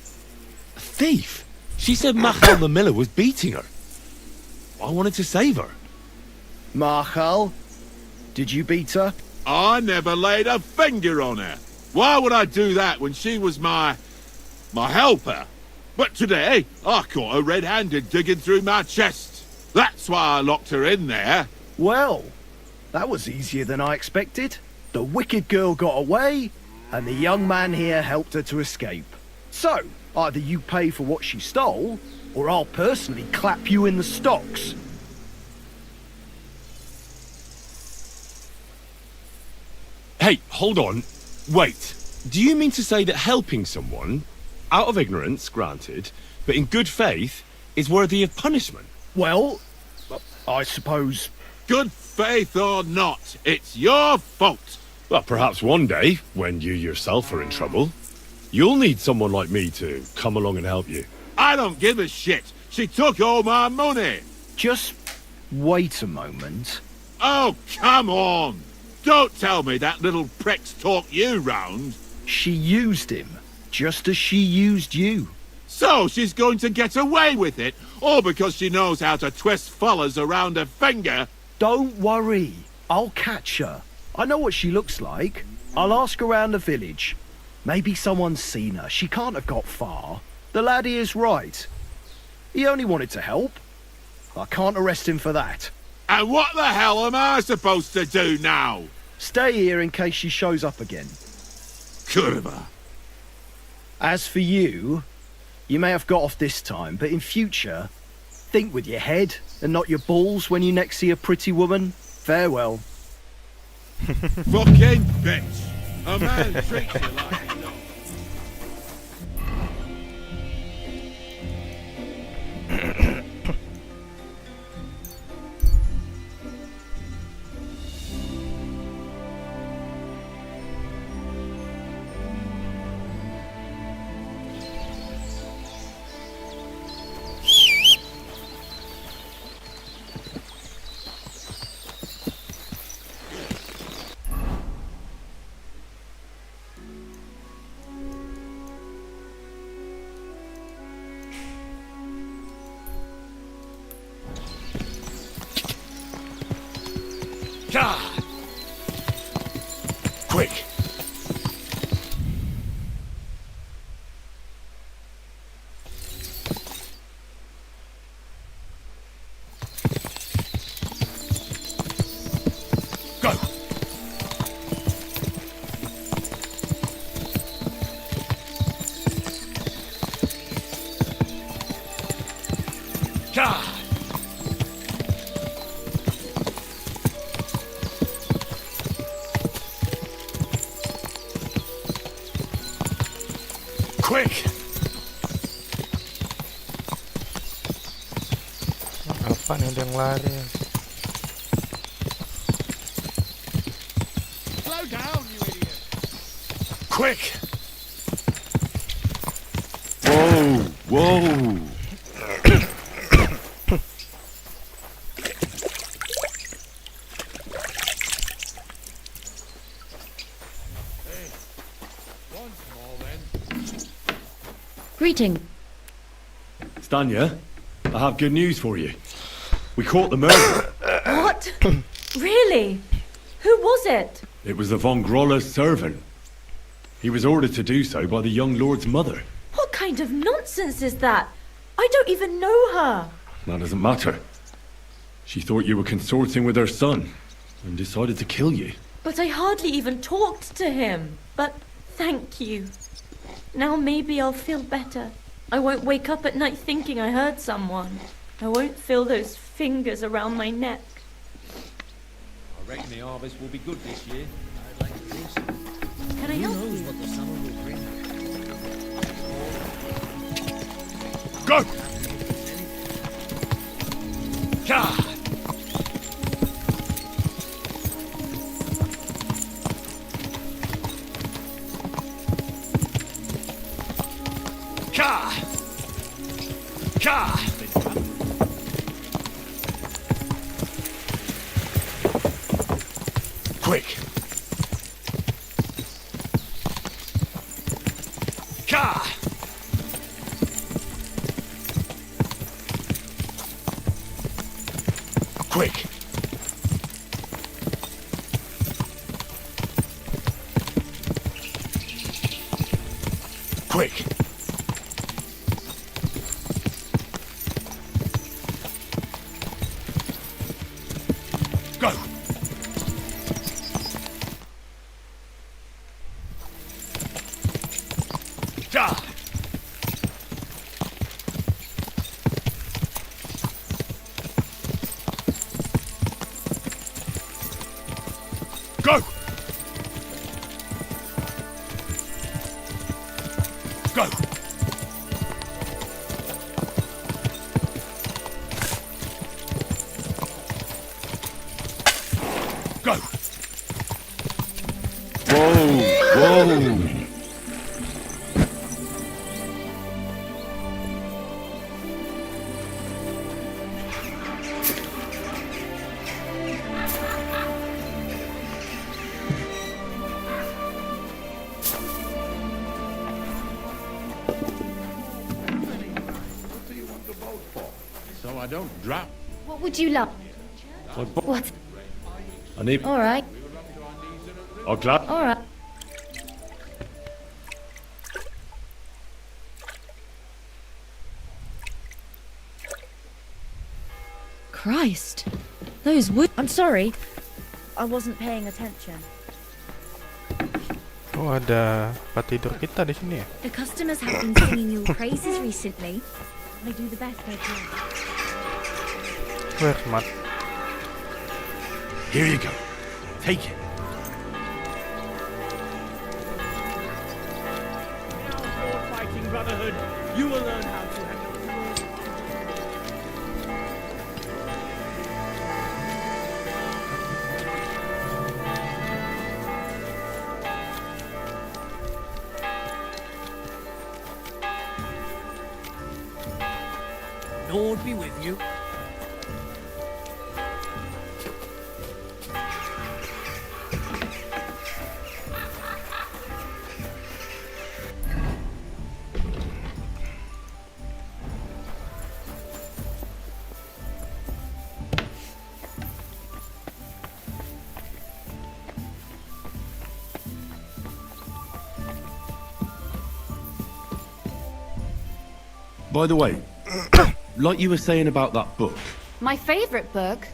A thief! She said Machal the miller was beating her. I wanted to save her. Machal? Did you beat her? I never laid a finger on her. Why would I do that when she was my helper? But today, I caught her red-handed digging through my chest. That's why I locked her in there. Well, that was easier than I expected. The wicked girl got away, and the young man here helped her to escape. So, either you pay for what she stole, or I'll personally clap you in the stocks. Hey, hold on. Wait. Do you mean to say that helping someone, out of ignorance, granted, but in good faith, is worthy of punishment? Well, I suppose... Good faith or not, it's your fault. Well, perhaps one day, when you yourself are in trouble, you'll need someone like me to come along and help you. I don't give a shit. She took all my money. Just wait a moment. Oh, come on. Don't tell me that little prick's talked you round. She used him, just as she used you. So she's going to get away with it, all because she knows how to twist fellas around her finger? Don't worry. I'll catch her. I know what she looks like. I'll ask around the village. Maybe someone's seen her. She can't have got far. The laddie is right. He only wanted to help. I can't arrest him for that. And what the hell am I supposed to do now? Stay here in case she shows up again. Kurva. As for you, you may have got off this time, but in future, think with your head and not your balls when you next see a pretty woman. Farewell. Fucking bitch. A man treats you like a dog. God! Quick! Go! God! Quick! Apa nih ada yang lari? Slow down, you idiot! Quick! Whoa! Whoa! Greeting. Stanya, I have good news for you. We caught the murderer. What? Really? Who was it? It was the von Groller's servant. He was ordered to do so by the young lord's mother. What kind of nonsense is that? I don't even know her. That doesn't matter. She thought you were consorting with her son and decided to kill you. But I hardly even talked to him. But thank you. Now maybe I'll feel better. I won't wake up at night thinking I hurt someone. I won't feel those fingers around my neck. I reckon the harvest will be good this year. I'd like to think so. Can I help Who knows you? what the summer will bring? Quick! Quick! Quick! Go! Ja! Go! Go! Go! Whoa! Whoa! So I don't drop. What would you love? What? I need... All right. I'll clap. All right. Christ. Those wood... I'm sorry. I wasn't paying attention. Oh, ada tempat tidur kita di sini ya. The customers have been singing your praises recently. They do the best they can. Where's Matt? Here you go. Take it. Fighting Brotherhood, you will learn how to handle the world. Lord be with you. By the way, like you were saying about that book, My favourite book?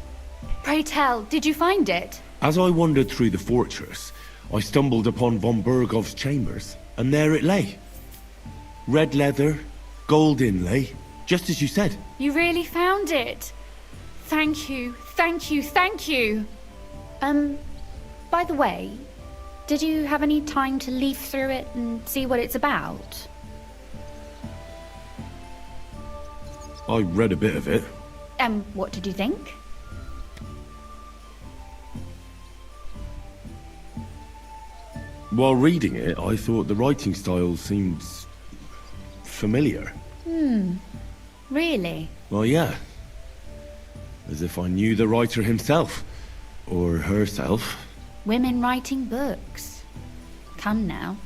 Pray tell, did you find it? as I wandered through the fortress, I stumbled upon von Bergov's chambers, and there it lay. Red leather, gold inlay, just as you said. You really found it? Thank you, thank you, thank you. By the way, did you have any time to leaf through it and see what it's about? I read a bit of it. What did you think? While reading it, I thought the writing style seemed familiar. Really? Well, yeah. As if I knew the writer himself. Or herself. Women writing books. Come now.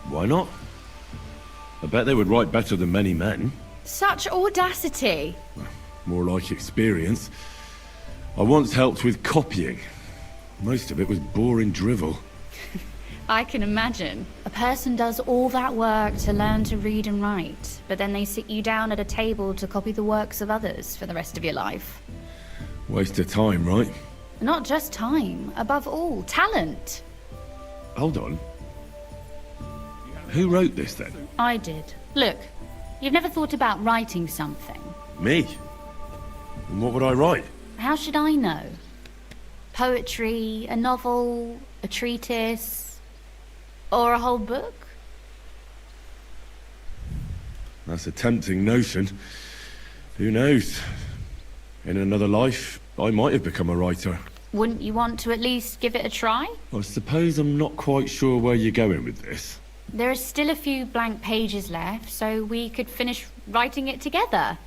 Why not? I bet they would write better than many men. Such audacity. More like experience. I once helped with copying. Most of it was boring drivel. I can imagine. A person does all that work to learn to read and write, but then they sit you down at a table to copy the works of others for the rest of your life. Waste of time, right? Not just time, above all, talent. Hold on. Who wrote this then? I did. Look, you've never thought about writing something. Me? And what would I write? How should I know? Poetry, a novel, a treatise, or a whole book? That's a tempting notion. Who knows? In another life, I might have become a writer. Wouldn't you want to at least give it a try? I suppose I'm not quite sure where you're going with this. There are still a few blank pages left, so we could finish writing it together.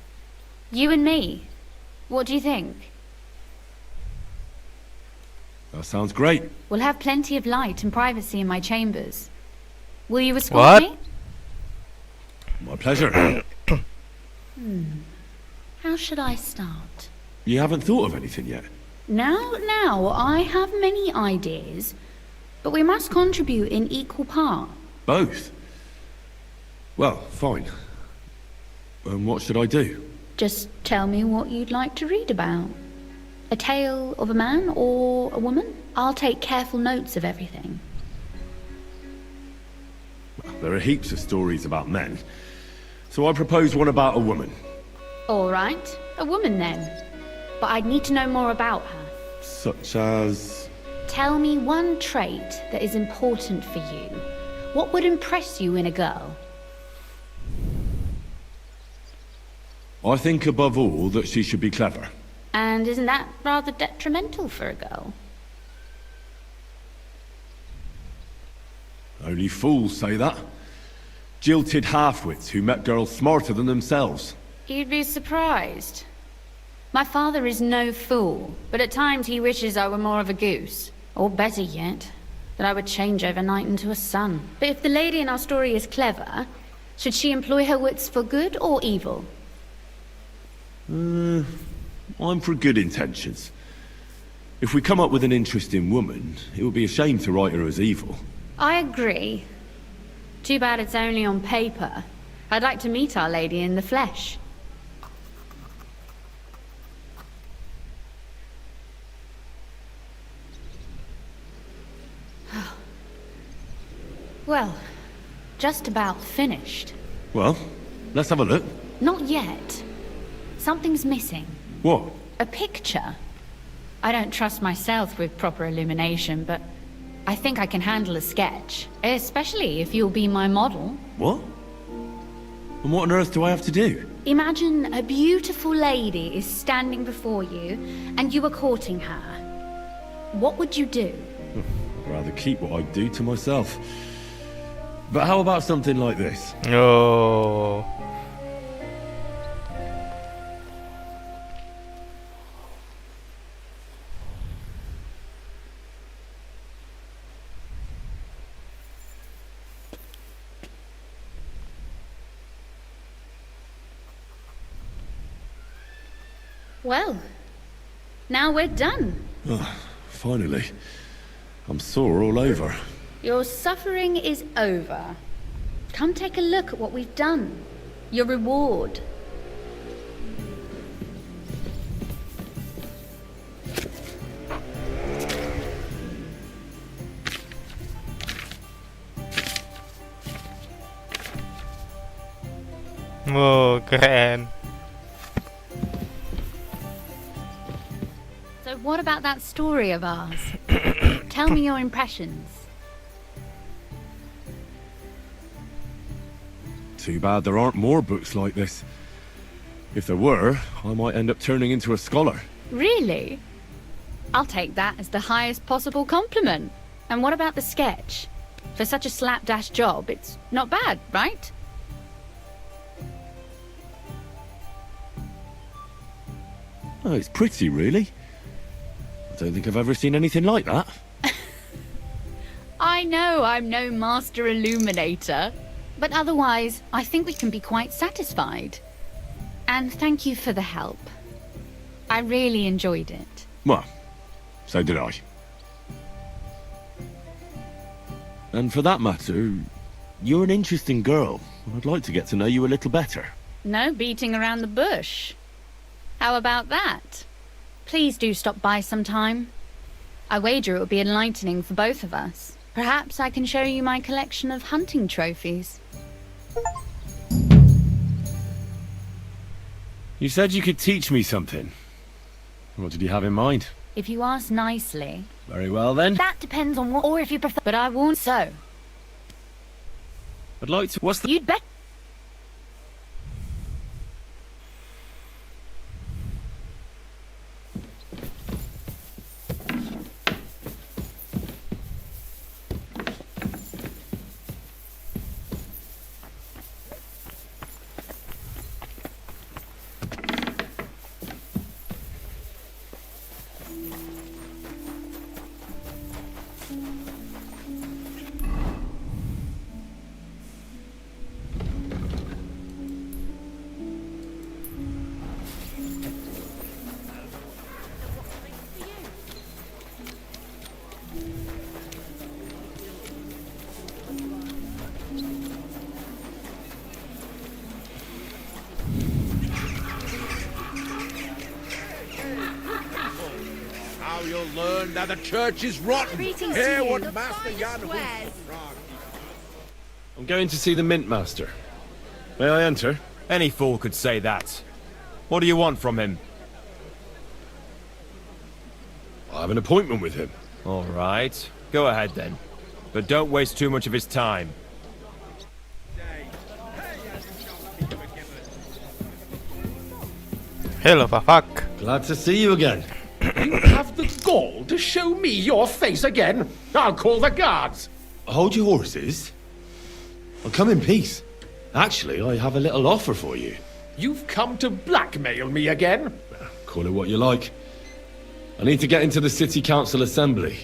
You and me. What do you think? That sounds great. We'll have plenty of light and privacy in my chambers. Will you escort me? My pleasure. How should I start? You haven't thought of anything yet? Now, I have many ideas, but we must contribute in equal part. Both? Well, fine. And what should I do? Just tell me what you'd like to read about. A tale of a man or a woman? I'll take careful notes of everything. Well, there are heaps of stories about men. So I propose one about a woman. All right, a woman then. But I'd need to know more about her. Such as... Tell me one trait that is important for you. What would impress you in a girl? I think above all that she should be clever. And isn't that rather detrimental for a girl? Only fools say that. Jilted half-wits who met girls smarter than themselves. You'd be surprised. My father is no fool, but at times he wishes I were more of a goose. Or better yet, that I would change overnight into a sun. But if the lady in our story is clever, should she employ her wits for good or evil? I'm for good intentions. If we come up with an interesting woman, it would be a shame to write her as evil. I agree. Too bad it's only on paper. I'd like to meet our lady in the flesh. Well, just about finished. Well, let's have a look. Not yet. Something's missing. What? A picture. I don't trust myself with proper illumination, but I think I can handle a sketch. Especially if you'll be my model. What? And what on earth do I have to do? Imagine a beautiful lady is standing before you, and you are courting her. What would you do? I'd rather keep what I do to myself. But how about something like this? Oh. Well, now we're done. Oh, finally. I'm sore all over. Your suffering is over. Come take a look at what we've done. Your reward. Oh, keren. So what about that story of ours? Tell me your impressions. Too bad there aren't more books like this. If there were, I might end up turning into a scholar. Really? I'll take that as the highest possible compliment. And what about the sketch? For such a slapdash job, it's not bad, right? Oh, it's pretty, really. I don't think I've ever seen anything like that. I know I'm no master illuminator, but otherwise, I think we can be quite satisfied. And thank you for the help. I really enjoyed it. Well, so did I. And for that matter, you're an interesting girl. I'd like to get to know you a little better. No beating around the bush. How about that? Please do stop by sometime. I wager it will be enlightening for both of us. Perhaps I can show you my collection of hunting trophies. You said you could teach me something. What did you have in mind? If you ask nicely... Very well, then. That depends on what... Or if you prefer... But I won't so. I'd like to... What's the... You'd bet... Now you'll learn that the church is rotten. Greetings Hear to you. what The Master finest Jan wares. I'm going to see the Mint Master. May I enter? Any fool could say that. What do you want from him? I have an appointment with him. All right. Go ahead then. But don't waste too much of his time. Hello, fuck. Glad to see you again. You have the gall to show me your face again? I'll call the guards. Hold your horses. I'll come in peace. Actually, I have a little offer for you. You've come to blackmail me again? Call it what you like. I need to get into the City Council Assembly.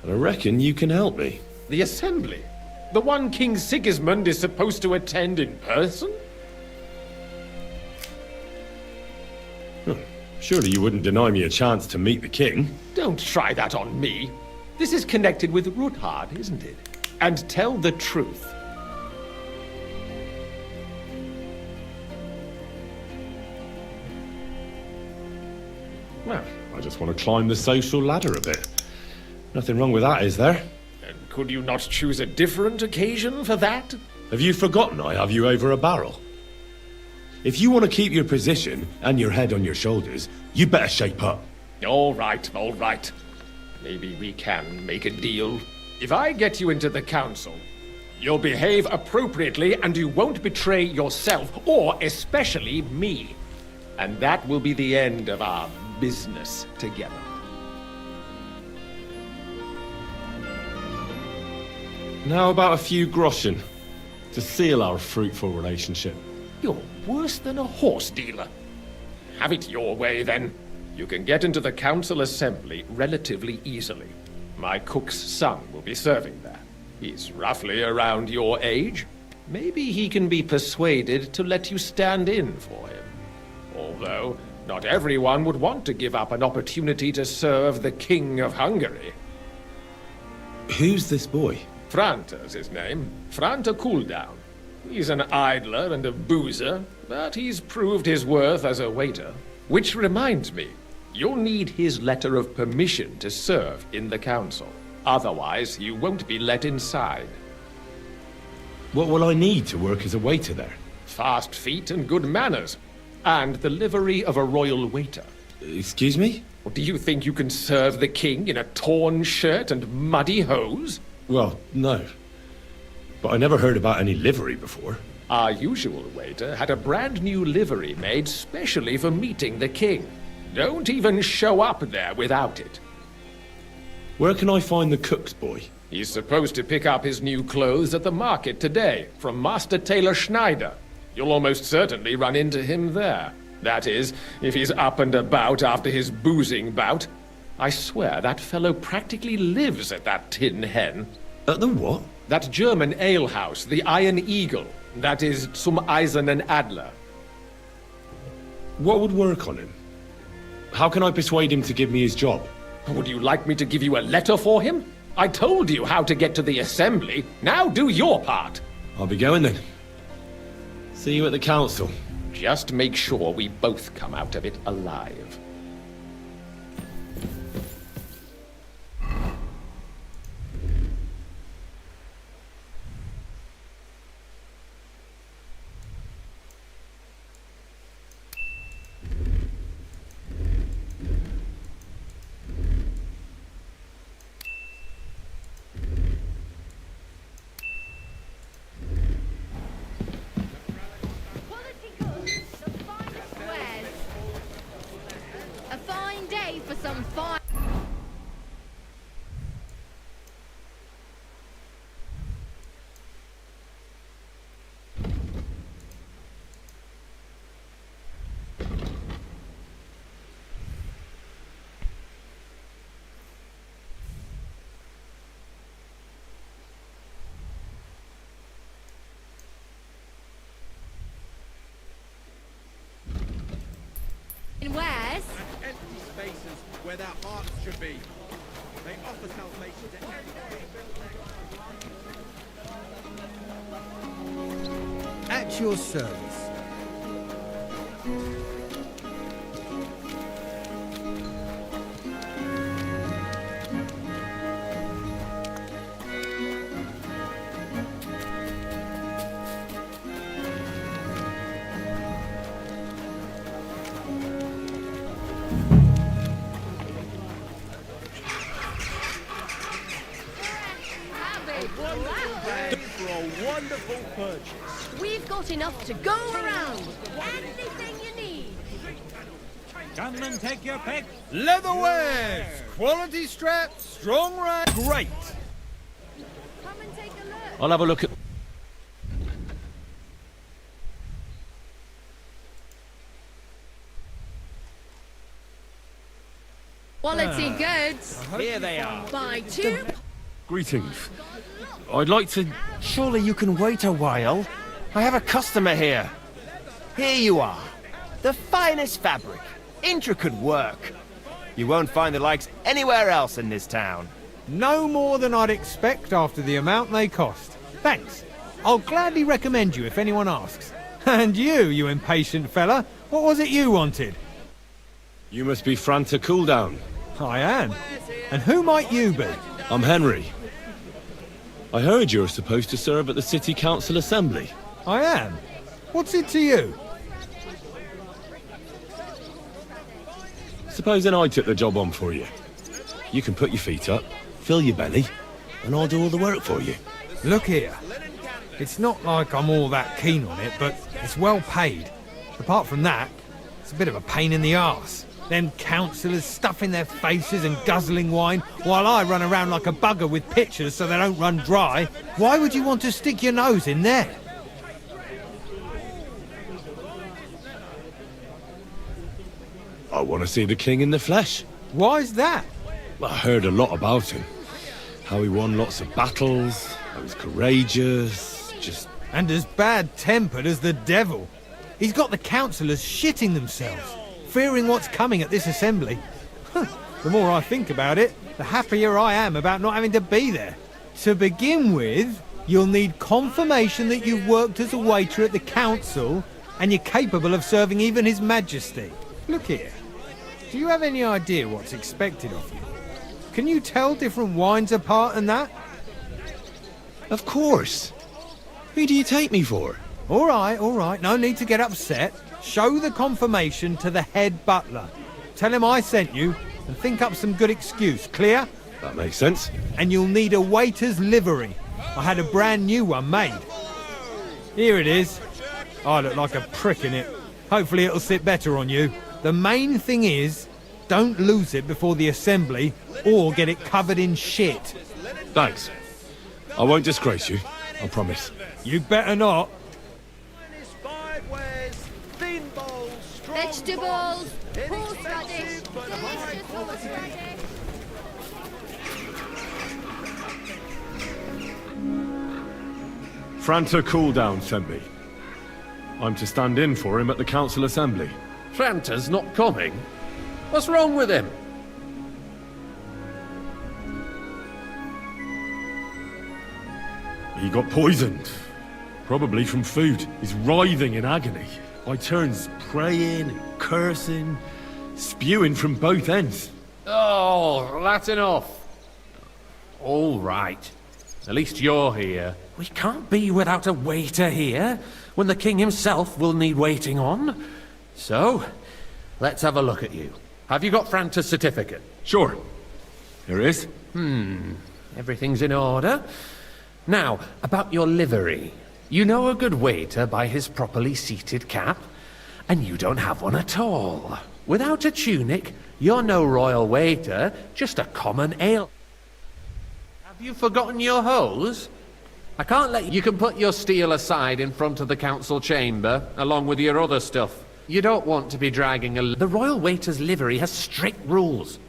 And I reckon you can help me. The assembly? The one King Sigismund is supposed to attend in person? Surely you wouldn't deny me a chance to meet the king? Don't try that on me. This is connected with Ruthard, isn't it? And tell the truth. Well, I just want to climb the social ladder a bit. Nothing wrong with that, is there? And could you not choose a different occasion for that? Have you forgotten I have you over a barrel? If you want to keep your position and your head on your shoulders, you better shape up. All right, all right. Maybe we can make a deal. If I get you into the council, you'll behave appropriately and you won't betray yourself, or especially me. And that will be the end of our business together. Now about a few groschen to seal our fruitful relationship. You're worse than a horse dealer. Have it your way, then. You can get into the council assembly relatively easily. My cook's son will be serving there. He's roughly around your age. Maybe he can be persuaded to let you stand in for him. Although, not everyone would want to give up an opportunity to serve the King of Hungary. Who's this boy? Franta's his name. Franta Cooldown. He's an idler and a boozer, but he's proved his worth as a waiter. Which reminds me, you'll need his letter of permission to serve in the council. Otherwise, you won't be let inside. What will I need to work as a waiter there? Fast feet and good manners. And the livery of a royal waiter. Excuse me? Do you think you can serve the king in a torn shirt and muddy hose? Well, no. But I never heard about any livery before. Our usual waiter had a brand new livery made specially for meeting the king. Don't even show up there without it. Where can I find the cook's boy? He's supposed to pick up his new clothes at the market today from Master Tailor Schneider. You'll almost certainly run into him there. That is, if he's up and about after his boozing bout. I swear that fellow practically lives at that Tin Hen. At the what? That German alehouse, the Iron Eagle. That is Zum Eisernen Adler. What would work on him? How can I persuade him to give me his job? Would you like me to give you a letter for him? I told you how to get to the assembly. Now do your part. I'll be going then. See you at the council. Just make sure we both come out of it alive. A fine day for some fine... where their hearts should be. They offer salvation to every... At your service. For a wonderful purchase. We've got enough to go around. Anything you need. Come and take your pick. Leather wares, quality straps, strong rag. Great. Come and take a look. I'll have a look at... Quality goods. Here they are. Buy two. Greetings. I'd like to... Surely you can wait a while. I have a customer here. Here you are. The finest fabric. Intricate work. You won't find the likes anywhere else in this town. No more than I'd expect after the amount they cost. Thanks. I'll gladly recommend you if anyone asks. And you impatient fella, what was it you wanted? You must be Franta Cooldown. I am. And who might you be? I'm Henry. I heard you're supposed to serve at the City Council Assembly. I am. What's it to you? Supposing I took the job on for you. You can put your feet up, fill your belly, and I'll do all the work for you. Look here. It's not like I'm all that keen on it, but it's well paid. Apart from that, it's a bit of a pain in the arse. Them councillors stuffing their faces and guzzling wine, while I run around like a bugger with pitchers so they don't run dry. Why would you want to stick your nose in there? I want to see the king in the flesh. Why's that? I heard a lot about him. How he won lots of battles, how he's courageous, just... And as bad-tempered as the devil. He's got the councillors shitting themselves, fearing what's coming at this assembly. The more I think about it, the happier I am about not having to be there. To begin with, you'll need confirmation that you've worked as a waiter at the council and you're capable of serving even His Majesty. Look here. Do you have any idea what's expected of you? Can you tell different wines apart and that? Of course. Who do you take me for? All right. No need to get upset. Show the confirmation to the head butler. Tell him I sent you and think up some good excuse. Clear? That makes sense. And you'll need a waiter's livery. I had a brand new one made. Here it is. I look like a prick in it. Hopefully it'll sit better on you. The main thing is, don't lose it before the assembly or get it covered in shit. Thanks. I won't disgrace you, I promise. You better not. Vegetables, horseradish, delicious horseradish. Franta Cooldown sent me. I'm to stand in for him at the council assembly. Franta's not coming? What's wrong with him? He got poisoned. Probably from food. He's writhing in agony. By turns praying and cursing, spewing from both ends. Oh, that's enough. All right. At least you're here. We can't be without a waiter here, when the king himself will need waiting on. So, let's have a look at you. Have you got Franta's certificate? Sure. Here it is. Everything's in order. Now, about your livery. You know a good waiter by his properly seated cap, and you don't have one at all. Without a tunic, you're no royal waiter, just a common ale. Have you forgotten your hose? I can't let you can put your steel aside in front of the council chamber, along with your other stuff. You don't want to be dragging a... The royal waiter's livery has strict rules.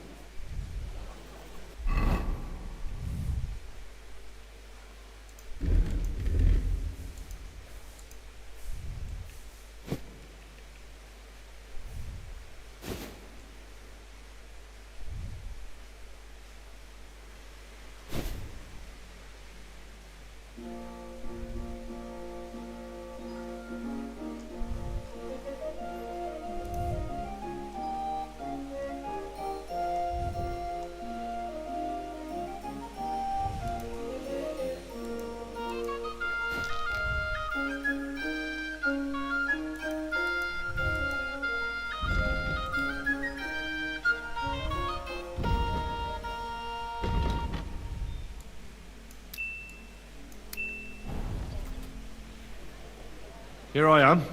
Here I am.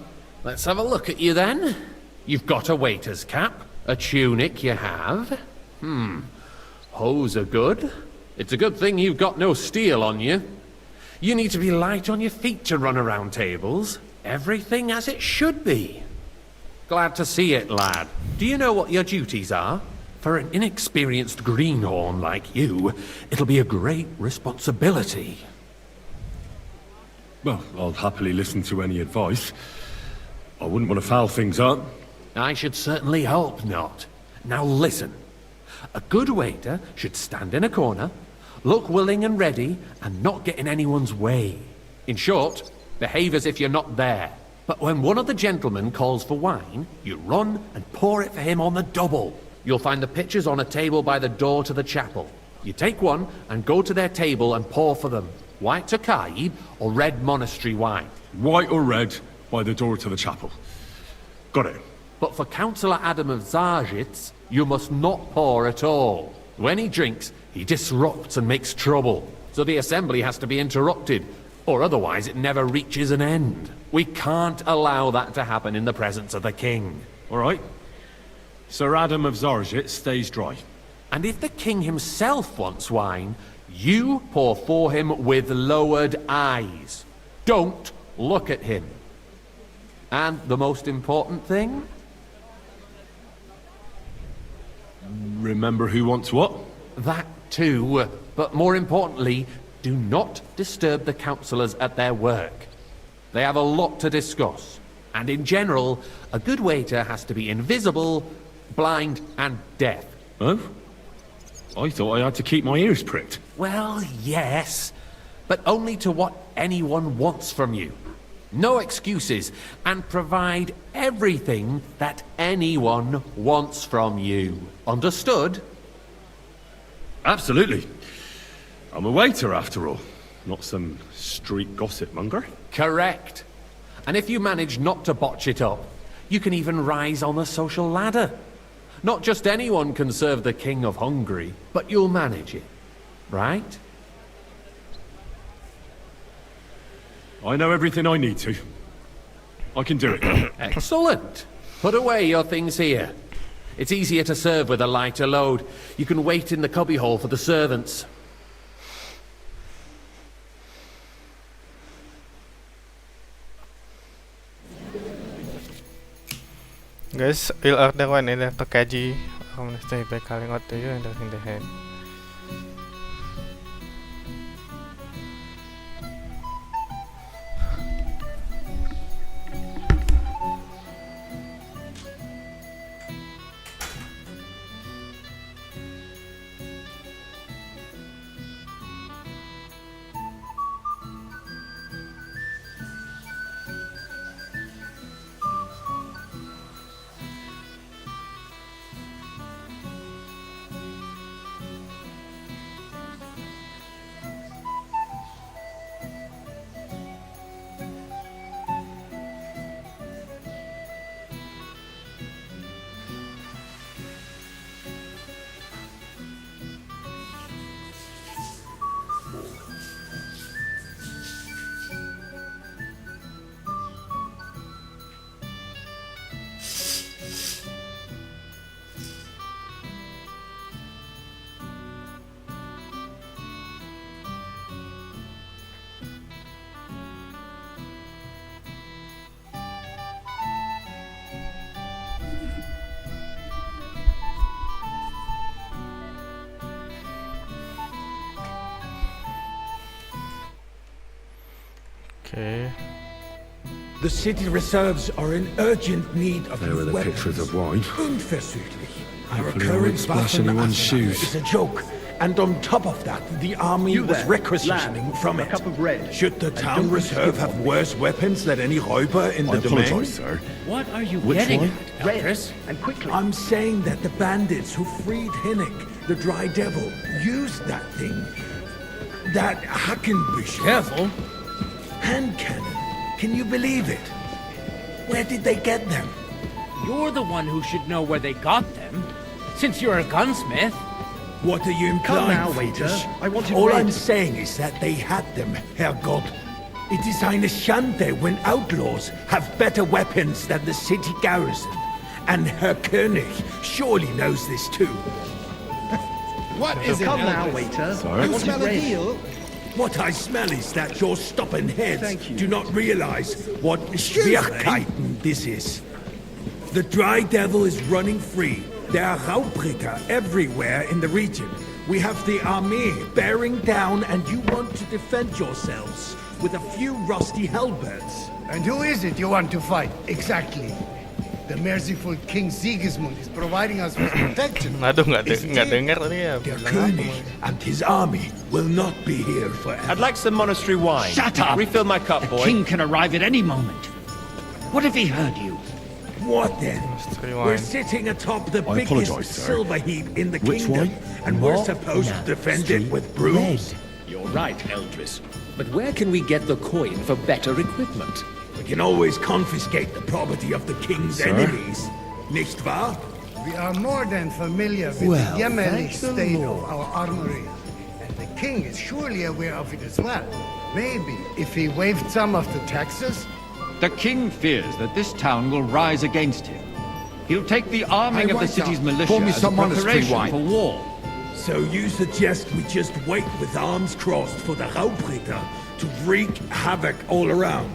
Let's have a look at you then. You've got a waiter's cap. A tunic you have. Hose are good. It's a good thing you've got no steel on you. You need to be light on your feet to run around tables. Everything as it should be. Glad to see it, lad. Do you know what your duties are? For an inexperienced greenhorn like you, it'll be a great responsibility. Well, I'll happily listen to any advice. I wouldn't want to foul things up. I should certainly hope not. Now listen. A good waiter should stand in a corner, look willing and ready, and not get in anyone's way. In short, behave as if you're not there. But when one of the gentlemen calls for wine, you run and pour it for him on the double. You'll find the pitchers on a table by the door to the chapel. You take one and go to their table and pour for them. White Tokaib or red monastery wine. White or red by the door to the chapel. Got it. But for Councillor Adam of Zarjitz, you must not pour at all. When he drinks, he disrupts and makes trouble. So the assembly has to be interrupted, or otherwise it never reaches an end. We can't allow that to happen in the presence of the king. All right. Sir Adam of Zarjitz stays dry. And if the king himself wants wine, you pour for him with lowered eyes. Don't look at him. And the most important thing? Remember who wants what? That too. But more importantly, do not disturb the councillors at their work. They have a lot to discuss. And in general, a good waiter has to be invisible, blind and deaf. Oh? I thought I had to keep my ears pricked. Well, yes, but only to what anyone wants from you. No excuses, and provide everything that anyone wants from you. Understood? Absolutely. I'm a waiter, after all. Not some street gossip monger. Correct. And if you manage not to botch it up, you can even rise on the social ladder. Not just anyone can serve the King of Hungary, but you'll manage it. Right? I know everything I need to. I can do it. Excellent. Put away your things here. It's easier to serve with a lighter load. You can wait in the cubbyhole for the servants. Guys, we'll order one in the Tokaji. I'm gonna stay by calling out to you and in the head. Okay. The city reserves are in urgent need of There are the weapons. pictures of wine. Unversüglich. Our Hopefully I current won't splash Waffen anyone's arsenal shoes. is a joke. And on top of that, the army You was there, requisitioning lad, from a it. cup of red. Should the And town don't reserve skip have on worse weapons than any räuber in I the domain? apologize, sir. What are you Which getting one? at, Elpris? And quickly. I'm saying that the bandits who freed Hinnik, the Dry Devil, used that thing. That Hackenbüchel. Careful. Hand cannon. Can you believe it? Where did they get them? You're the one who should know where they got them, since you're a gunsmith. What are you implying, Come now, waiter. Friedrich? I wanted All red. I'm saying is that they had them, Herrgott. It is eine Schande when outlaws have better weapons than the city garrison. And Herr König surely knows this too. What is it, come now, waiter? Sorry. You smell a deal? What I smell is that your stubborn heads Thank you. do not realize what Schwierigkeiten this is. The Dry Devil is running free. There are Raubritter everywhere in the region. We have the army bearing down, and you want to defend yourselves with a few rusty halberds. And who is it you want to fight, exactly? The merciful King Sigismund is providing us with protection. Aduh, nggak dengar tadi ya. Der König and his army will not be here forever. I'd like some monastery wine. Shut up! Refill my cup, The boy. king can arrive at any moment. What if he heard you? What then? Monastery We're wine. sitting atop the I biggest apologise, sir. silver heap in the Which kingdom, wine? and we're supposed to defend it with brooms. You're right, Eldris. But where can we get the coin for better equipment? We can always confiscate the property of the king's Sir? enemies. Nicht wahr? We are more than familiar with Well, the yeomanly thank the state of Lord. our armory. And the king is surely aware of it as well. Maybe if he waived some of the taxes? The king fears that this town will rise against him. He'll take the arming of the city's militia Pour me as a some monastery preparation wine. for war. So you suggest we just wait with arms crossed for the Raubritter to wreak havoc all around?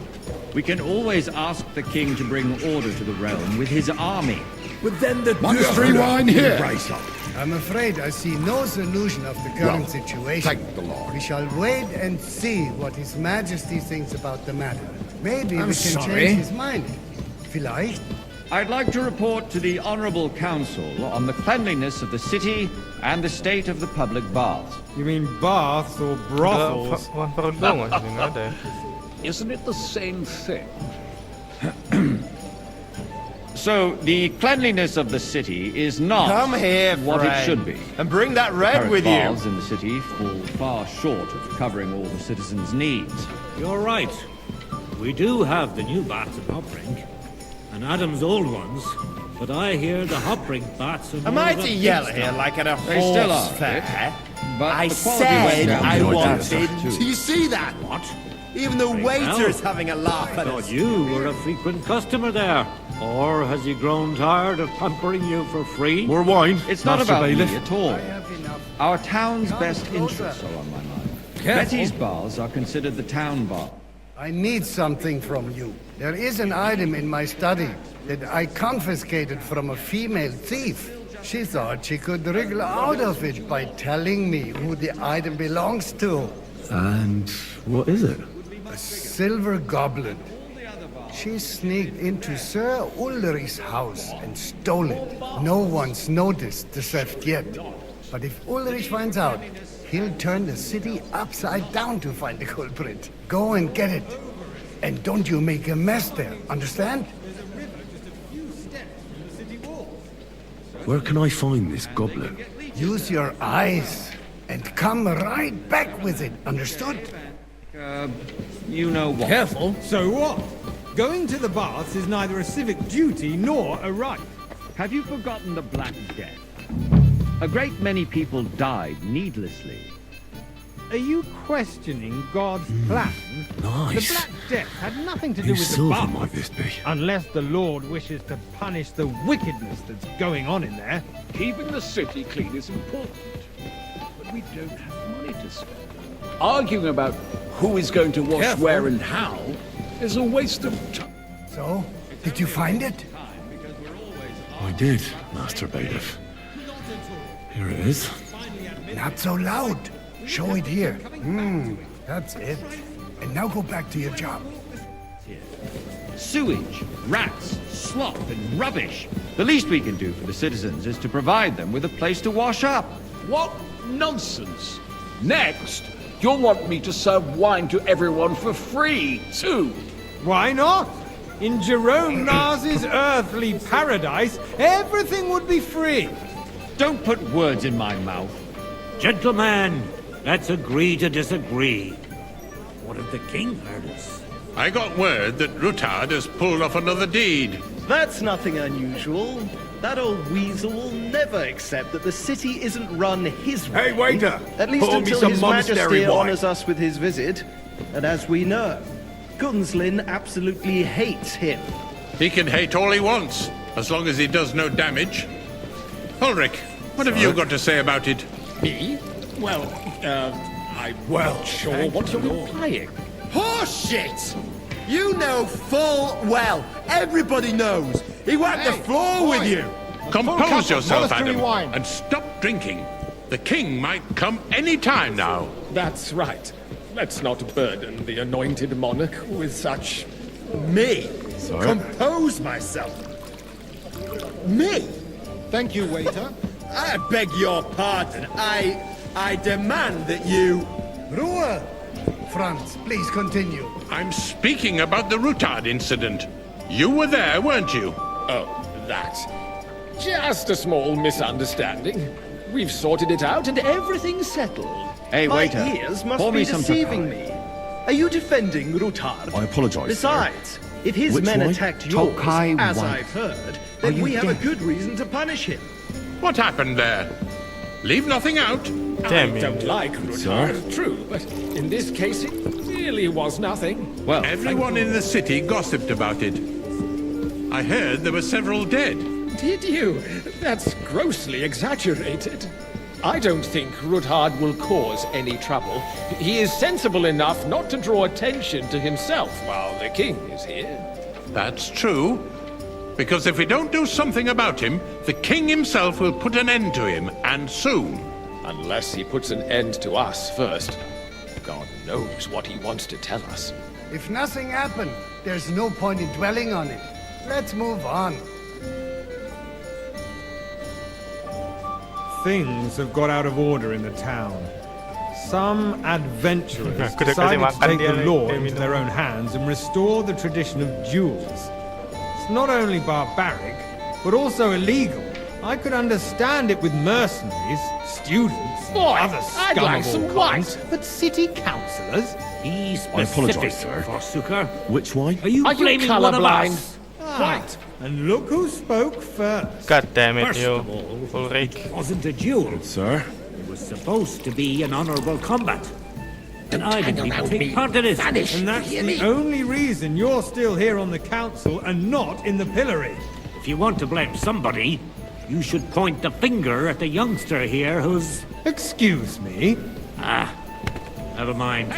We can always ask the king to bring order to the realm with his army. But then the Monastery Dürfler wine will here. rise up. I'm afraid I see no solution of the current Well, situation. thank the Lord. We shall wait and see what His Majesty thinks about the matter. Maybe I'm we can sorry. change his mind. Vielleicht? I'd like to report to the Honourable Council on the cleanliness of the city and the state of the public baths. You mean baths or brothels? Isn't it the same thing? So, the cleanliness of the city is not Come here, what it friend, should be. and bring that red Current with you. baths in the city fall far short of covering all the citizens' needs. You're right. We do have the new baths in Hoprink, and Adam's old ones, but I hear the Hoprink baths are Am more I of a to yell pigsty. here like at a They still horse are, fair? but I the quality went said down I the other wanted. side, too. Do you see that? What? Even the Very waiter is well. having a laugh I at thought us. you were a frequent customer there. Or has he grown tired of pampering you for free? More wine, It's not Master about Bailiff. me at all. Our town's best interests are on my mind. Betty's baths are considered the town bar. I need something from you. There is an item in my study that I confiscated from a female thief. She thought she could wriggle out of it by telling me who the item belongs to. And what is it? A silver goblet. She sneaked into Sir Ulrich's house and stole it. No one's noticed the theft yet. But if Ulrich finds out, he'll turn the city upside down to find the culprit. Go and get it. And don't you make a mess there, understand? Where can I find this goblet? Use your eyes and come right back with it, understood? You know what? Careful. So what? Going to the baths is neither a civic duty nor a right. Have you forgotten the Black Death? A great many people died needlessly. Are you questioning God's plan? Nice. The Black Death had nothing to do Whose with the silver baths. might this be? Unless the Lord wishes to punish the wickedness that's going on in there. Keeping the city clean is important. But we don't have money to spend. Arguing about who is going to wash Careful. where and how is a waste of time. So, did you find it? I did, Master Bailiff. Here it is. Not so loud. Show it here. That's it. And now go back to your job. Sewage, rats, slop, and rubbish. The least we can do for the citizens is to provide them with a place to wash up. What nonsense! Next, you'll want me to serve wine to everyone for free, too. Why not? In Jerome Nas's earthly paradise, everything would be free. Don't put words in my mouth. Gentlemen, let's agree to disagree. What if the king heard us? I got word that Rutard has pulled off another deed. That's nothing unusual. That old weasel will never accept that the city isn't run his way. Hey, waiter! At least Pour me until some His monastery Majesty wine. honors us with his visit. And as we know, Gunslin absolutely hates him. He can hate all he wants, as long as he does no damage. Ulrich, what have you got to say about it? Me? Well, I'm not sure what you're implying. Horseshit! You know full well, everybody knows, he wiped the floor with you! Compose yourself, Adam, and stop drinking. The king might come any time now. That's right. Let's not burden the anointed monarch with such... Me? Sorry? Compose myself? Me? Thank you, waiter. I beg your pardon. I demand that you... Ruhe! Franz, please continue. I'm speaking about the Rutard incident. You were there, weren't you? Oh, that. Just a small misunderstanding. We've sorted it out and everything's settled. Hey, My waiter. ears must pour be me some deceiving Tokai. me. Are you defending Rutard? I apologise, Besides, if his Which men one? attacked yours, Tokai as one. I've heard, Are then you we have deaf? a good reason to punish him. What happened there? Leave nothing out. I don't like Rutard, true, but in this case it really was nothing. Well, everyone in the city gossiped about it. I heard there were several dead. Did you? That's grossly exaggerated. I don't think Rutard will cause any trouble. He is sensible enough not to draw attention to himself while the king is here. That's true. Because if we don't do something about him, the king himself will put an end to him, and soon. Unless he puts an end to us first. God knows what he wants to tell us. If nothing happened, there's no point in dwelling on it. Let's move on. Things have got out of order in the town. Some adventurers Aku dah kasi decided to makan take dia the ni. law Dia into minum. their own hands and restore the tradition of duels. It's not only barbaric, but also illegal. I could understand it with mercenaries, students, Boy, other I'd scum like of some all kinds, but city councillors? Be I apologise, specific, sir. Forsooker. Which wine? Are you blaming one of us? Right. And look who spoke first. God damn it, First you. of all, Ulrich. it wasn't a duel. Sir? It was supposed to be an honourable combat. And I didn't even take part in it. And that's the only reason you're still here on the council and not in the pillory. If you want to blame somebody, you should point the finger at the youngster here who's... Excuse me? Never mind.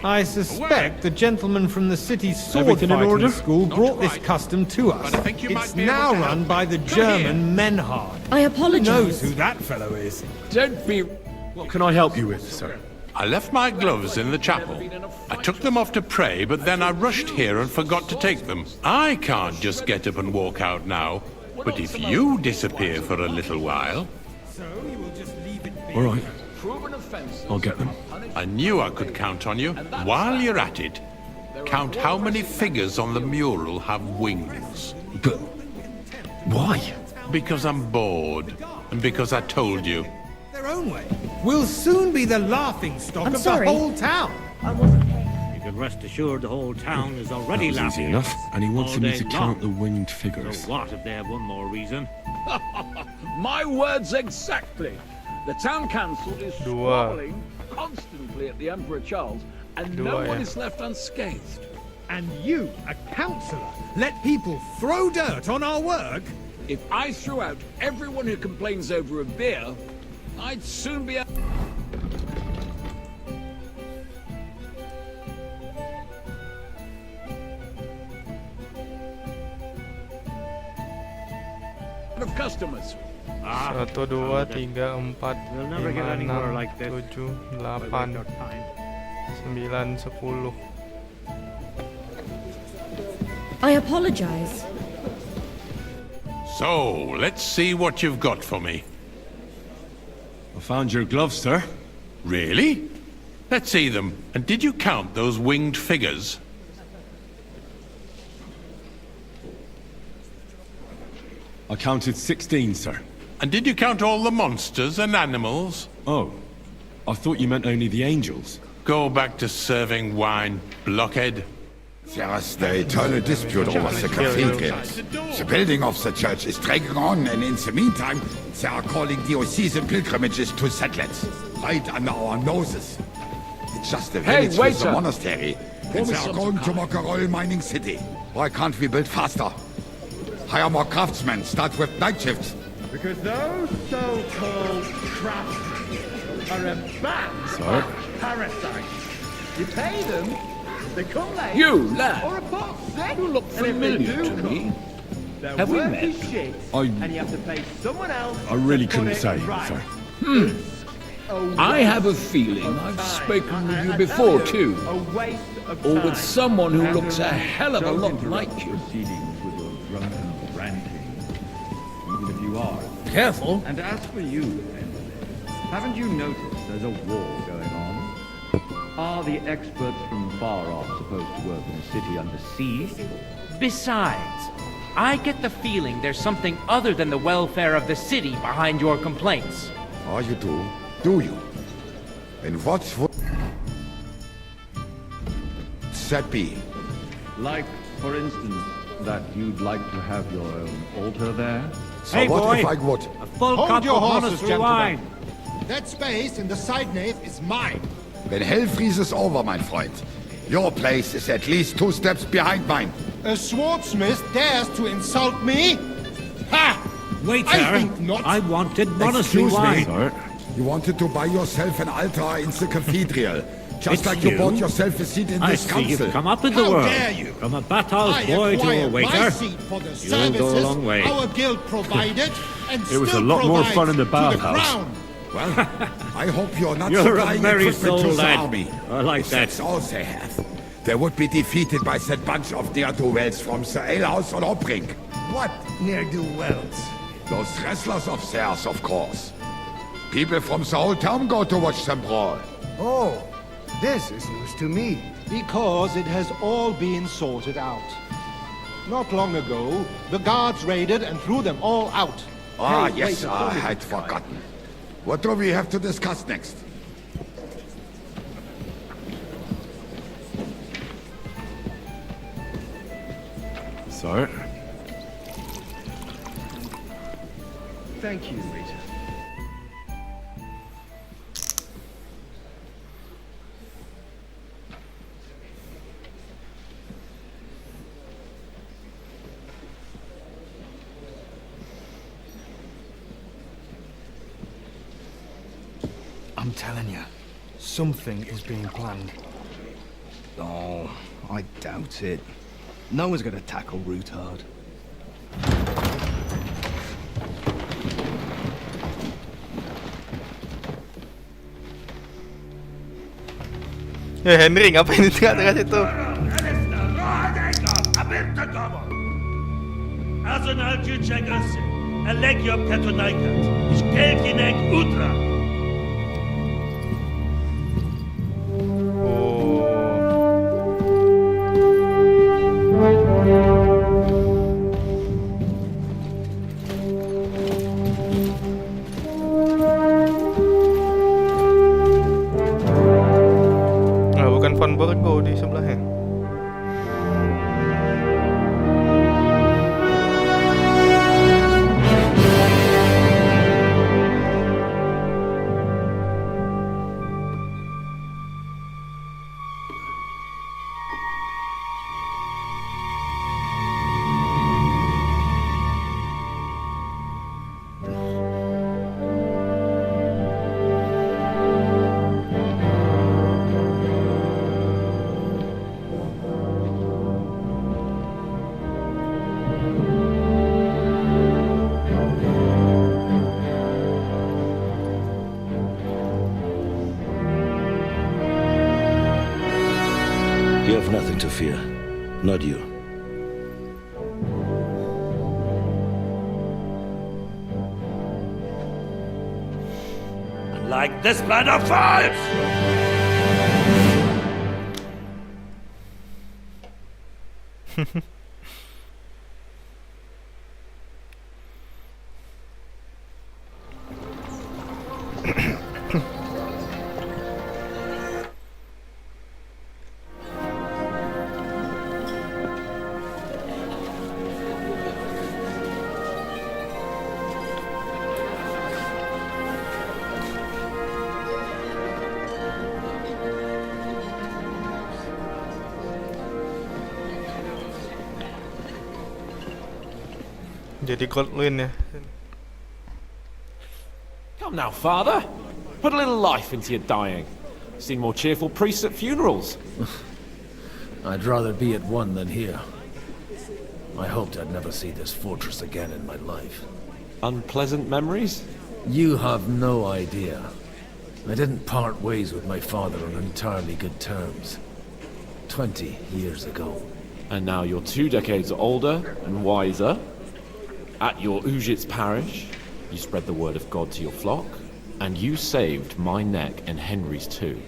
I suspect the gentleman from the city's sword Everything in fighting order? school brought this custom to us. But I think you might It's be able now to run help. by the German Menhard. I Who apologise. knows who that fellow is? Don't be... What can I help you with, sir? I left my gloves in the chapel. I took them off to pray, but then I rushed here and forgot to take them. I can't just get up and walk out now. But if you disappear for a little while... All right. I'll get them. I knew I could count on you. While you're at it, count how many figures on the mural have wings. But why? Because I'm bored, and because I told you. Their own way. We'll soon be the laughing stock I'm of sorry. the whole town. You can rest assured the whole town is already That was easy laughing. enough. And he wanted all me day to count the long. winged So figures. what if they have one more reason? My words exactly. The town council is squabbling constantly at the Emperor Charles, and no one is left unscathed. And you, a councillor, let people throw dirt on our work? If I threw out everyone who complains over a beer, I'd soon be out of customers. 1, 2, 3, 4, 5, 6, 7, 8, 9, 10. I apologise. So, let's see what you've got for me. I found your gloves, sir. Really? Let's see them. And did you count those winged figures? I counted 16, sir. And did you count all the monsters and animals? Oh, I thought you meant only the angels. Go back to serving wine, blockhead. There's the eternal dispute over the cathedral. The building of the church is dragging on, and in the meantime, they are calling diocesan pilgrimages to settlers, right under our noses. It's just a Hey, village with the waiter. monastery. It's our going to Mokarol Mining City. Why can't we build faster? Hire more craftsmen, start with night shifts. Because those so-called craftsmen are a batch of parasites. You pay them, they come late. You, lad. Or a box set. You look familiar to me. Have we met? Shit, and you have to pay someone else. I really to put couldn't it say. right. Sorry. I have a feeling I've spoken with you before, too. A waste of Or time. with someone who looks a hell of a lot like you. Proceedings with your drunken ranting, even if you are. Careful. And as for you, Emily, haven't you noticed there's a war going on? Are the experts from far off supposed to work in a city under siege? Besides, I get the feeling there's something other than the welfare of the city behind your complaints. Oh, you do? Do you? And what's what? That be? Like, for instance, that you'd like to have your own altar there? So what if I would? Hold your horses, gentlemen. That space in the side nave is mine. When hell freezes over, mein Freund, your place is at least 2 steps behind mine. A swordsmith dares to insult me? Ha! Waiter, I think not. I wanted monastery Excuse wine. me. You wanted to buy yourself an altar in the cathedral. Just It's like you you? bought yourself a seat in I this see council. you've come up in the How world. dare you? From a bathhouse I boy to a acquired my waiter. seat for the You'll go a services long way. our guild provided, and It was a still lot more provides fun in the to bathhouse. crown. Well, I hope you're not You're a supplying merry equipment soul, to the lad. army. I like If that. That's all they have. They would be defeated by that bunch of ne'er-do-wells from the alehouse on Opring. What ne'er-do-wells? Those wrestlers of theirs, of course. People from the whole town go to watch them brawl. Oh, this is news to me. Because it has all been sorted out. Not long ago, the guards raided and threw them all out. Ah, Hey, yes, wait, I wait. had forgotten. What do we have to discuss next? So, Thank you, waiter. I'm telling you, something is being planned. Oh, I doubt it. No one's gonna tackle Rootard. Henry, ngapain di tengah-tengah situ? Azonal Juchek Össe, Elegiop Katonaikat, ich Gelkinek Udra. Nah, bukan Van Burgo di sebelahnya. You have nothing to fear. Not you. Like this blood of falls! Jadi Godwin ya. Come now, Father. Put a little life into your dying. Seen more cheerful priests at funerals. I'd rather be at one than here. I hoped I'd never see this fortress again in my life. Unpleasant memories? You have no idea. I didn't part ways with my father on entirely good terms. 20 years ago. And now you're 2 decades older and wiser. At your Ujit's parish, you spread the word of God to your flock, and you saved my neck and Henry's too.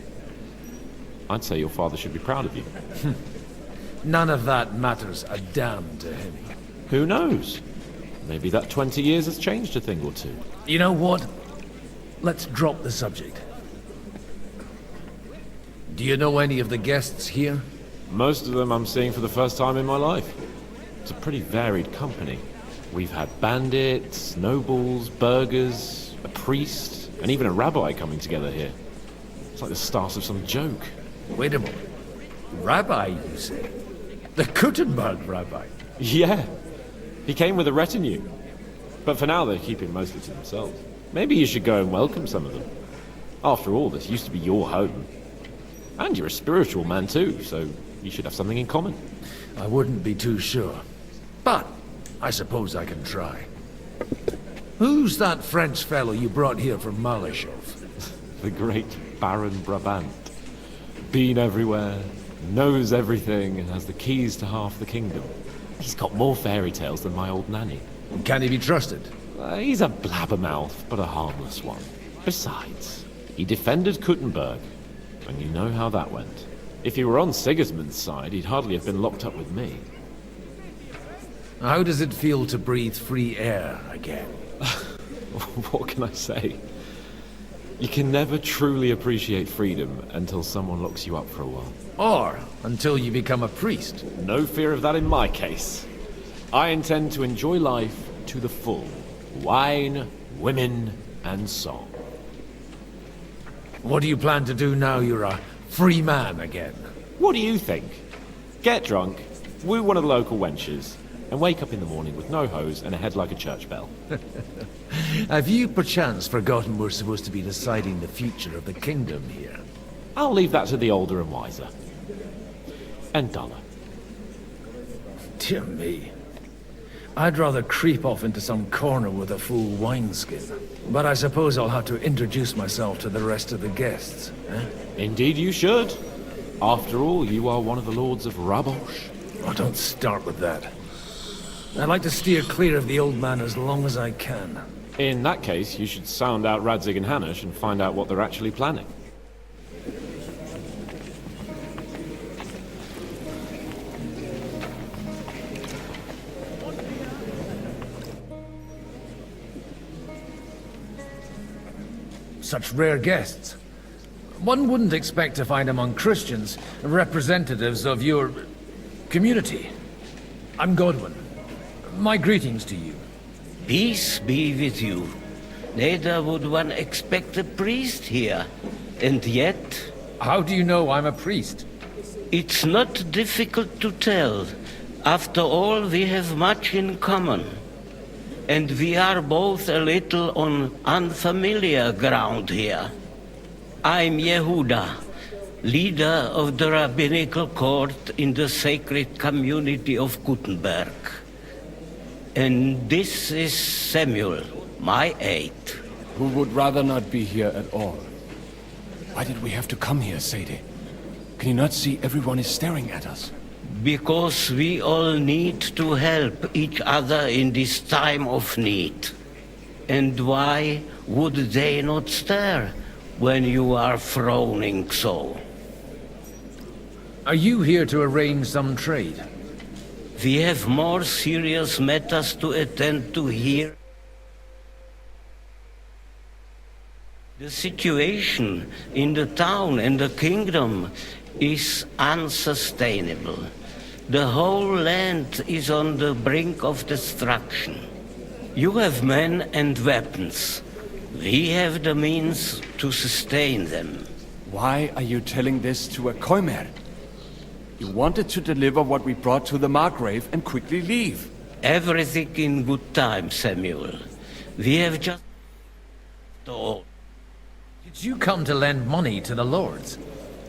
I'd say your father should be proud of you. None of that matters a damn to him. Who knows? Maybe that 20 years has changed a thing or two. You know what? Let's drop the subject. Do you know any of the guests here? Most of them I'm seeing for the first time in my life. It's a pretty varied company. We've had bandits, nobles, burghers, a priest, and even a rabbi coming together here. It's like the start of some joke. Wait a moment. Rabbi, you say? The Gutenberg rabbi? Yeah. He came with a retinue. But for now, they're keeping mostly to themselves. Maybe you should go and welcome some of them. After all, this used to be your home. And you're a spiritual man too, so you should have something in common. I wouldn't be too sure. But I suppose I can try. Who's that French fellow you brought here from Malashov? The great Baron Brabant. Been everywhere, knows everything, and has the keys to half the kingdom. He's got more fairy tales than my old nanny. Can he be trusted? He's a blabbermouth, but a harmless one. Besides, he defended Gutenberg, and you know how that went. If he were on Sigismund's side, he'd hardly have been locked up with me. How does it feel to breathe free air again? What can I say? You can never truly appreciate freedom until someone locks you up for a while. Or until you become a priest. No fear of that in my case. I intend to enjoy life to the full. Wine, women, and song. What do you plan to do now you're a free man again? What do you think? Get drunk, woo one of the local wenches, and wake up in the morning with no hose and a head like a church bell. Have you perchance forgotten we're supposed to be deciding the future of the kingdom here? I'll leave that to the older and wiser. And duller. Dear me. I'd rather creep off into some corner with a full wineskin. But I suppose I'll have to introduce myself to the rest of the guests, eh? Indeed you should. After all, you are one of the lords of Rabosh. Oh, don't start with that. I'd like to steer clear of the old man as long as I can. In that case, you should sound out Radzig and Hanush and find out what they're actually planning. Such rare guests. One wouldn't expect to find among Christians representatives of your community. I'm Godwin. My greetings to you. Peace be with you. Neither would one expect a priest here. And yet... How do you know I'm a priest? It's not difficult to tell. After all, we have much in common. And we are both a little on unfamiliar ground here. I'm Yehuda, leader of the rabbinical court in the sacred community of Gutenberg. And this is Samuel, my aide. Who would rather not be here at all. Why did we have to come here, Sadie? Can you not see everyone is staring at us? Because we all need to help each other in this time of need. And why would they not stare when you are frowning so? Are you here to arrange some trade? We have more serious matters to attend to here. The situation in the town and the kingdom is unsustainable. The whole land is on the brink of destruction. You have men and weapons. We have the means to sustain them. Why are you telling this to a Koimer? You wanted to deliver what we brought to the Margrave and quickly leave. Everything in good time, Samuel. We have just... all. Did you come to lend money to the lords?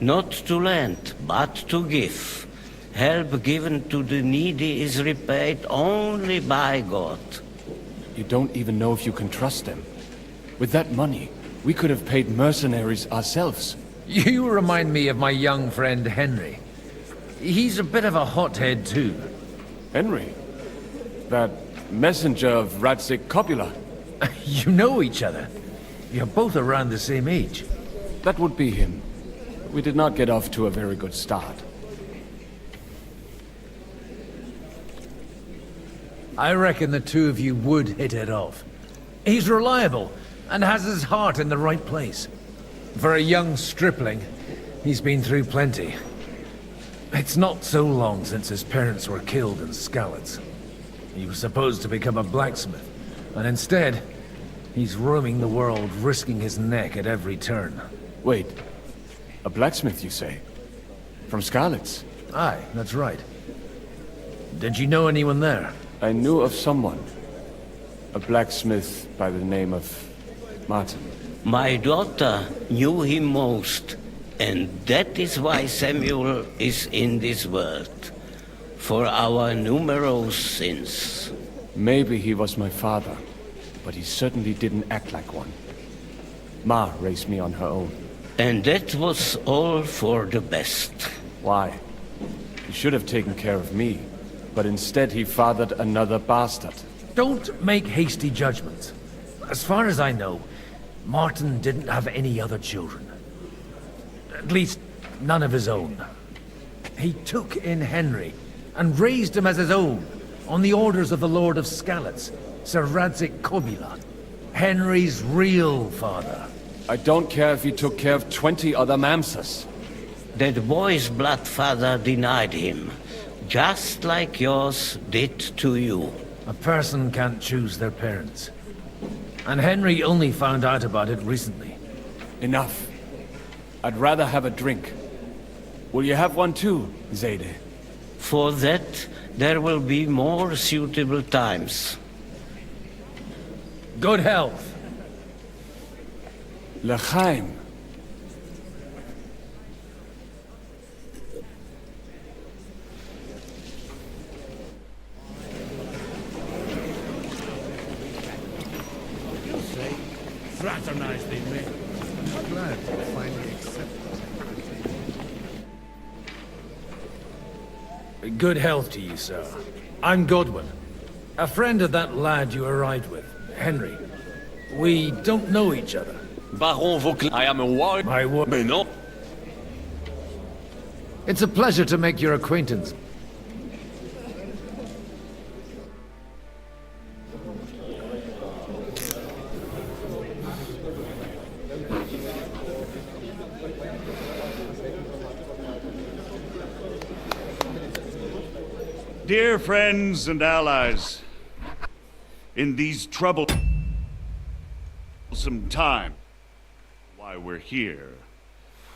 Not to lend, but to give. Help given to the needy is repaid only by God. You don't even know if you can trust them. With that money, we could have paid mercenaries ourselves. You remind me of my young friend Henry. He's a bit of a hothead too. Henry? That messenger of Radzik Copula? You know each other. You're both around the same age. That would be him. We did not get off to a very good start. I reckon the two of you would hit it off. He's reliable and has his heart in the right place. For a young stripling, he's been through plenty. It's not so long since his parents were killed in Skalitz. He was supposed to become a blacksmith, and instead, he's roaming the world, risking his neck at every turn. Wait, a blacksmith, you say? From Skalitz? Aye, that's right. Did you know anyone there? I knew of someone. A blacksmith by the name of Martin. My daughter knew him most, and that is why Samuel is in this world. For our numerous sins. Maybe he was my father, but he certainly didn't act like one. Ma raised me on her own. And that was all for the best. Why? He should have taken care of me, but instead he fathered another bastard. Don't make hasty judgments. As far as I know, Martin didn't have any other children. At least, none of his own. He took in Henry and raised him as his own, on the orders of the Lord of Skalitz, Sir Radzik Copula, Henry's real father. I don't care if he took care of 20 other Mamsas. That boy's blood father denied him, just like yours did to you. A person can't choose their parents. And Henry only found out about it recently. Enough. I'd rather have a drink. Will you have one too, Zayde? For that, there will be more suitable times. Good health. L'chaim. Fraternize with me. I'm glad to finally accept Good health to you, sir. I'm Godwin. A friend of that lad you arrived with, Henry. We don't know each other. Baron Vauclin, I am a wild... My word. Mais non. It's a pleasure to make your acquaintance. Dear friends and allies, in these troublesome times, why we're here,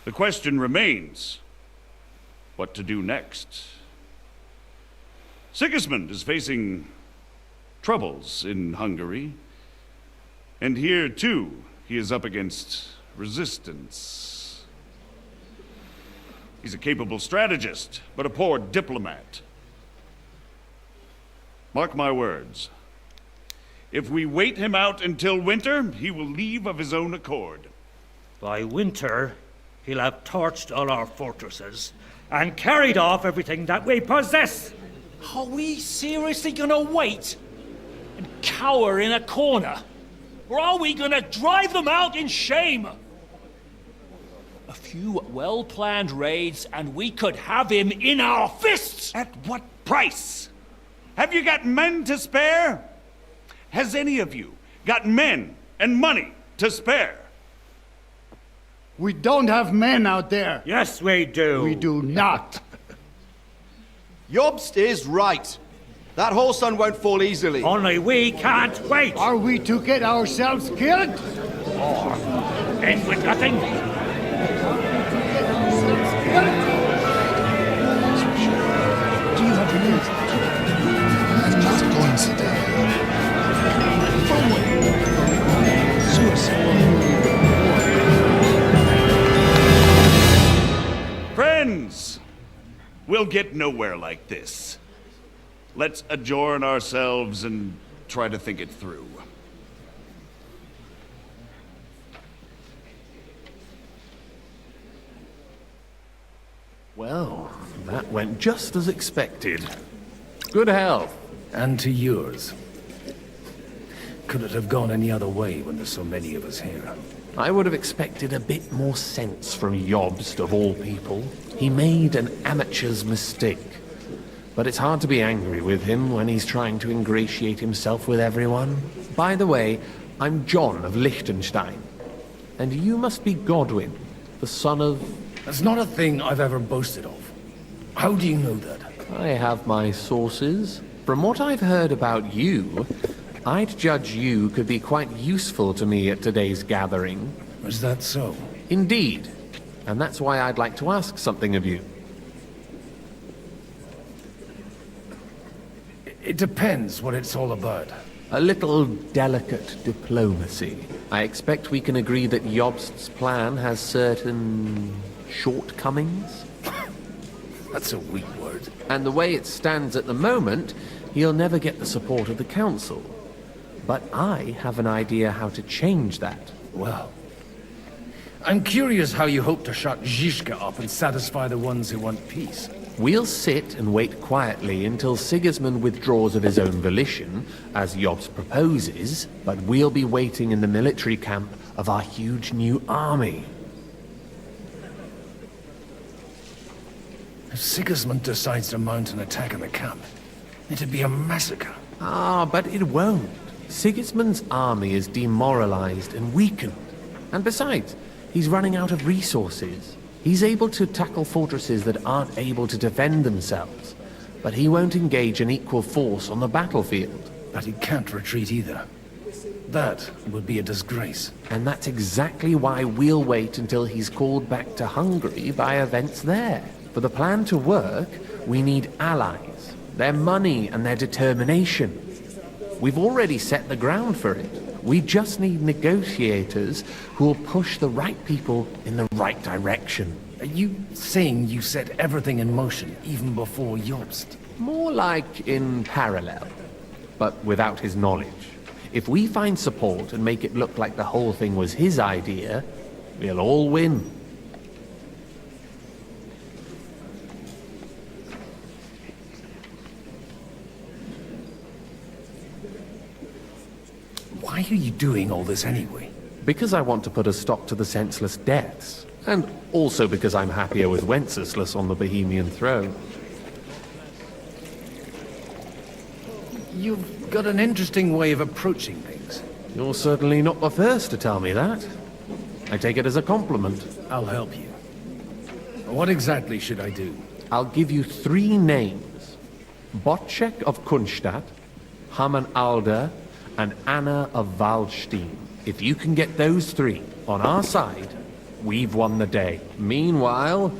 the question remains, what to do next? Sigismund is facing troubles in Hungary, and here too he is up against resistance. He's a capable strategist, but a poor diplomat. Mark my words. If we wait him out until winter, he will leave of his own accord. By winter, he'll have torched all our fortresses and carried off everything that we possess. Are we seriously gonna wait and cower in a corner? Or are we gonna drive them out in shame? A few well-planned raids and we could have him in our fists! At what price? Have you got men to spare? Has any of you got men and money to spare? We don't have men out there. Yes, we do. We do not. Jobst is right. That whole sun won't fall easily. Only we can't wait. Are we to get ourselves killed? Or end with nothing? Do you have the news? I've just gone Friends, we'll get nowhere like this. Let's adjourn ourselves and try to think it through. Well, that went just as expected. Good health. And to yours. Could it have gone any other way when there's so many of us here? I would have expected a bit more sense from Jobst, of all people. He made an amateur's mistake. But it's hard to be angry with him when he's trying to ingratiate himself with everyone. By the way, I'm John of Liechtenstein. And you must be Godwin, the son of... That's not a thing I've ever boasted of. How do you know that? I have my sources. From what I've heard about you, I'd judge you could be quite useful to me at today's gathering. Is that so? Indeed. And that's why I'd like to ask something of you. It depends what it's all about. A little delicate diplomacy. I expect we can agree that Jobst's plan has certain shortcomings? That's a weak word. And the way it stands at the moment, he'll never get the support of the council. But I have an idea how to change that. Well, I'm curious how you hope to shut Zizka up and satisfy the ones who want peace. We'll sit and wait quietly until Sigismund withdraws of his own volition, as Jobst proposes, but we'll be waiting in the military camp of our huge new army. If Sigismund decides to mount an attack on the camp, it'd be a massacre. Ah, but it won't. Sigismund's army is demoralized and weakened. And besides, he's running out of resources. He's able to tackle fortresses that aren't able to defend themselves, but he won't engage an equal force on the battlefield. But he can't retreat either. That would be a disgrace. And that's exactly why we'll wait until he's called back to Hungary by events there. For the plan to work, we need allies, their money and their determination. We've already set the ground for it. We just need negotiators who will push the right people in the right direction. Are you saying you set everything in motion even before Jobst? More like in parallel, but without his knowledge. If we find support and make it look like the whole thing was his idea, we'll all win. Why are you doing all this anyway? Because I want to put a stop to the senseless deaths. And also because I'm happier with Wenceslas on the Bohemian throne. You've got an interesting way of approaching things. You're certainly not the first to tell me that. I take it as a compliment. I'll help you. What exactly should I do? I'll give you 3 names. Botchek of Kunstadt, Haman Alder, and Anna of Waldstein. If you can get those 3 on our side, we've won the day. Meanwhile,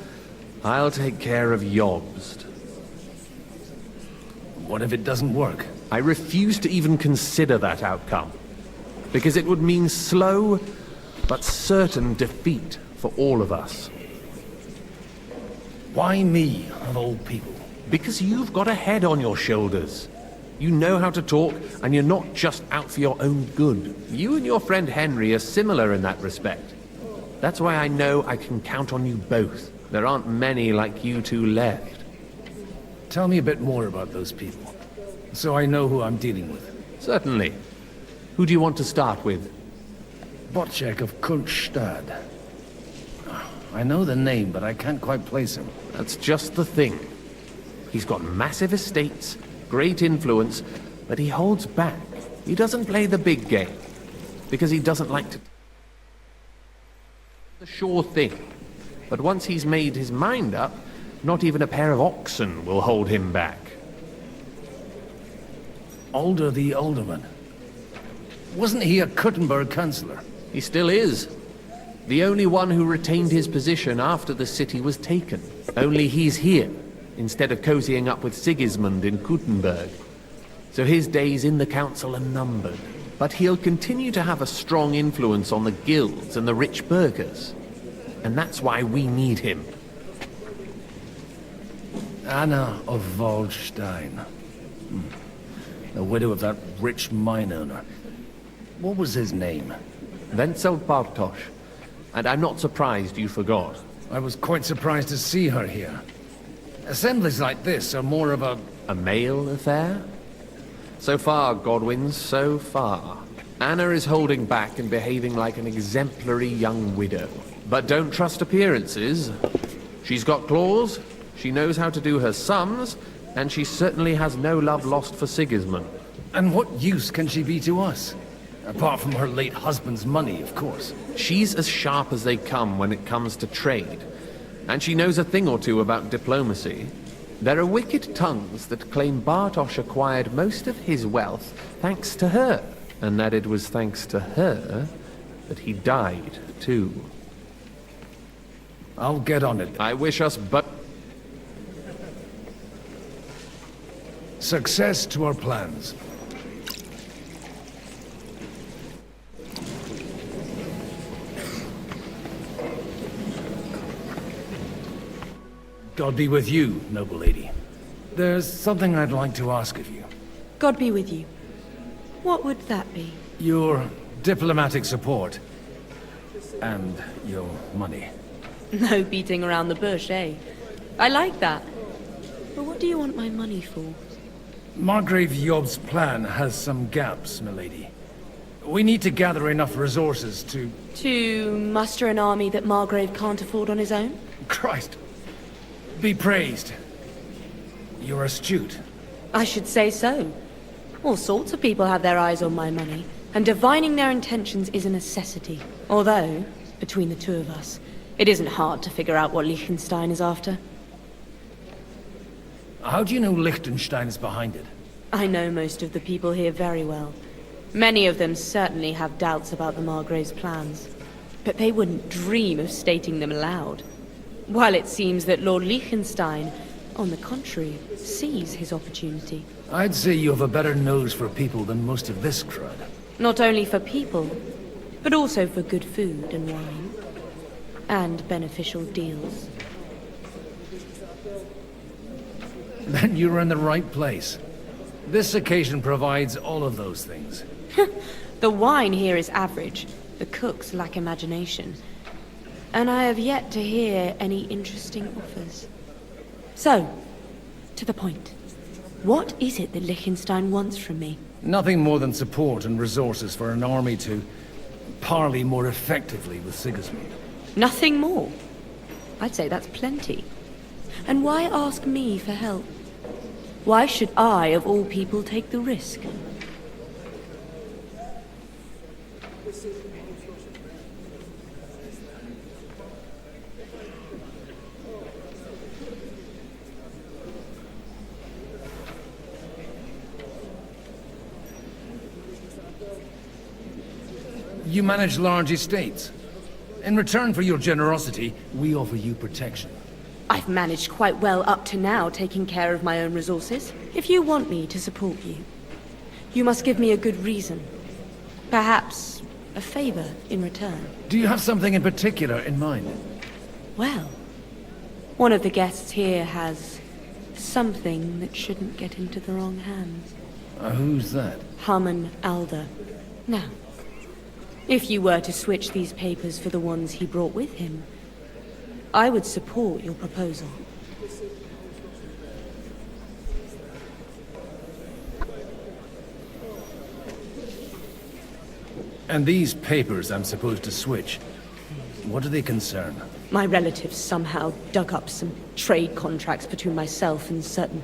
I'll take care of Jobst. What if it doesn't work? I refuse to even consider that outcome, because it would mean slow but certain defeat for all of us. Why me, of all people? Because you've got a head on your shoulders. You know how to talk, and you're not just out for your own good. You and your friend Henry are similar in that respect. That's why I know I can count on you both. There aren't many like you two left. Tell me a bit more about those people, so I know who I'm dealing with. Certainly. Who do you want to start with? Botchek of Kunstadt. I know the name, but I can't quite place him. That's just the thing. He's got massive estates, great influence, but he holds back. He doesn't play the big game, because he doesn't like to... The sure thing. But once he's made his mind up, not even a pair of oxen will hold him back. Alder the Alderman. Wasn't he a Kuttenberg councillor? He still is. The only one who retained his position after the city was taken. Only he's here, instead of cozying up with Sigismund in Kuttenberg. So his days in the council are numbered. But he'll continue to have a strong influence on the guilds and the rich burghers. And that's why we need him. Anna of Waldstein. The widow of that rich mine owner. What was his name? Wenzel Bartosz. And I'm not surprised you forgot. I was quite surprised to see her here. Assemblies like this are more of a male affair? So far, Godwin, so far. Anna is holding back and behaving like an exemplary young widow. But don't trust appearances. She's got claws, she knows how to do her sums, and she certainly has no love lost for Sigismund. And what use can she be to us? Apart from her late husband's money, of course. She's as sharp as they come when it comes to trade. And she knows a thing or two about diplomacy. There are wicked tongues that claim Bartosz acquired most of his wealth thanks to her, and that it was thanks to her that he died, too. I'll get on it. I wish us but... Success to our plans. God be with you, noble lady. There's something I'd like to ask of you. God be with you. What would that be? Your diplomatic support. And your money. No beating around the bush, eh? I like that. But what do you want my money for? Margrave Yob's plan has some gaps, milady. We need to gather enough resources to... To muster an army that Margrave can't afford on his own? Christ. Be praised. You're astute. I should say so. All sorts of people have their eyes on my money, and divining their intentions is a necessity. Although, between the two of us, it isn't hard to figure out what Liechtenstein is after. How do you know Liechtenstein is behind it? I know most of the people here very well. Many of them certainly have doubts about the Margrave's plans. But they wouldn't dream of stating them aloud. While it seems that Lord Liechtenstein, on the contrary, sees his opportunity. I'd say you have a better nose for people than most of this crowd. Not only for people, but also for good food and wine. And beneficial deals. Then you're in the right place. This occasion provides all of those things. The wine here is average. The cooks lack imagination. And I have yet to hear any interesting offers. So, to the point. What is it that Liechtenstein wants from me? Nothing more than support and resources for an army to parley more effectively with Sigismund. Nothing more? I'd say that's plenty. And why ask me for help? Why should I, of all people, take the risk? You manage large estates. In return for your generosity, we offer you protection. I've managed quite well up to now, taking care of my own resources. If you want me to support you, you must give me a good reason. Perhaps a favor in return. Do you have something in particular in mind? Well, one of the guests here has something that shouldn't get into the wrong hands. Who's that? Haman Alder. Now, if you were to switch these papers for the ones he brought with him, I would support your proposal. And these papers I'm supposed to switch, what do they concern? My relatives somehow dug up some trade contracts between myself and certain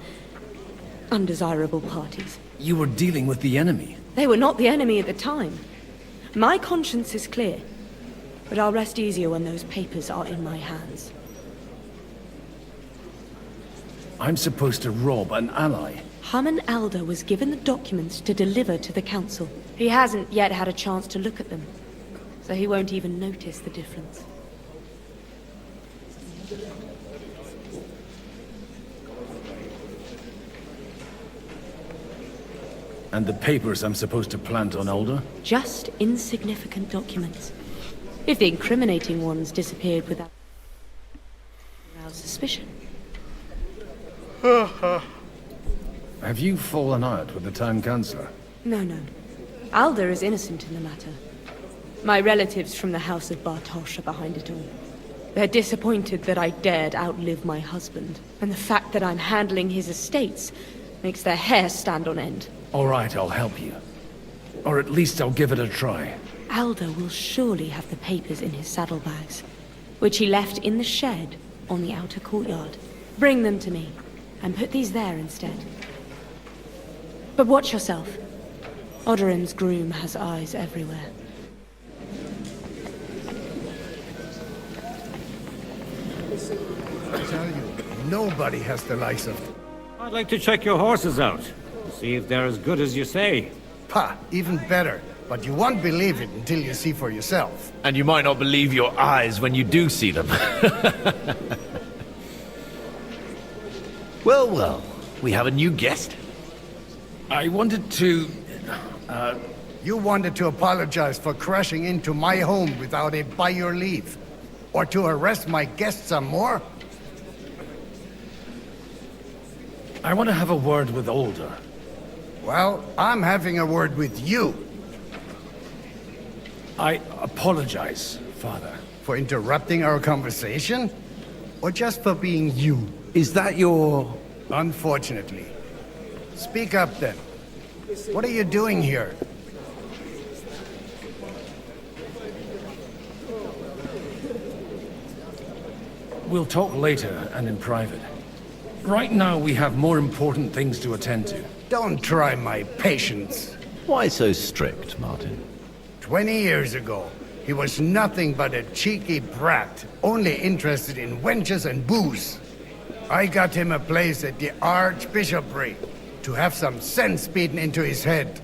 undesirable parties. You were dealing with the enemy. They were not the enemy at the time. My conscience is clear, but I'll rest easier when those papers are in my hands. I'm supposed to rob an ally. Haman Alder was given the documents to deliver to the council. He hasn't yet had a chance to look at them, so he won't even notice the difference. And the papers I'm supposed to plant on Alder? Just insignificant documents. If the incriminating ones disappeared without aroused suspicion. Have you fallen out with the town councillor? No, no. Alda is innocent in the matter. My relatives from the House of Bartosz are behind it all. They're disappointed that I dared outlive my husband, and the fact that I'm handling his estates makes their hair stand on end. All right, I'll help you. Or at least I'll give it a try. Alda will surely have the papers in his saddlebags, which he left in the shed on the outer courtyard. Bring them to me, and put these there instead. But watch yourself. Odorin's groom has eyes everywhere. I tell you, nobody has the likes of... I'd like to check your horses out. See if they're as good as you say. Pa, even better. But you won't believe it until you see for yourself. And you might not believe your eyes when you do see them. Well, well, we have a new guest. I wanted to... You wanted to apologize for crashing into my home without it by your leave. Or to arrest my guests some more? I want to have a word with Alda. Well, I'm having a word with you. I apologize, Father. For interrupting our conversation? Or just for being you? Is that your... Unfortunately. Speak up then. What are you doing here? We'll talk later and in private. Right now we have more important things to attend to. Don't try my patience. Why so strict, Martin? 20 years ago, he was nothing but a cheeky brat, only interested in wenches and booze. I got him a place at the Archbishopric to have some sense beaten into his head.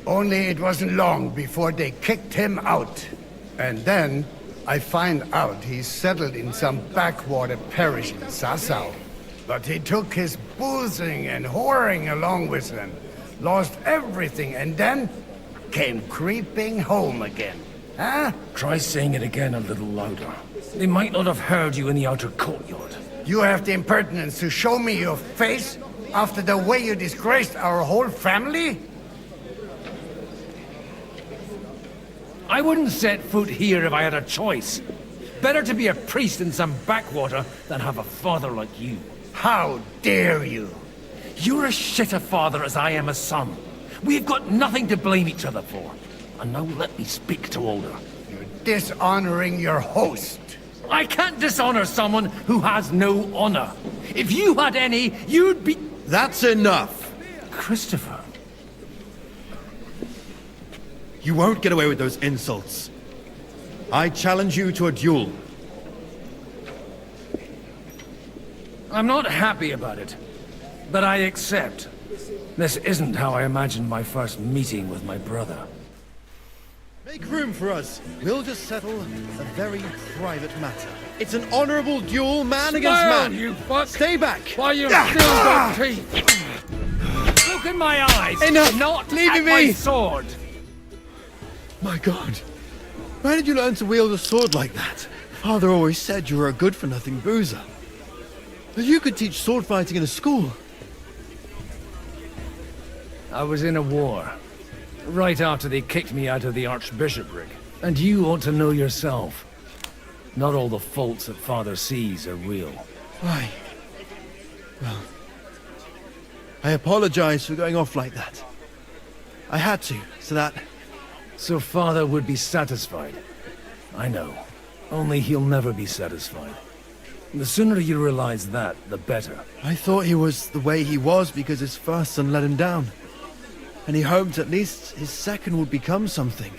Only it wasn't long before they kicked him out. And then I find out he's settled in some backwater parish in Sassau. But he took his boozing and whoring along with him, lost everything, and then came creeping home again. Huh? Try saying it again a little louder. They might not have heard you in the outer courtyard. You have the impertinence to show me your face after the way you disgraced our whole family? I wouldn't set foot here if I had a choice. Better to be a priest in some backwater than have a father like you. How dare you? You're as shit a father as I am a son. We've got nothing to blame each other for. And now let me speak to Alda. You're dishonoring your host. I can't dishonor someone who has no honor. If you had any, you'd be... That's enough. Christopher. You won't get away with those insults. I challenge you to a duel. I'm not happy about it, but I accept. This isn't how I imagined my first meeting with my brother. Make room for us. We'll just settle a very private matter. It's an honorable duel, man against man. You fuck! Stay back! While you've still got teeth! Look in my eyes! Enough! Not Leave at me! my sword! My God. Where did you learn to wield a sword like that? Father always said you were a good-for-nothing boozer. But you could teach sword fighting in a school. I was in a war. Right after they kicked me out of the Archbishopric. And you ought to know yourself. Not all the faults that Father sees are real. Why? Well, I apologize for going off like that. I had to, so that... So Father would be satisfied. I know. Only he'll never be satisfied. The sooner you realize that, the better. I thought he was the way he was because his first son let him down. And he hoped at least his second would become something.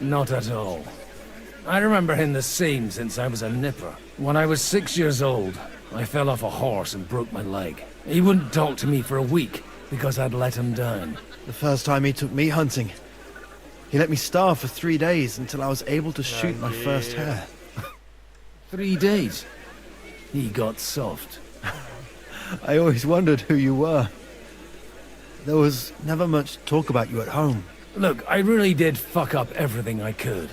Not at all. I remember him the same since I was a nipper. When I was 6 years old, I fell off a horse and broke my leg. He wouldn't talk to me for a week because I'd let him down. The first time he took me hunting, he let me starve for 3 days until I was able to shoot my first hare. 3 days? He got soft. I always wondered who you were. There was never much talk about you at home. Look, I really did fuck up everything I could.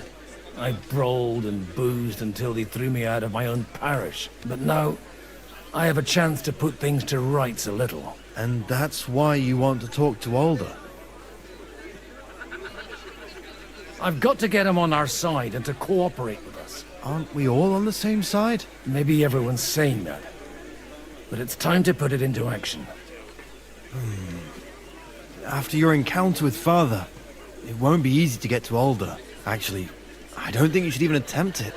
I brawled and boozed until they threw me out of my own parish. But now, I have a chance to put things to rights a little. And that's why you want to talk to Alder? I've got to get him on our side and to cooperate with us. Aren't we all on the same side? Maybe everyone's saying that. But it's time to put it into action. After your encounter with Father, it won't be easy to get to Alder. Actually, I don't think you should even attempt it.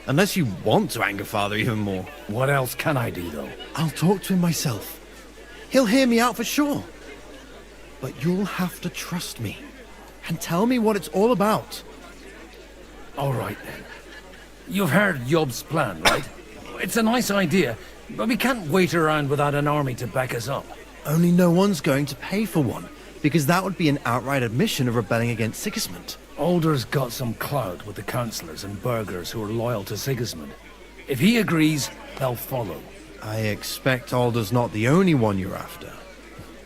Unless you want to anger Father even more. What else can I do, though? I'll talk to him myself. He'll hear me out for sure. But you'll have to trust me. And tell me what it's all about. All right, then. You've heard Yob's plan, right? It's a nice idea, but we can't wait around without an army to back us up. Only no one's going to pay for one, because that would be an outright admission of rebelling against Sigismund. Alder's got some clout with the councillors and burghers who are loyal to Sigismund. If he agrees, they'll follow. I expect Alder's not the only one you're after.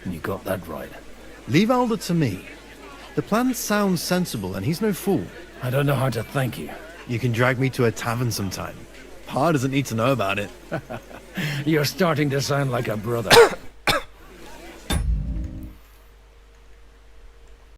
You got that right. Leave Alder to me. The plan sounds sensible, and he's no fool. I don't know how to thank you. You can drag me to a tavern sometime. Pa doesn't need to know about it. You're starting to sound like a brother.